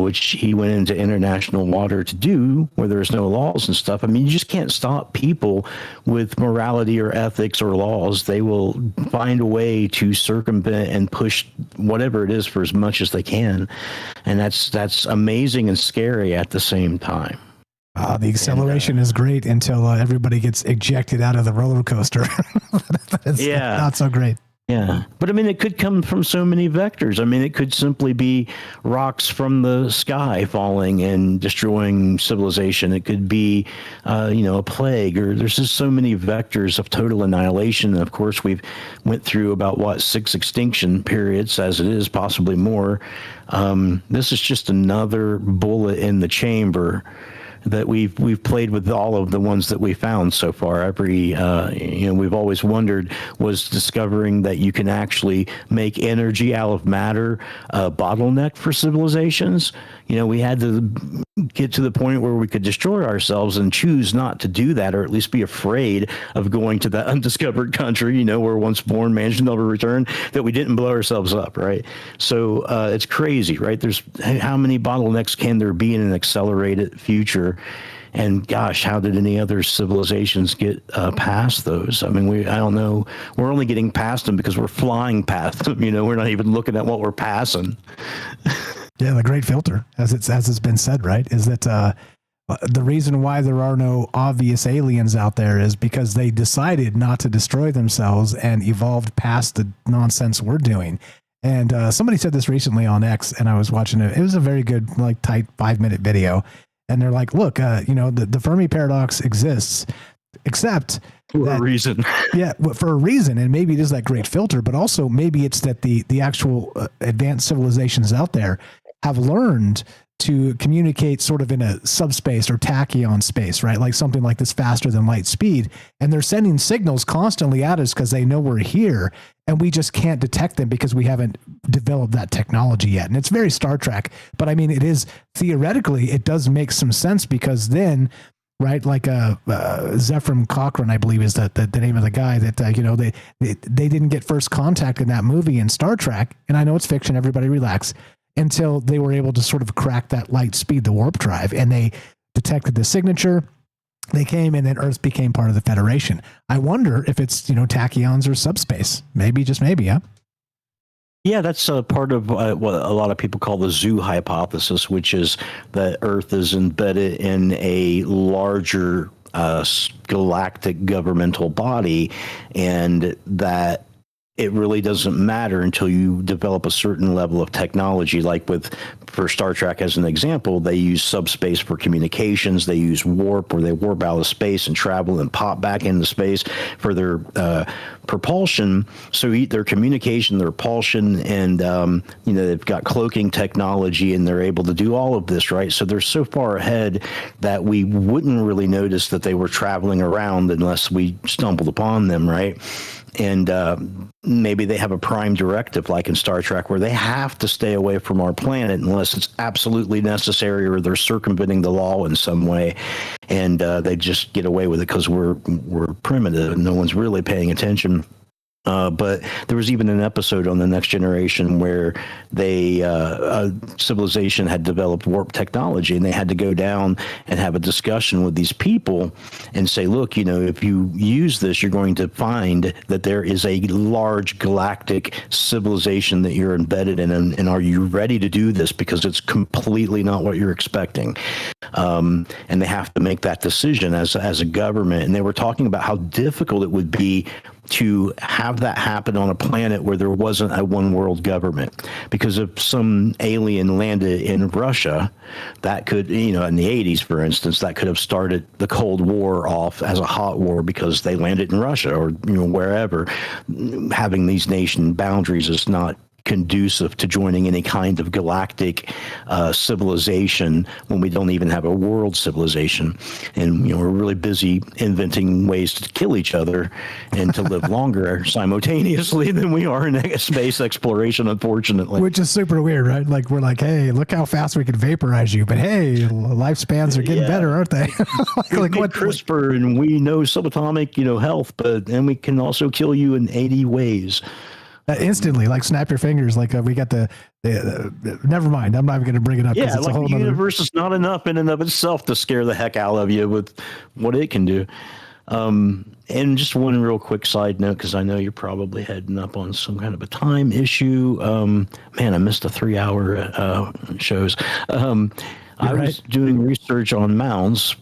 which he went into international water to do, where there's no laws and stuff. I mean, you just can't stop people with morality or ethics or laws. They will find a way to circumvent and push whatever it is for as much as they can. And that's amazing and scary at the same time. The acceleration is great until everybody gets ejected out of the roller coaster. It's not so great. Yeah. But I mean, it could come from so many vectors. I mean, it could simply be rocks from the sky falling and destroying civilization. It could be, a plague, or there's just so many vectors of total annihilation. And of course, we've went through about 6 extinction periods as it is, possibly more. This is just another bullet in the chamber that we've played with all of the ones that we found so far. We've always wondered, was discovering that you can actually make energy out of matter a bottleneck for civilizations. We had to get to the point where we could destroy ourselves and choose not to do that, or at least be afraid of going to that undiscovered country, where once born man should never return, that we didn't blow ourselves up, right? So it's crazy, right? There's how many bottlenecks can there be in an accelerated future? And gosh, how did any other civilizations get past those? I mean, I don't know. We're only getting past them because we're flying past them. We're not even looking at what we're passing. Yeah, the great filter, as it's been said, right, is that the reason why there are no obvious aliens out there is because they decided not to destroy themselves and evolved past the nonsense we're doing. And somebody said this recently on X, and I was watching it. It was a very good, tight 5-minute video. And they're like, look, the Fermi paradox exists, except for a reason. Yeah, for a reason. And maybe it is that great filter, but also maybe it's that the actual advanced civilizations out there have learned to communicate sort of in a subspace or tachyon space, right? Like something like this faster than light speed. And they're sending signals constantly at us because they know we're here, and we just can't detect them because we haven't developed that technology yet. And it's very Star Trek, but I mean, it is theoretically, it does make some sense, because then, right, like Zephram Cochrane, I believe is the name of the guy that, they didn't get first contact in that movie in Star Trek. And I know it's fiction, everybody relax, until they were able to sort of crack that light speed, the warp drive, and they detected the signature. They came, and then Earth became part of the Federation. I wonder if it's, tachyons or subspace. Maybe, just maybe, huh? Yeah, that's part of what a lot of people call the zoo hypothesis, which is that Earth is embedded in a larger galactic governmental body, and that it really doesn't matter until you develop a certain level of technology. Like for Star Trek, as an example, they use subspace for communications. They use warp, where they warp out of space and travel and pop back into space for their propulsion. So their communication, their propulsion, and they've got cloaking technology, and they're able to do all of this, right? So they're so far ahead that we wouldn't really notice that they were traveling around unless we stumbled upon them, right? And maybe they have a prime directive, like in Star Trek, where they have to stay away from our planet unless it's absolutely necessary, or they're circumventing the law in some way. And they just get away with it because we're primitive and no one's really paying attention. But there was even an episode on The Next Generation where a civilization had developed warp technology, and they had to go down and have a discussion with these people and say, look, if you use this, you're going to find that there is a large galactic civilization that you're embedded in, and are you ready to do this? Because it's completely not what you're expecting. And they have to make that decision as a government. And they were talking about how difficult it would be to have that happen on a planet where there wasn't a one world government. Because if some alien landed in Russia, that could, in the 80s, for instance, that could have started the Cold War off as a hot war because they landed in Russia or, wherever. Having these nation boundaries is not conducive to joining any kind of galactic civilization when we don't even have a world civilization. And we're really busy inventing ways to kill each other and to live longer simultaneously than we are in space exploration, unfortunately. Which is super weird, right? Like, we're like, hey, look how fast we can vaporize you, but hey, lifespans are getting better, aren't they? like what CRISPR, and we know subatomic health, but then we can also kill you in 80 ways. Instantly, like snap your fingers. Like we got the never mind. I'm not even going to bring it up. Yeah, it's like a whole the universe is not enough in and of itself to scare the heck out of you with what it can do. And just one real quick side note, because I know you're probably heading up on some kind of a time issue. Man, I missed the 3-hour shows. I was doing research on mounds,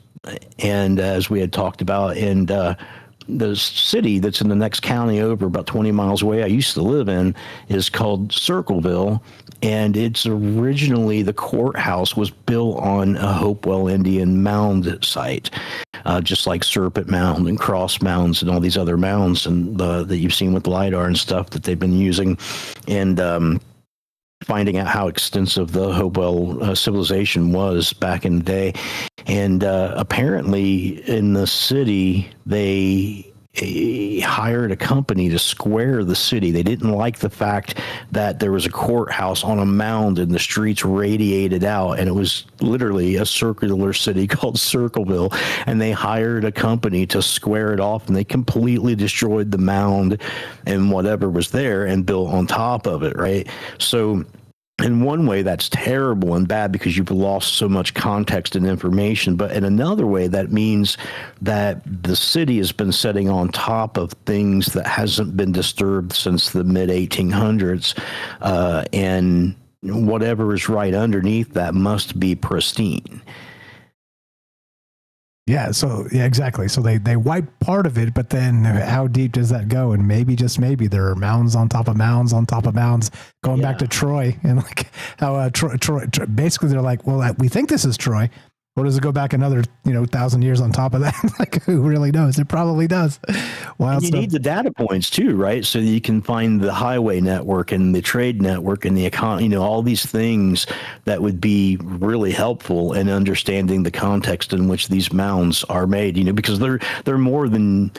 and as we had talked about, and the city that's in the next county over, about 20 miles away, I used to live in, is called Circleville. And it's originally, the courthouse was built on a Hopewell Indian mound site, just like Serpent Mound and Cross Mounds and all these other mounds and that you've seen with LiDAR and stuff that they've been using. And finding out how extensive the Hopewell civilization was back in the day. And apparently in the city, they hired a company to square the city. They didn't like the fact that there was a courthouse on a mound and the streets radiated out, and it was literally a circular city called Circleville, and they hired a company to square it off, and they completely destroyed the mound and whatever was there and built on top of it, right? So in one way, that's terrible and bad because you've lost so much context and information. But in another way, that means that the city has been sitting on top of things that hasn't been disturbed since the mid-1800s. And whatever is right underneath that must be pristine. Yeah, exactly. So they wipe part of it, but then how deep does that go? And maybe, just maybe, there are mounds on top of mounds on top of mounds, going back to Troy, and like how Troy, basically they're like, well, we think this is Troy. Or does it go back another, 1,000 years on top of that? Like, who really knows? It probably does. Wild stuff. You need the data points too, right? So you can find the highway network and the trade network and the economy, all these things that would be really helpful in understanding the context in which these mounds are made, because they're more than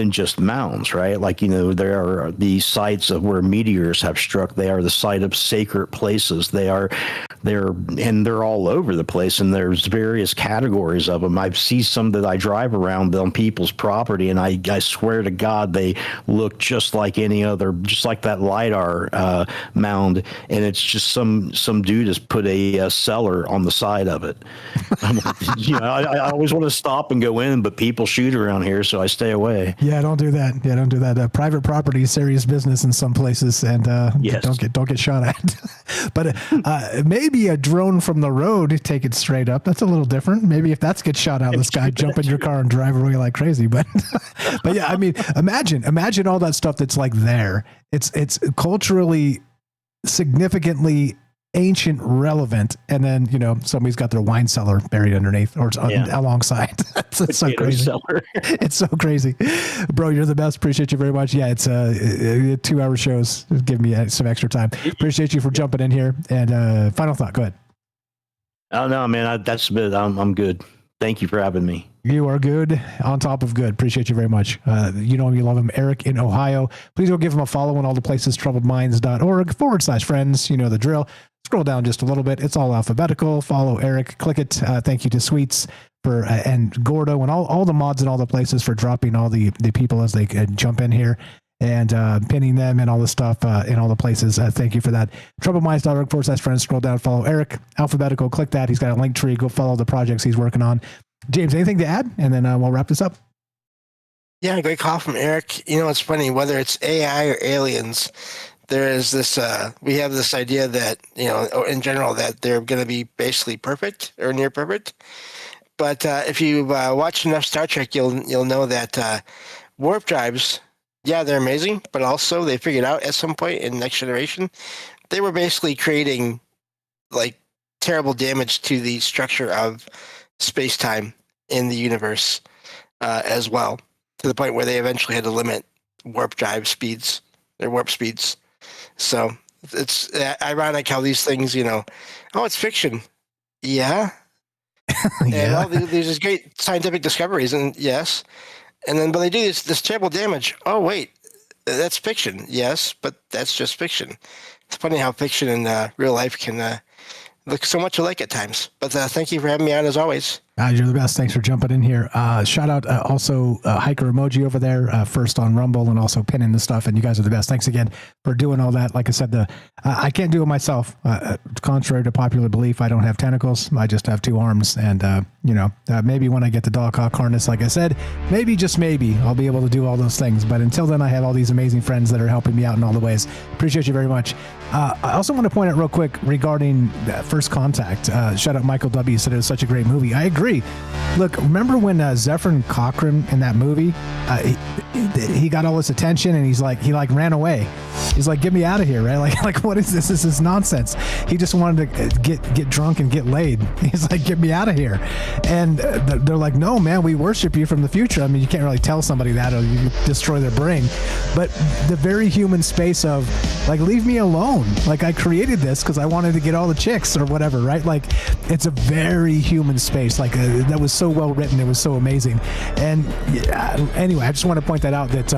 just mounds, right? Like, there are these sites of where meteors have struck. They are the site of sacred places. They're all over the place, and there's various various categories of them. I see some that I drive around on people's property, and I swear to God, they look just like any other, just like that LiDAR mound, and it's just some dude has put a cellar on the side of it. I'm like, I always want to stop and go in, but people shoot around here, so I stay away. Yeah, don't do that. Yeah, don't do that. Private property is serious business in some places, and yes. don't get shot at. But maybe a drone from the road, take it straight up. That's a little different. Maybe if that gets shot out, this guy jump in your car and drive away like crazy. But but yeah, I mean, imagine all that stuff that's like there. It's culturally significantly ancient, relevant, and then somebody's got their wine cellar buried underneath or alongside. It's so crazy. It's so crazy, bro. You're the best. Appreciate you very much. Yeah, it's 2-hour shows. Give me some extra time. Appreciate you for jumping in here. And final thought. Go ahead. Oh no, man, that's a bit. I'm good. Thank you for having me. You are good, on top of good. Appreciate you very much. You love him, Eric in Ohio. Please go give him a follow in all the places, troubledminds.org/friends. You know the drill. Scroll down just a little bit. It's all alphabetical. Follow Eric. Click it. Thank you to Sweets for and Gordo and all the mods and all the places for dropping all the people as they jump in here and pinning them and all the stuff in all the places. Thank you for that. troubledminds.org/friends. Scroll down. Follow Eric. Alphabetical. Click that. He's got a link tree. Go follow the projects he's working on. James, anything to add? And then we'll wrap this up. Yeah, great call from Eric. It's funny, whether it's AI or aliens, there is this, we have this idea that, in general, that they're going to be basically perfect or near perfect. But if you watch enough Star Trek, you'll know that warp drives, yeah, they're amazing, but also they figured out at some point in Next Generation, they were basically creating like terrible damage to the structure of space-time in the universe as well, to the point where they eventually had to limit warp drive speeds, their warp speeds. So it's ironic how these things, it's fiction. Yeah. Yeah. And these great scientific discoveries, and yes. And then, but they do this terrible damage. Oh, wait, that's fiction. Yes, but that's just fiction. It's funny how fiction and real life can look so much alike at times. But thank you for having me on as always. You're the best. Thanks for jumping in here. Shout out also Hiker Emoji over there, first on Rumble and also pinning the stuff. And you guys are the best. Thanks again for doing all that. Like I said, I can't do it myself. Contrary to popular belief, I don't have tentacles. I just have 2 arms. And, maybe when I get the dog hawk harness, like I said, maybe, just maybe, I'll be able to do all those things. But until then, I have all these amazing friends that are helping me out in all the ways. Appreciate you very much. I also want to point out real quick regarding First Contact. Shout out Michael W. said it was such a great movie. I agree. Look, remember when Zephyr Cochrane in that movie, he got all this attention and he ran away. He's like, get me out of here, right? Like what is this? This is nonsense. He just wanted to get drunk and get laid. He's like, get me out of here. And they're like, no, man, we worship you from the future. I mean, you can't really tell somebody that or you destroy their brain. But the very human space of like, leave me alone. Like I created this because I wanted to get all the chicks or whatever, right? Like it's a very human space. Like that was so well written. It was so amazing. And anyway, I just want to point that out that,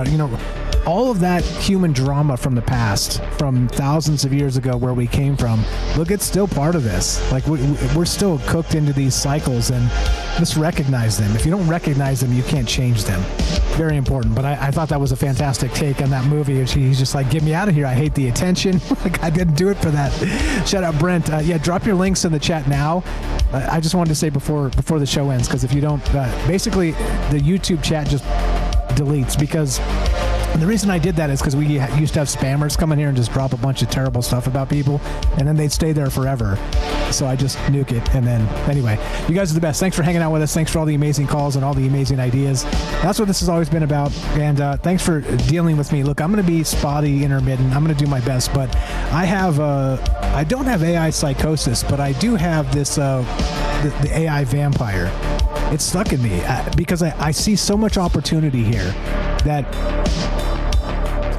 all of that human drama from the past, from thousands of years ago where we came from, look, it's still part of this. Like we're still cooked into these cycles and just recognize them. If you don't recognize them, you can't change them. Very important. But I thought that was a fantastic take on that movie. He's just like, get me out of here. I hate the attention. Like I didn't do it for that. Shout out Brent. Drop your links in the chat now. I just wanted to say before the show ends, because if you don't, basically the YouTube chat just deletes because the reason I did that is because we used to have spammers come in here and just drop a bunch of terrible stuff about people, and then they'd stay there forever. So I just nuke it. And then, anyway, you guys are the best. Thanks for hanging out with us. Thanks for all the amazing calls and all the amazing ideas. That's what this has always been about. And thanks for dealing with me. Look, I'm going to be spotty, intermittent. I'm going to do my best. But I don't have AI psychosis, but I do have this, the AI vampire. It's stuck in me because I see so much opportunity here that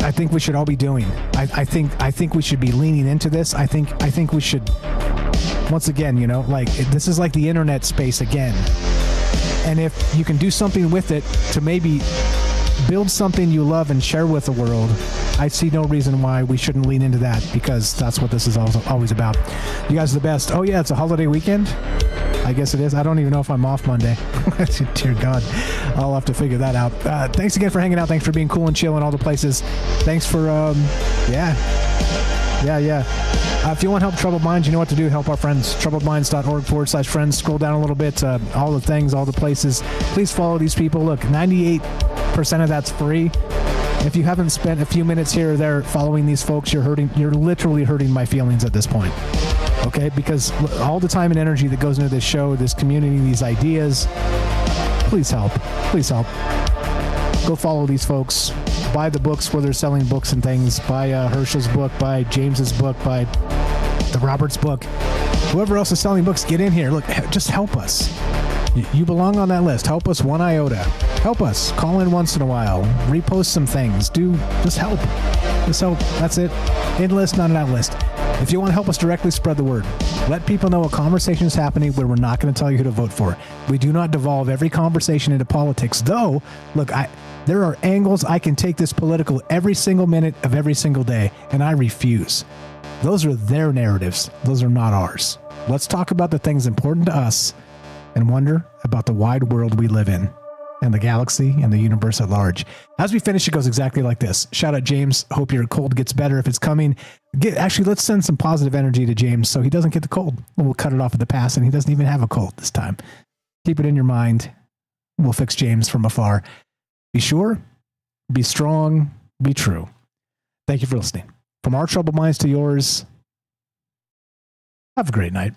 I think we should all be doing. I think we should be leaning into this. I think we should, once again, this is like the internet space again. And if you can do something with it to maybe build something you love and share with the world, I see no reason why we shouldn't lean into that, because that's what this is always about. You guys are the best. Oh yeah, it's a holiday weekend. I guess it is. I don't even know if I'm off Monday. Dear God. I'll have to figure that out. Thanks again for hanging out. Thanks for being cool and chill in all the places. Thanks for, Yeah. If you want to help Troubled Minds, you know what to do. Help our friends. troubledminds.org/friends. Scroll down a little bit. All the things, all the places. Please follow these people. Look, 98% of that's free. If you haven't spent a few minutes here or there following these folks, you're literally hurting my feelings at this point. Okay? Because all the time and energy that goes into this show, this community, these ideas, please help. Please help. Go follow these folks. Buy the books where they're selling books and things. Buy Herschel's book. Buy James's book. Buy the Roberts book. Whoever else is selling books, get in here. Look, just help us. You belong on that list. Help us one iota. Help us. Call in once in a while. Repost some things. Just help. Just help. That's it. In list, not an out list. If you want to help us directly, spread the word. Let people know a conversation is happening where we're not going to tell you who to vote for. We do not devolve every conversation into politics. Though, look, there are angles I can take this political every single minute of every single day, and I refuse. Those are their narratives. Those are not ours. Let's talk about the things important to us and wonder about the wide world we live in and the galaxy and the universe at large. As we finish, it goes exactly like this. Shout out James. Hope your cold gets better if it's coming. Actually, let's send some positive energy to James so he doesn't get the cold. We'll cut it off at the pass and he doesn't even have a cold this time. Keep it in your mind. We'll fix James from afar. Be sure, be strong, be true. Thank you for listening. From our troubled minds to yours, have a great night.